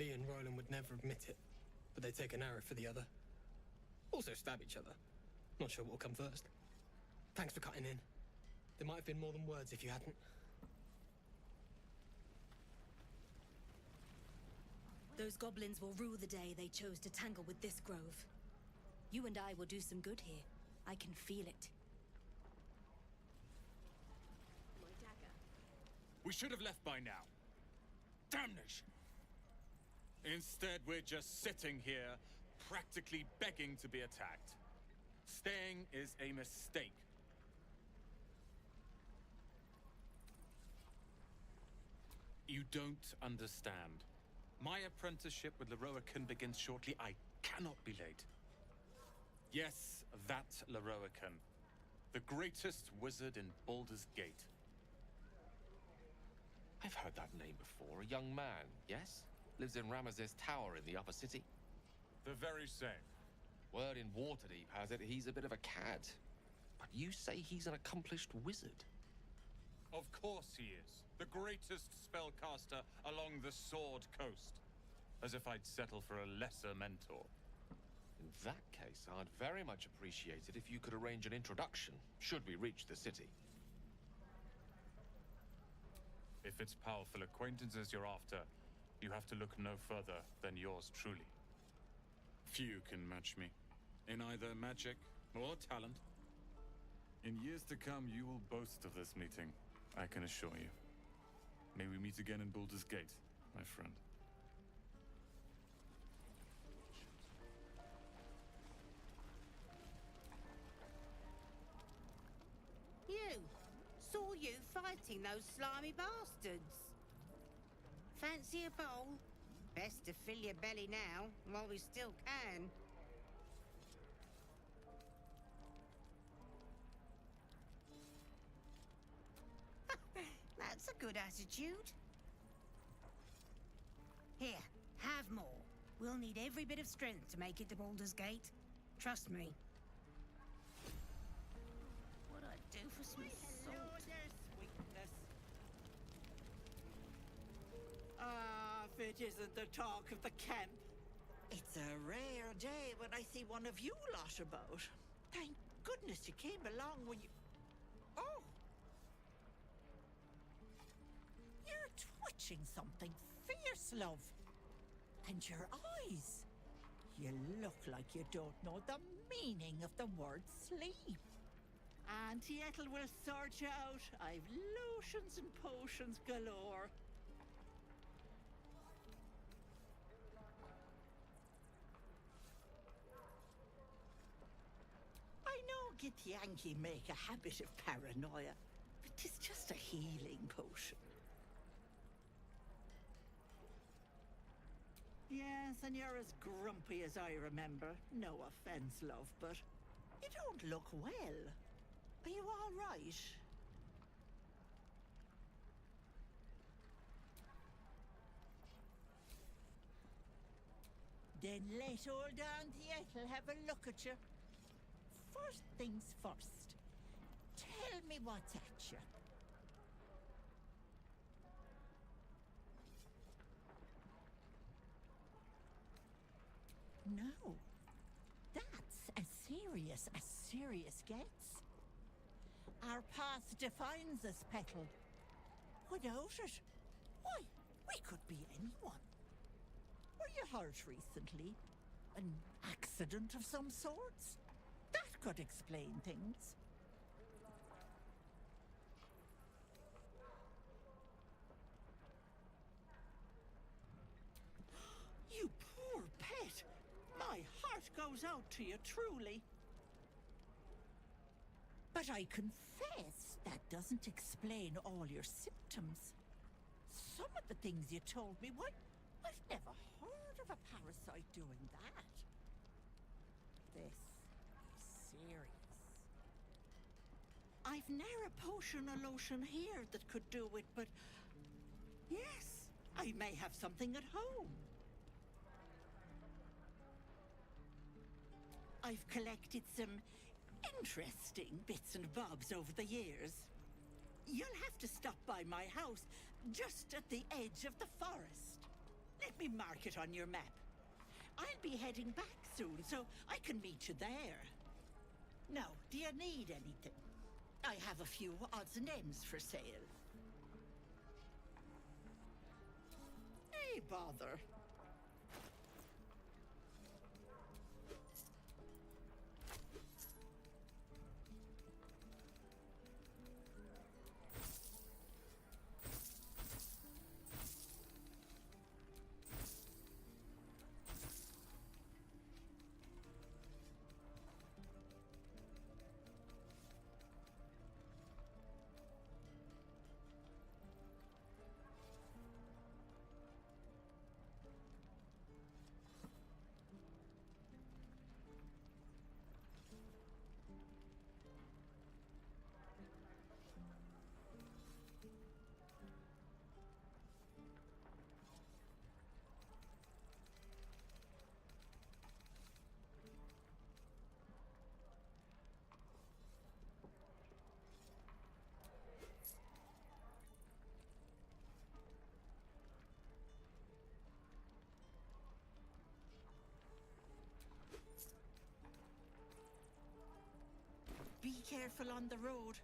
Lee and Roland would never admit it, but they take an arrow for the other. Also stab each other. Not sure what'll come first. Thanks for cutting in. There might have been more than words if you hadn't. Those goblins will rue the day they chose to tangle with this grove. You and I will do some good here. I can feel it. My dagger. We should have left by now. Damnation! Instead, we're just sitting here, practically begging to be attacked. Staying is a mistake. You don't understand. My apprenticeship with Leroican begins shortly. I cannot be late. Yes, that Leroican. The greatest wizard in Baldur's Gate. I've heard that name before. A young man, yes? Lives in Ramesses Tower in the upper city. The very same. Word in Waterdeep has it he's a bit of a cad. But you say he's an accomplished wizard. Of course he is. The greatest spellcaster along the Sword Coast. As if I'd settle for a lesser mentor. In that case, I'd very much appreciate it if you could arrange an introduction, should we reach the city. If it's powerful acquaintances you're after, you have to look no further than yours truly. Few can match me, in either magic or talent. In years to come, you will boast of this meeting, I can assure you. May we meet again in Baldur's Gate, my friend. Saw you fighting those slimy bastards. Fancy a bowl? Best to fill your belly now, while we still can. That's a good attitude. Here, have more. We'll need every bit of strength to make it to Baldur's Gate. Trust me. What I'd do for some salt. Ah, if it isn't the talk of the camp. It's a rare day when I see one of you lot about. Thank goodness you came along when you... Oh! You're twitching something fierce, love. And your eyes. You look like you don't know the meaning of the word sleep. Auntie Ethel will sort you out. I've lotions and potions galore. I know Githyanki make a habit of paranoia, but 'tis just a healing potion. Yes, and you're as grumpy as I remember. No offense, love, but you don't look well. Are you all right? Then let old Auntie Ethel have a look at you. First things first. Tell me what's at you. No. That's as serious gets. Our past defines us, Petal. Without it, why, we could be anyone. Were you hurt recently? An accident of some sorts? That could explain things. You poor pet! My heart goes out to you, truly. But I confess that doesn't explain all your symptoms. Some of the things you told me, why, I've never heard of a parasite doing that. This is serious. I've ne'er a potion or lotion here that could do it, but yes, I may have something at home. I've collected some interesting bits and bobs over the years. You'll have to stop by my house, just at the edge of the forest. Let me mark it on your map. I'll be heading back soon, so I can meet you there. Now, do you need anything? I have a few odds and ends for sale. Hey, bother. Be careful on the road.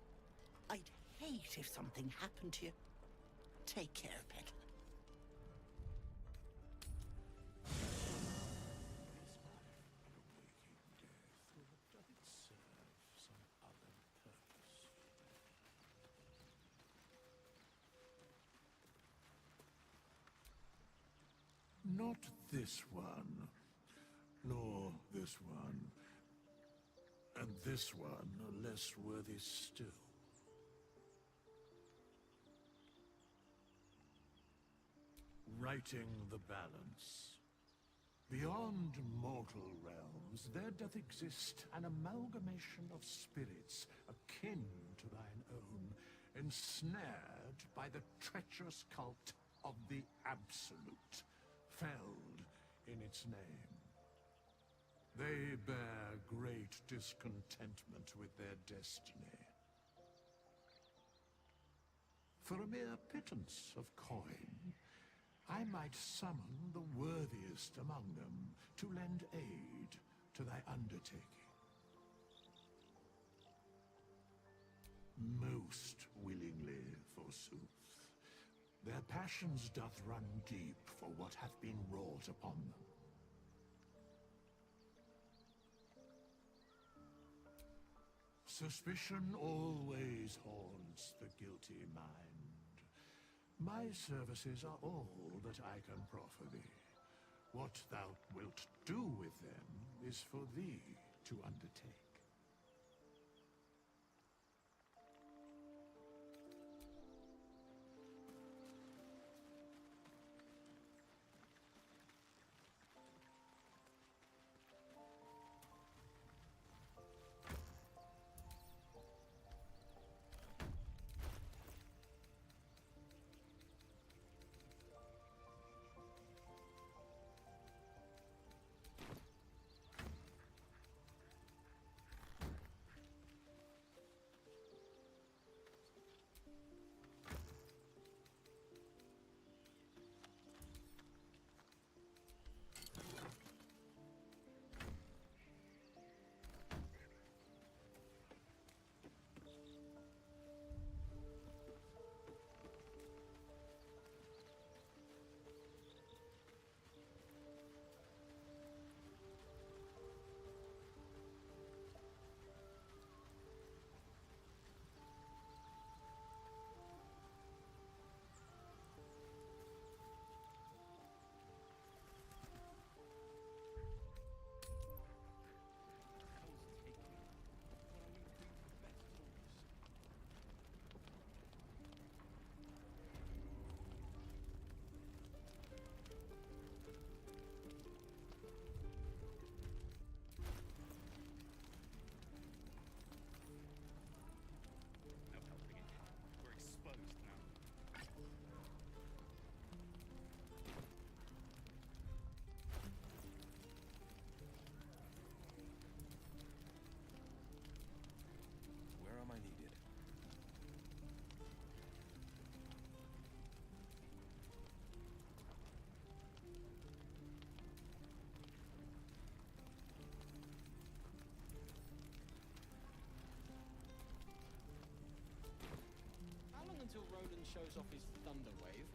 I'd hate if something happened to you. Take care, Petal. Not this one, nor this one, and this one are less worthy still. Righting the balance. Beyond mortal realms, there doth exist an amalgamation of spirits akin to thine own, ensnared by the treacherous cult of the Absolute, felled in its name. They bear great discontentment with their destiny. For a mere pittance of coin, I might summon the worthiest among them to lend aid to thy undertaking. Most willingly, forsooth. Their passions doth run deep for what hath been wrought upon them. Suspicion always haunts the guilty mind. My services are all that I can proffer thee. What thou wilt do with them is for thee to undertake. till Roland shows off his thunder wave.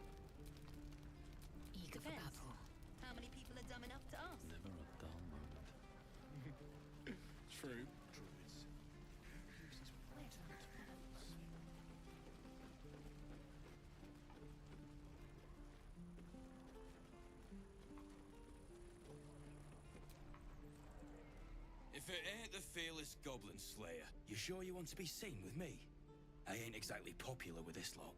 Eager for Depends. battle. How many people are dumb enough to ask? Never a dull moment. True. Druids. If it ain't the fearless Goblin Slayer. You sure you want to be seen with me? I ain't exactly popular with this lot.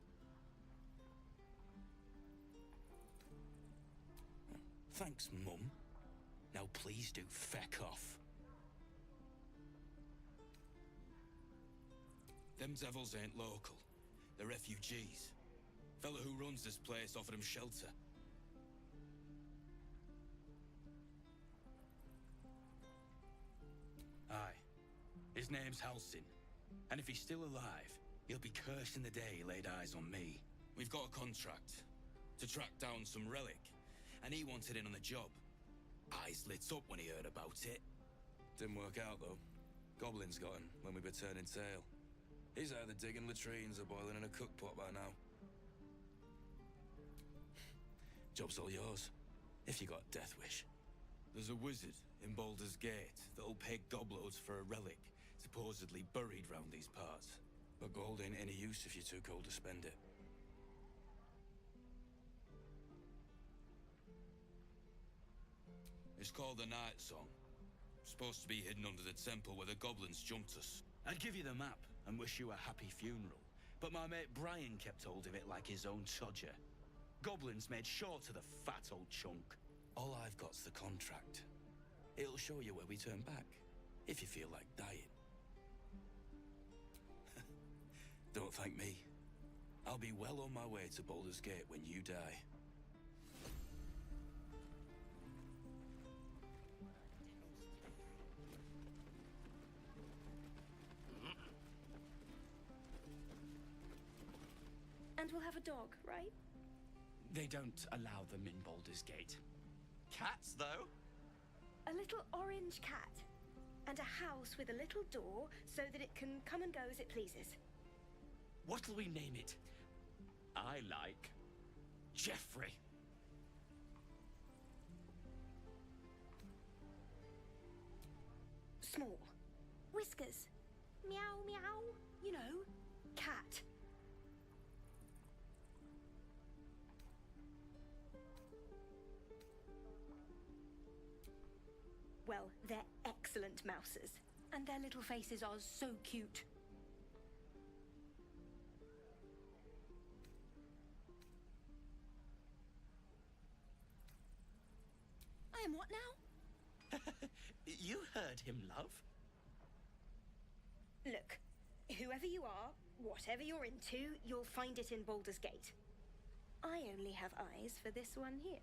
Thanks, Mum. Now please do feck off. Them devils ain't local. They're refugees. Fella who runs this place offered them shelter. Aye. His name's Halsin. And if he's still alive, he'll be cursing the day he laid eyes on me. We've got a contract to track down some relic, and he wanted in on the job. Eyes lit up when he heard about it. Didn't work out, though. Goblins got him when we were turning tail. He's either digging latrines or boiling in a cookpot by now. Job's all yours, if you got a death wish. There's a wizard in Baldur's Gate that'll pay gobloads for a relic supposedly buried round these parts. But gold ain't any use if you're too cold to spend it. It's called the Night Song. Supposed to be hidden under the temple where the goblins jumped us. I'd give you the map and wish you a happy funeral, but my mate Brian kept hold of it like his own sodger. Goblins made short to the fat old chunk. All I've got's the contract. It'll show you where we turn back, if you feel like dying. Don't thank me. I'll be well on my way to Baldur's Gate when you die. And we'll have a dog, right? They don't allow them in Baldur's Gate. Cats, though? A little orange cat. And a house with a little door so that it can come and go as it pleases. What'll we name it? I like Jeffrey. Small. Whiskers. Meow, meow. You know, cat. Well, they're excellent mouses. And their little faces are so cute. I am what now? You heard him, love. Look, whoever you are, whatever you're into, you'll find it in Baldur's Gate. I only have eyes for this one here.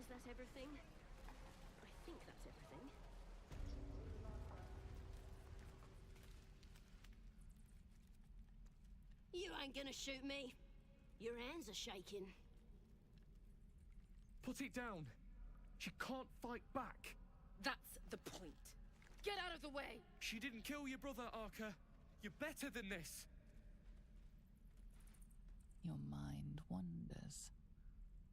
Is that everything? I think that's everything. You ain't gonna shoot me. Your hands are shaking. Put it down. She can't fight back. That's the point. Get out of the way! She didn't kill your brother, Arca. You're better than this. Your mind wanders.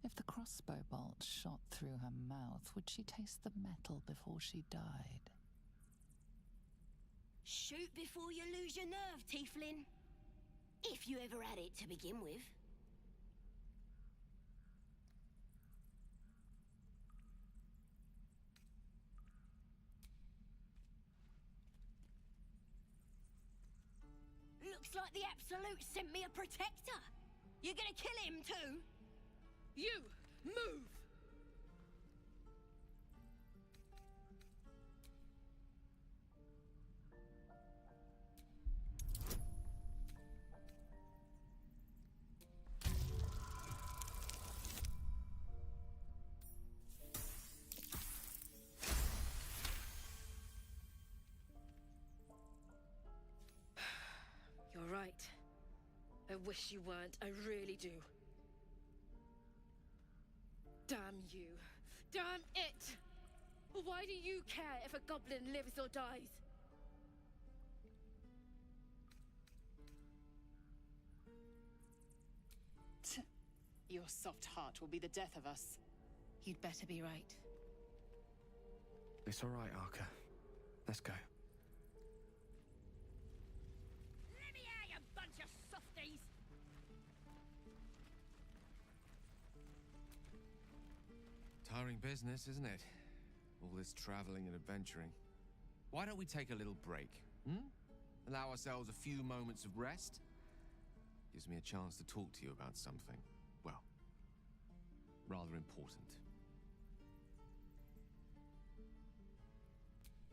If the crossbow bolt shot through her mouth, would she taste the metal before she died? Shoot before you lose your nerve, Tieflin. If you ever had it to begin with. Looks like the Absolute sent me a protector. You're gonna kill him too? You! Move! right. I wish you weren't, I really do. Damn you. Damn it! Why do you care if a goblin lives or dies? Your soft heart will be the death of us. You'd better be right. It's all right, Arca. Let's go. Let me out, you bunch of softies! Tiring business, isn't it? All this traveling and adventuring. Why don't we take a little break, hmm? Allow ourselves a few moments of rest? Gives me a chance to talk to you about something, well, rather important.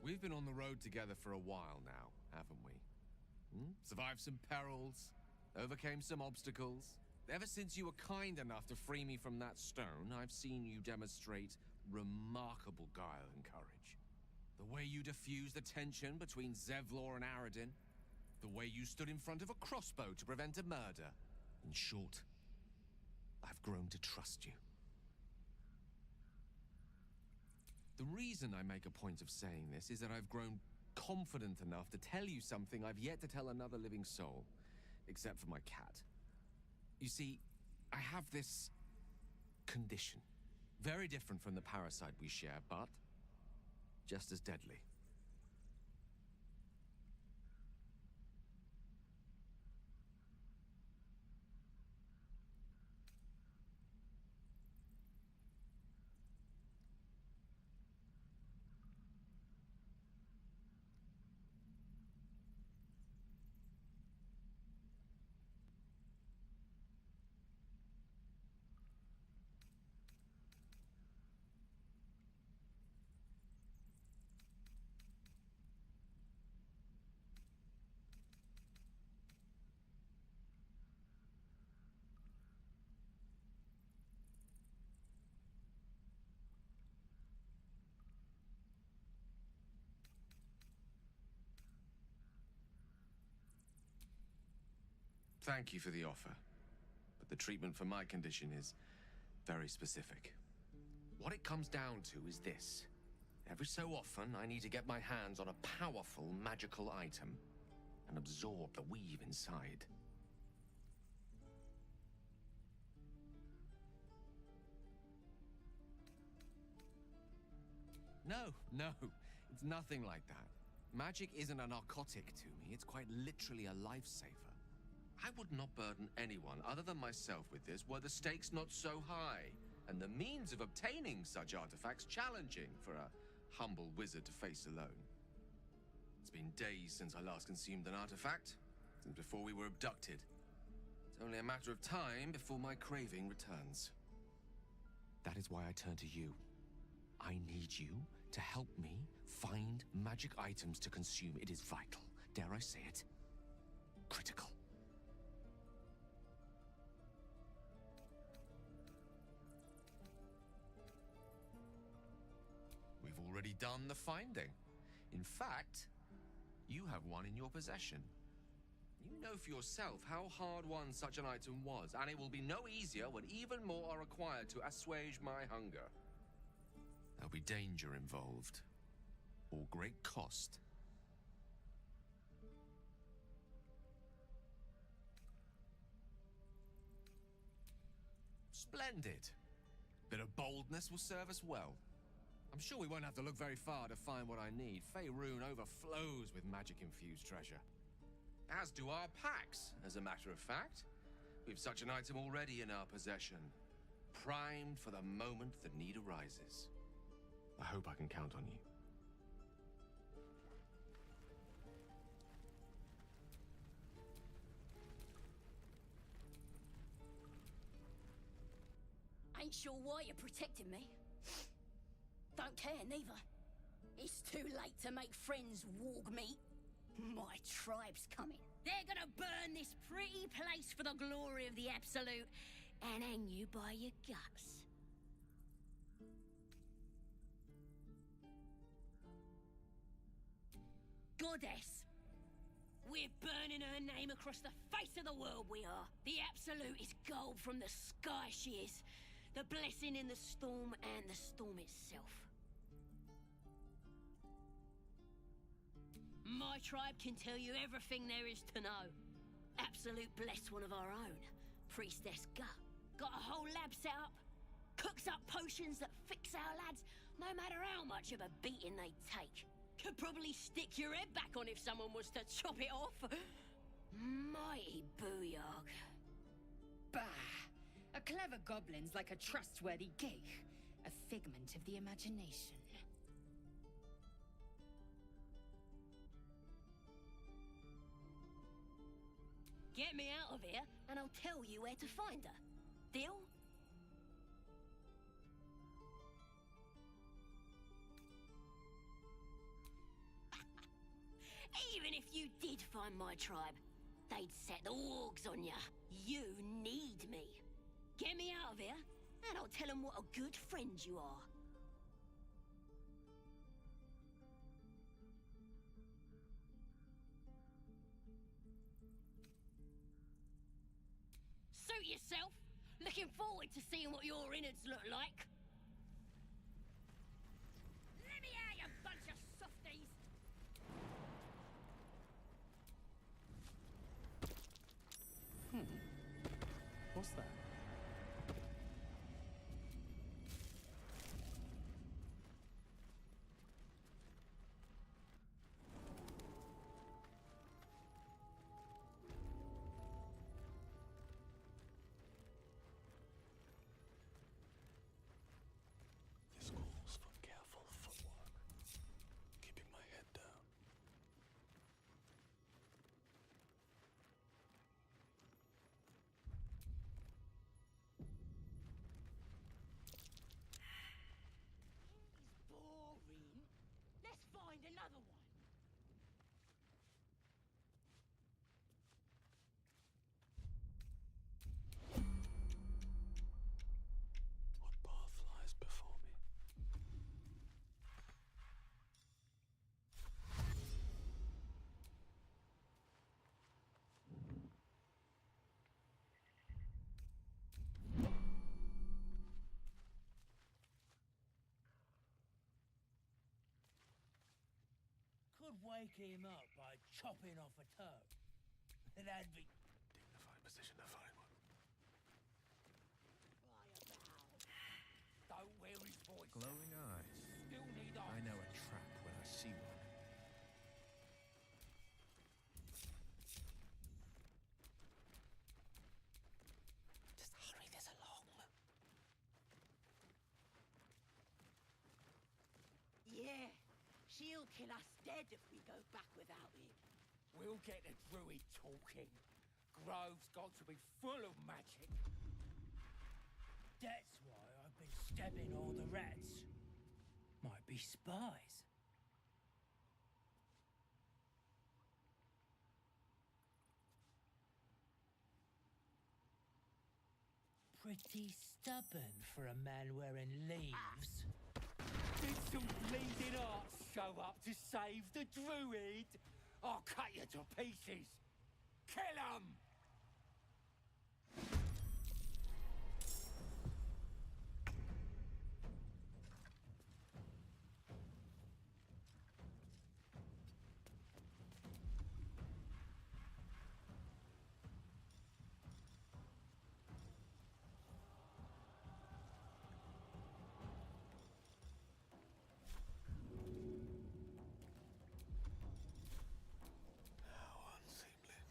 We've been on the road together for a while now, haven't we? Survived some perils, overcame some obstacles. Ever since you were kind enough to free me from that stone, I've seen you demonstrate remarkable guile and courage. The way you diffused the tension between Zevlor and Aradin. The way you stood in front of a crossbow to prevent a murder. In short, I've grown to trust you. The reason I make a point of saying this is that I've grown confident enough to tell you something I've yet to tell another living soul, except for my cat. You see, I have this condition. Very different from the parasite we share, but just as deadly. Thank you for the offer, but the treatment for my condition is very specific. What it comes down to is this. Every so often, I need to get my hands on a powerful magical item and absorb the weave inside. No, it's nothing like that. Magic isn't a narcotic to me, it's quite literally a lifesaver. I would not burden anyone other than myself with this were the stakes not so high, and the means of obtaining such artifacts challenging for a humble wizard to face alone. It's been days since I last consumed an artifact, since before we were abducted. It's only a matter of time before my craving returns. That is why I turn to you. I need you to help me find magic items to consume. It is vital, dare I say it, critical. We've already done the finding. In fact, you have one in your possession. You know for yourself how hard won such an item was, and it will be no easier when even more are required to assuage my hunger. There'll be danger involved, or great cost. Splendid. Bit of boldness will serve us well. I'm sure we won't have to look very far to find what I need. Faerun overflows with magic-infused treasure. As do our packs, as a matter of fact. We've such an item already in our possession. Primed for the moment the need arises. I hope I can count on you. Ain't sure why you're protecting me. Don't care, neither. It's too late to make friends, warg meat. My tribe's coming. They're gonna burn this pretty place for the glory of the Absolute and hang you by your guts. Goddess, We're burning her name across the face of the world, we are. The absolute is gold from the sky, she is. The blessing in the storm and the storm itself. My tribe can tell you everything there is to know. Absolute blessed one of our own. Priestess Gut. Got a whole lab set up. Cooks up potions that fix our lads, no matter how much of a beating they take. Could probably stick your head back on if someone was to chop it off. Mighty booyog. Bah! A clever goblin's like a trustworthy gig. A figment of the imagination. Get me out of here, and I'll tell you where to find her. Deal? Even if you did find my tribe, they'd set the wargs on ya. You need me. Get me out of here, and I'll tell them what a good friend you are. Suit yourself. Looking forward to seeing what your innards look like. Let me out, you bunch of softies! What's that? This calls for careful footwork, keeping my head down. Boring. Let's find another one. What path lies before me? Could wake him up by chopping off a toe. That'd be... Dignified position to find one. Don't wear his voice. Glowing eyes. Still need I know a trap when I see one. Just hurry this along. Yeah, she'll kill us dead if we go back without him. We'll get the druid talking. Grove's got to be full of magic. That's why I've been stabbing all the rats. Might be spies. Pretty stubborn for a man wearing leaves. Did some bleeding arts show up to save the druid? I'll cut you to pieces. Kill 'em! How unseemly.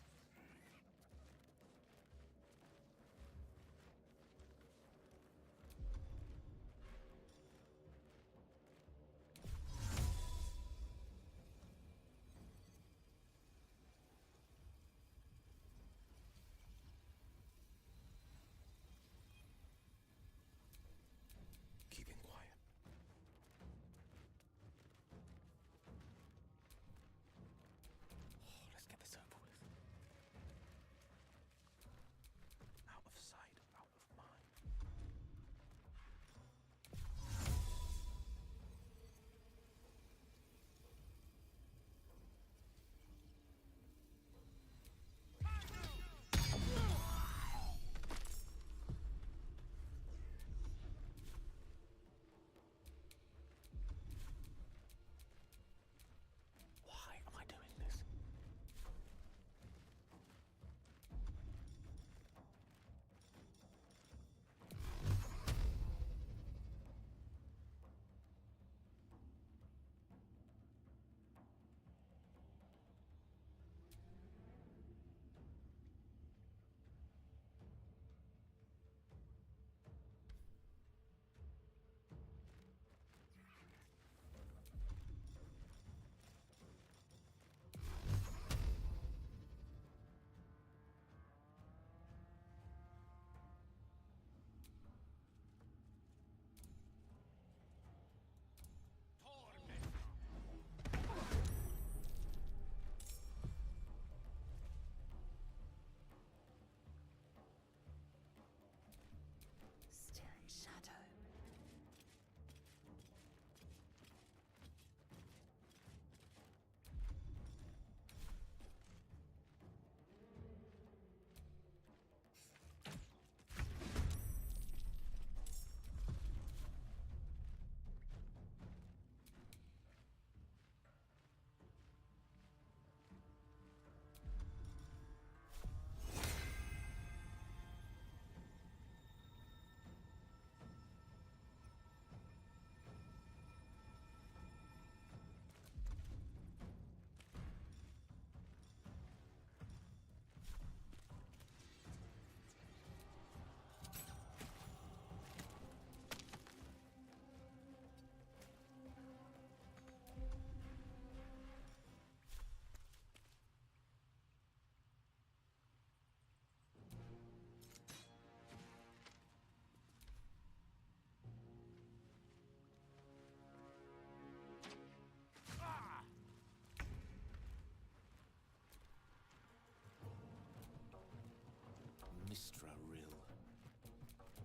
Mistra Rill.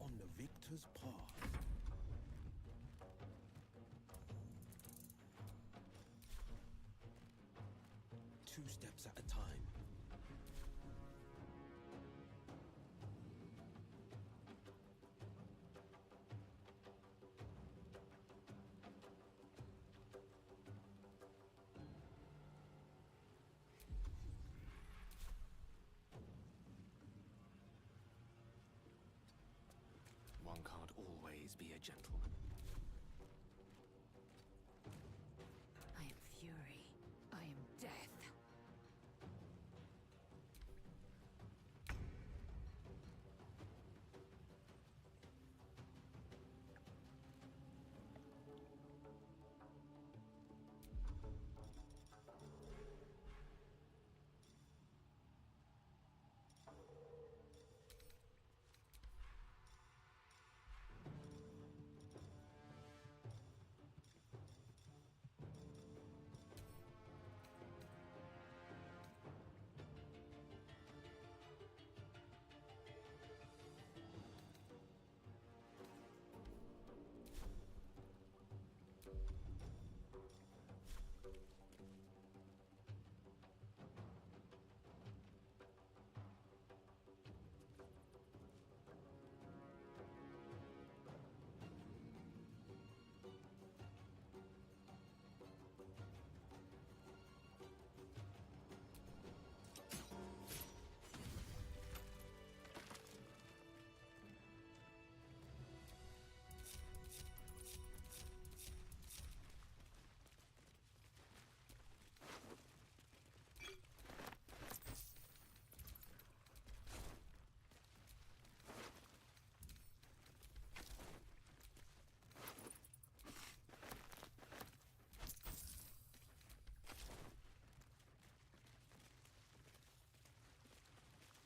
On the victor's path. Two steps at a time. One can't always be a gentleman. I am fury. I am death.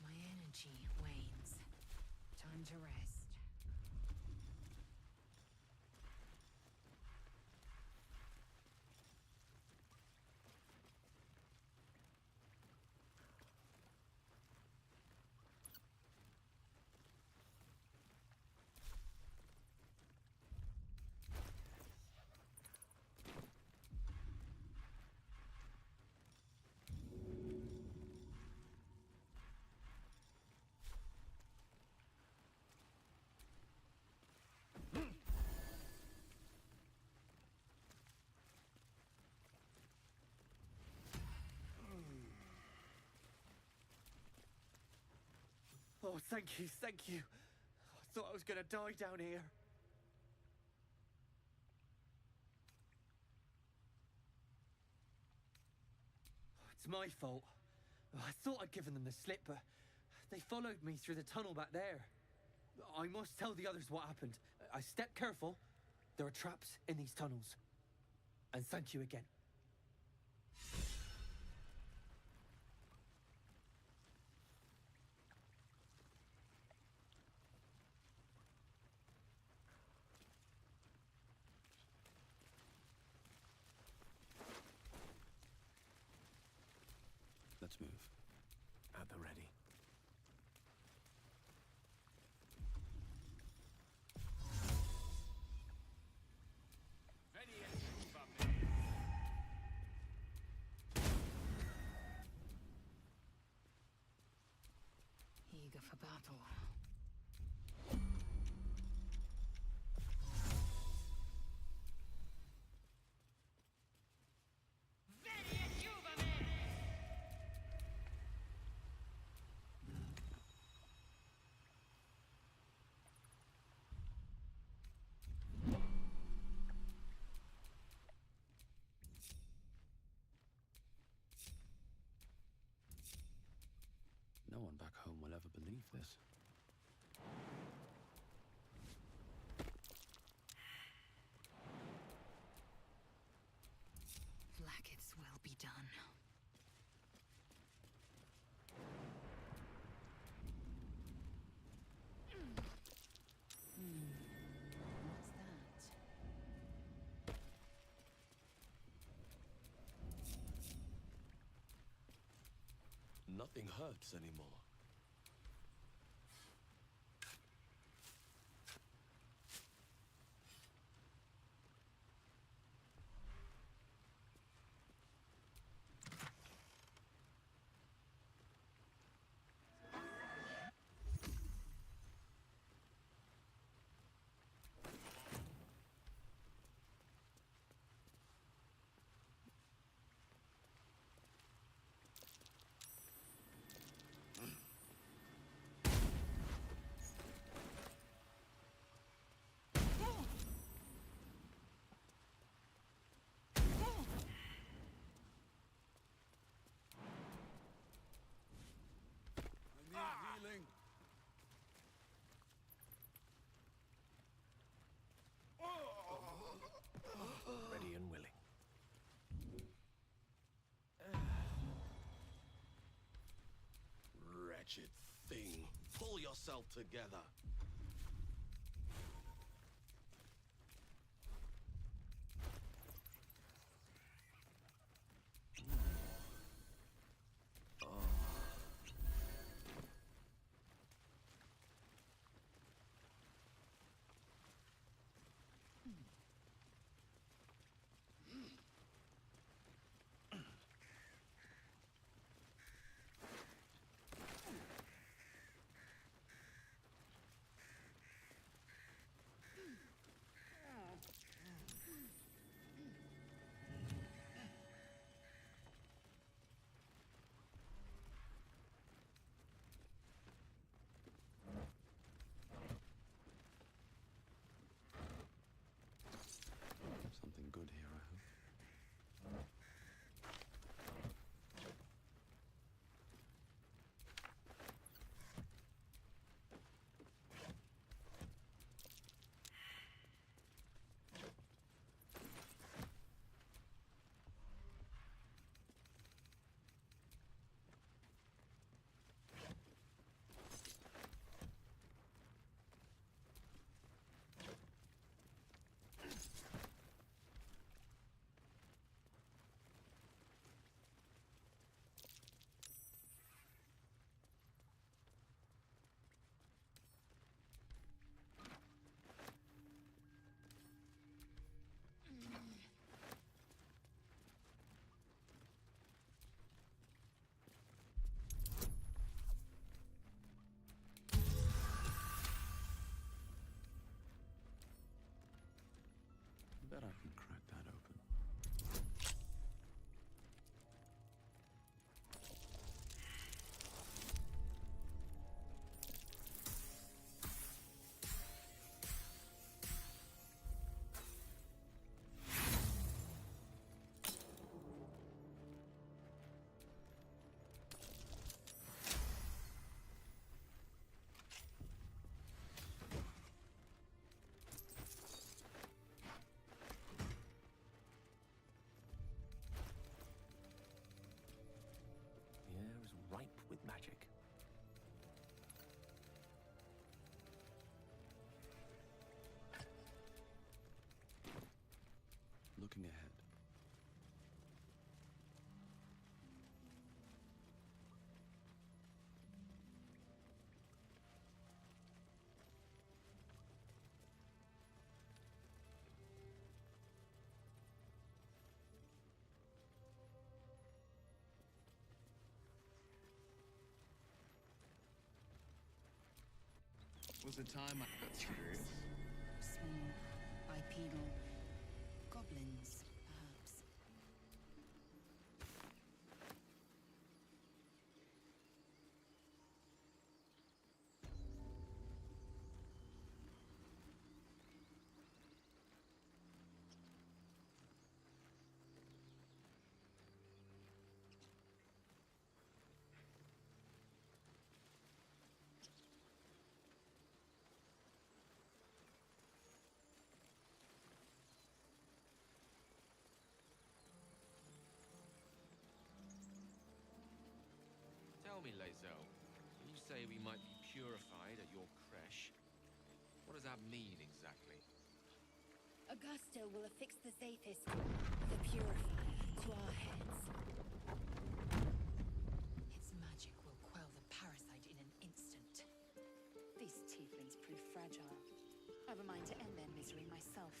My energy wanes. Time to rest. Oh, thank you, thank you. I thought I was gonna die down here. It's my fault. I thought I'd given them the slip, but they followed me through the tunnel back there. I must tell the others what happened. I stepped careful. There are traps in these tunnels. And thank you again. Let's move. At the ready. Eager for battle. No one back home will ever believe this. Blackets will be done. What's that? Nothing hurts anymore. wretched thing. Pull yourself together. Something good here, I hope. Bet I can crack that open. The air is ripe with magic. Looking ahead. Was the time I got curious? Small, bipedal, goblins, perhaps. Tell me, Lae'zel, when you say we might be purified at your creche, what does that mean exactly? Augusta will affix the Zathis, the purifier, to our heads. Its magic will quell the parasite in an instant. These tieflings prove fragile. I've a mind to end their misery myself.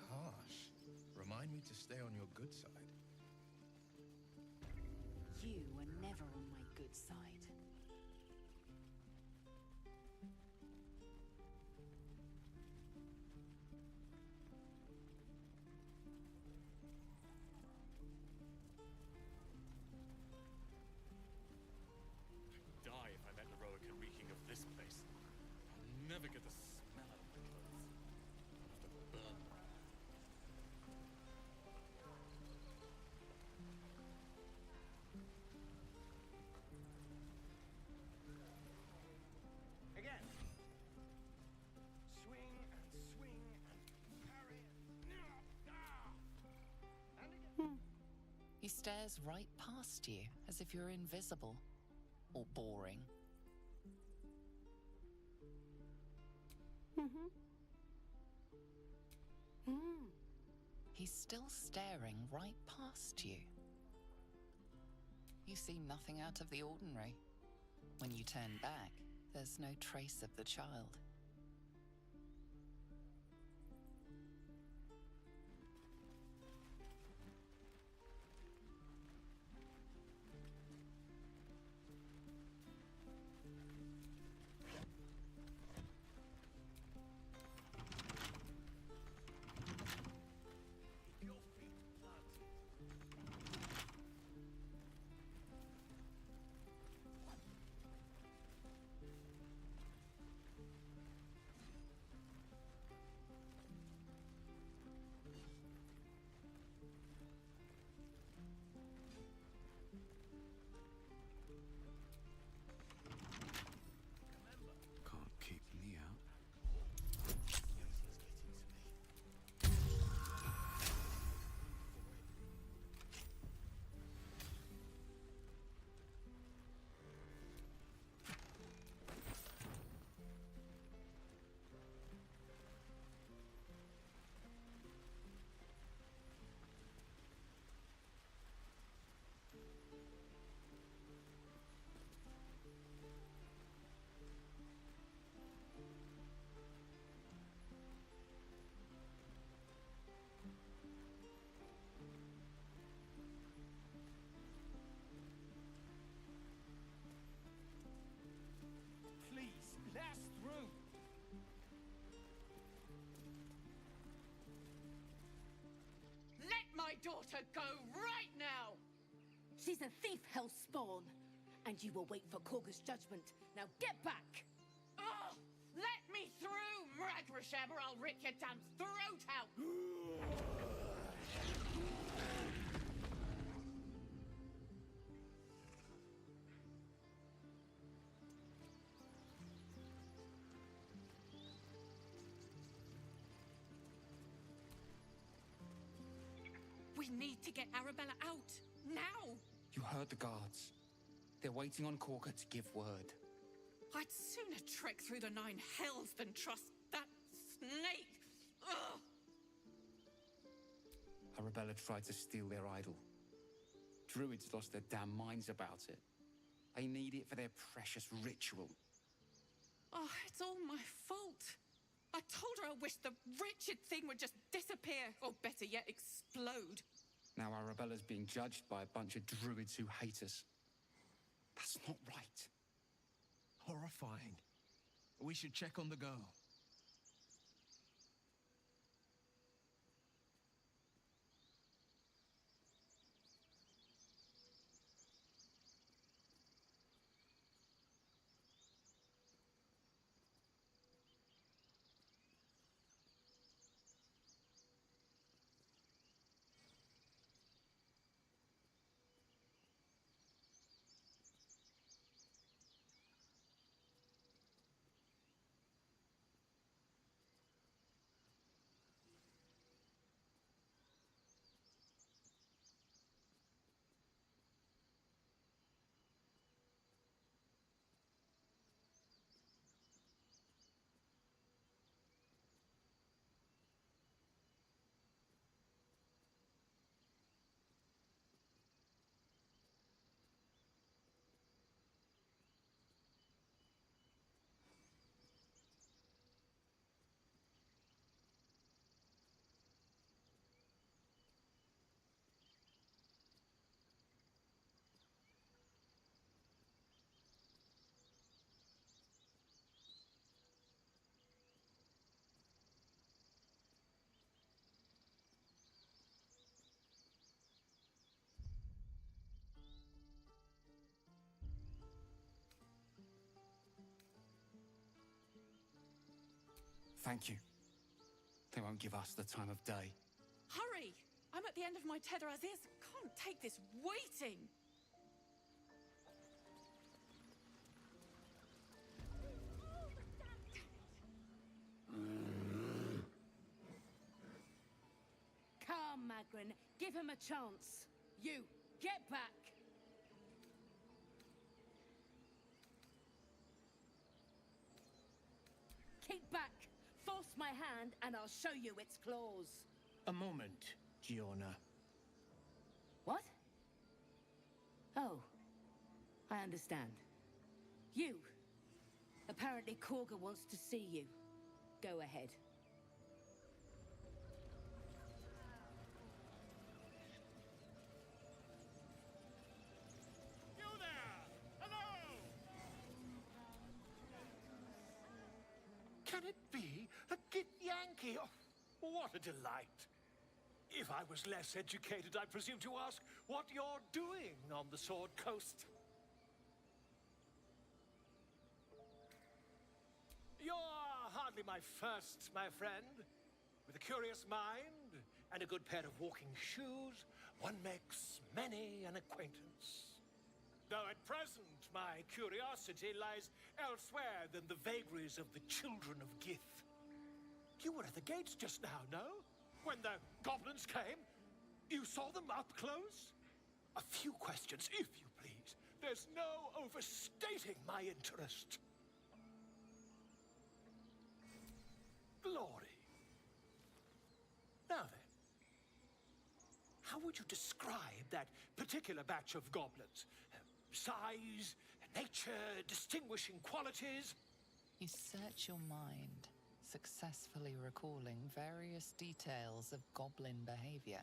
Harsh. Remind me to stay on your good side. You were never on my good side. I'd die if I met Heroica reeking of this place. I'll never get the smell out of my clothes. I'll have to burn them. Again. Swing and swing and parry. He stares right past you, as if you're invisible. or boring. He's still staring right past you. You see nothing out of the ordinary. When you turn back, there's no trace of the child. Can't keep me out. Please, let us through! Let my daughter go right now! She's a thief, Hellspawn. And you will wait for Korga's judgment. Now get back! Oh, let me through, Mragrasham, or I'll rip your damn throat out! We need to get Arabella out, now! You heard the guards. They're waiting on Korga to give word. I'd sooner trek through the 9 hells than trust that snake! Ugh! Arabella tried to steal their idol. Druids lost their damn minds about it. They need it for their precious ritual. Oh, it's all my fault. I told her I wished the wretched thing would just disappear, or better yet, explode. Now Arabella's being judged by a bunch of druids who hate us. That's not right. Horrifying. We should check on the girl. Thank you. They won't give us the time of day. Hurry! I'm at the end of my tether as is. Can't take this waiting. Come, Magrin. Give him a chance. You, get back! Kiss my hand and I'll show you its claws. A moment, Giona. What? Oh, I understand. You. Apparently Korga wants to see you. Go ahead. You there! Hello! Can it be a Git Yankee? Oh, what a delight. If I was less educated, I presume to ask what you're doing on the Sword Coast. You're hardly my first, my friend. With a curious mind and a good pair of walking shoes, one makes many an acquaintance. Though at present, my curiosity lies elsewhere than the vagaries of the children of Gith. You were at the gates just now, no? When the goblins came? You saw them up close? A few questions, if you please. There's no overstating my interest. Glory. Now then, how would you describe that particular batch of goblins? Size, nature, distinguishing qualities? You search your mind, successfully recalling various details of goblin behavior.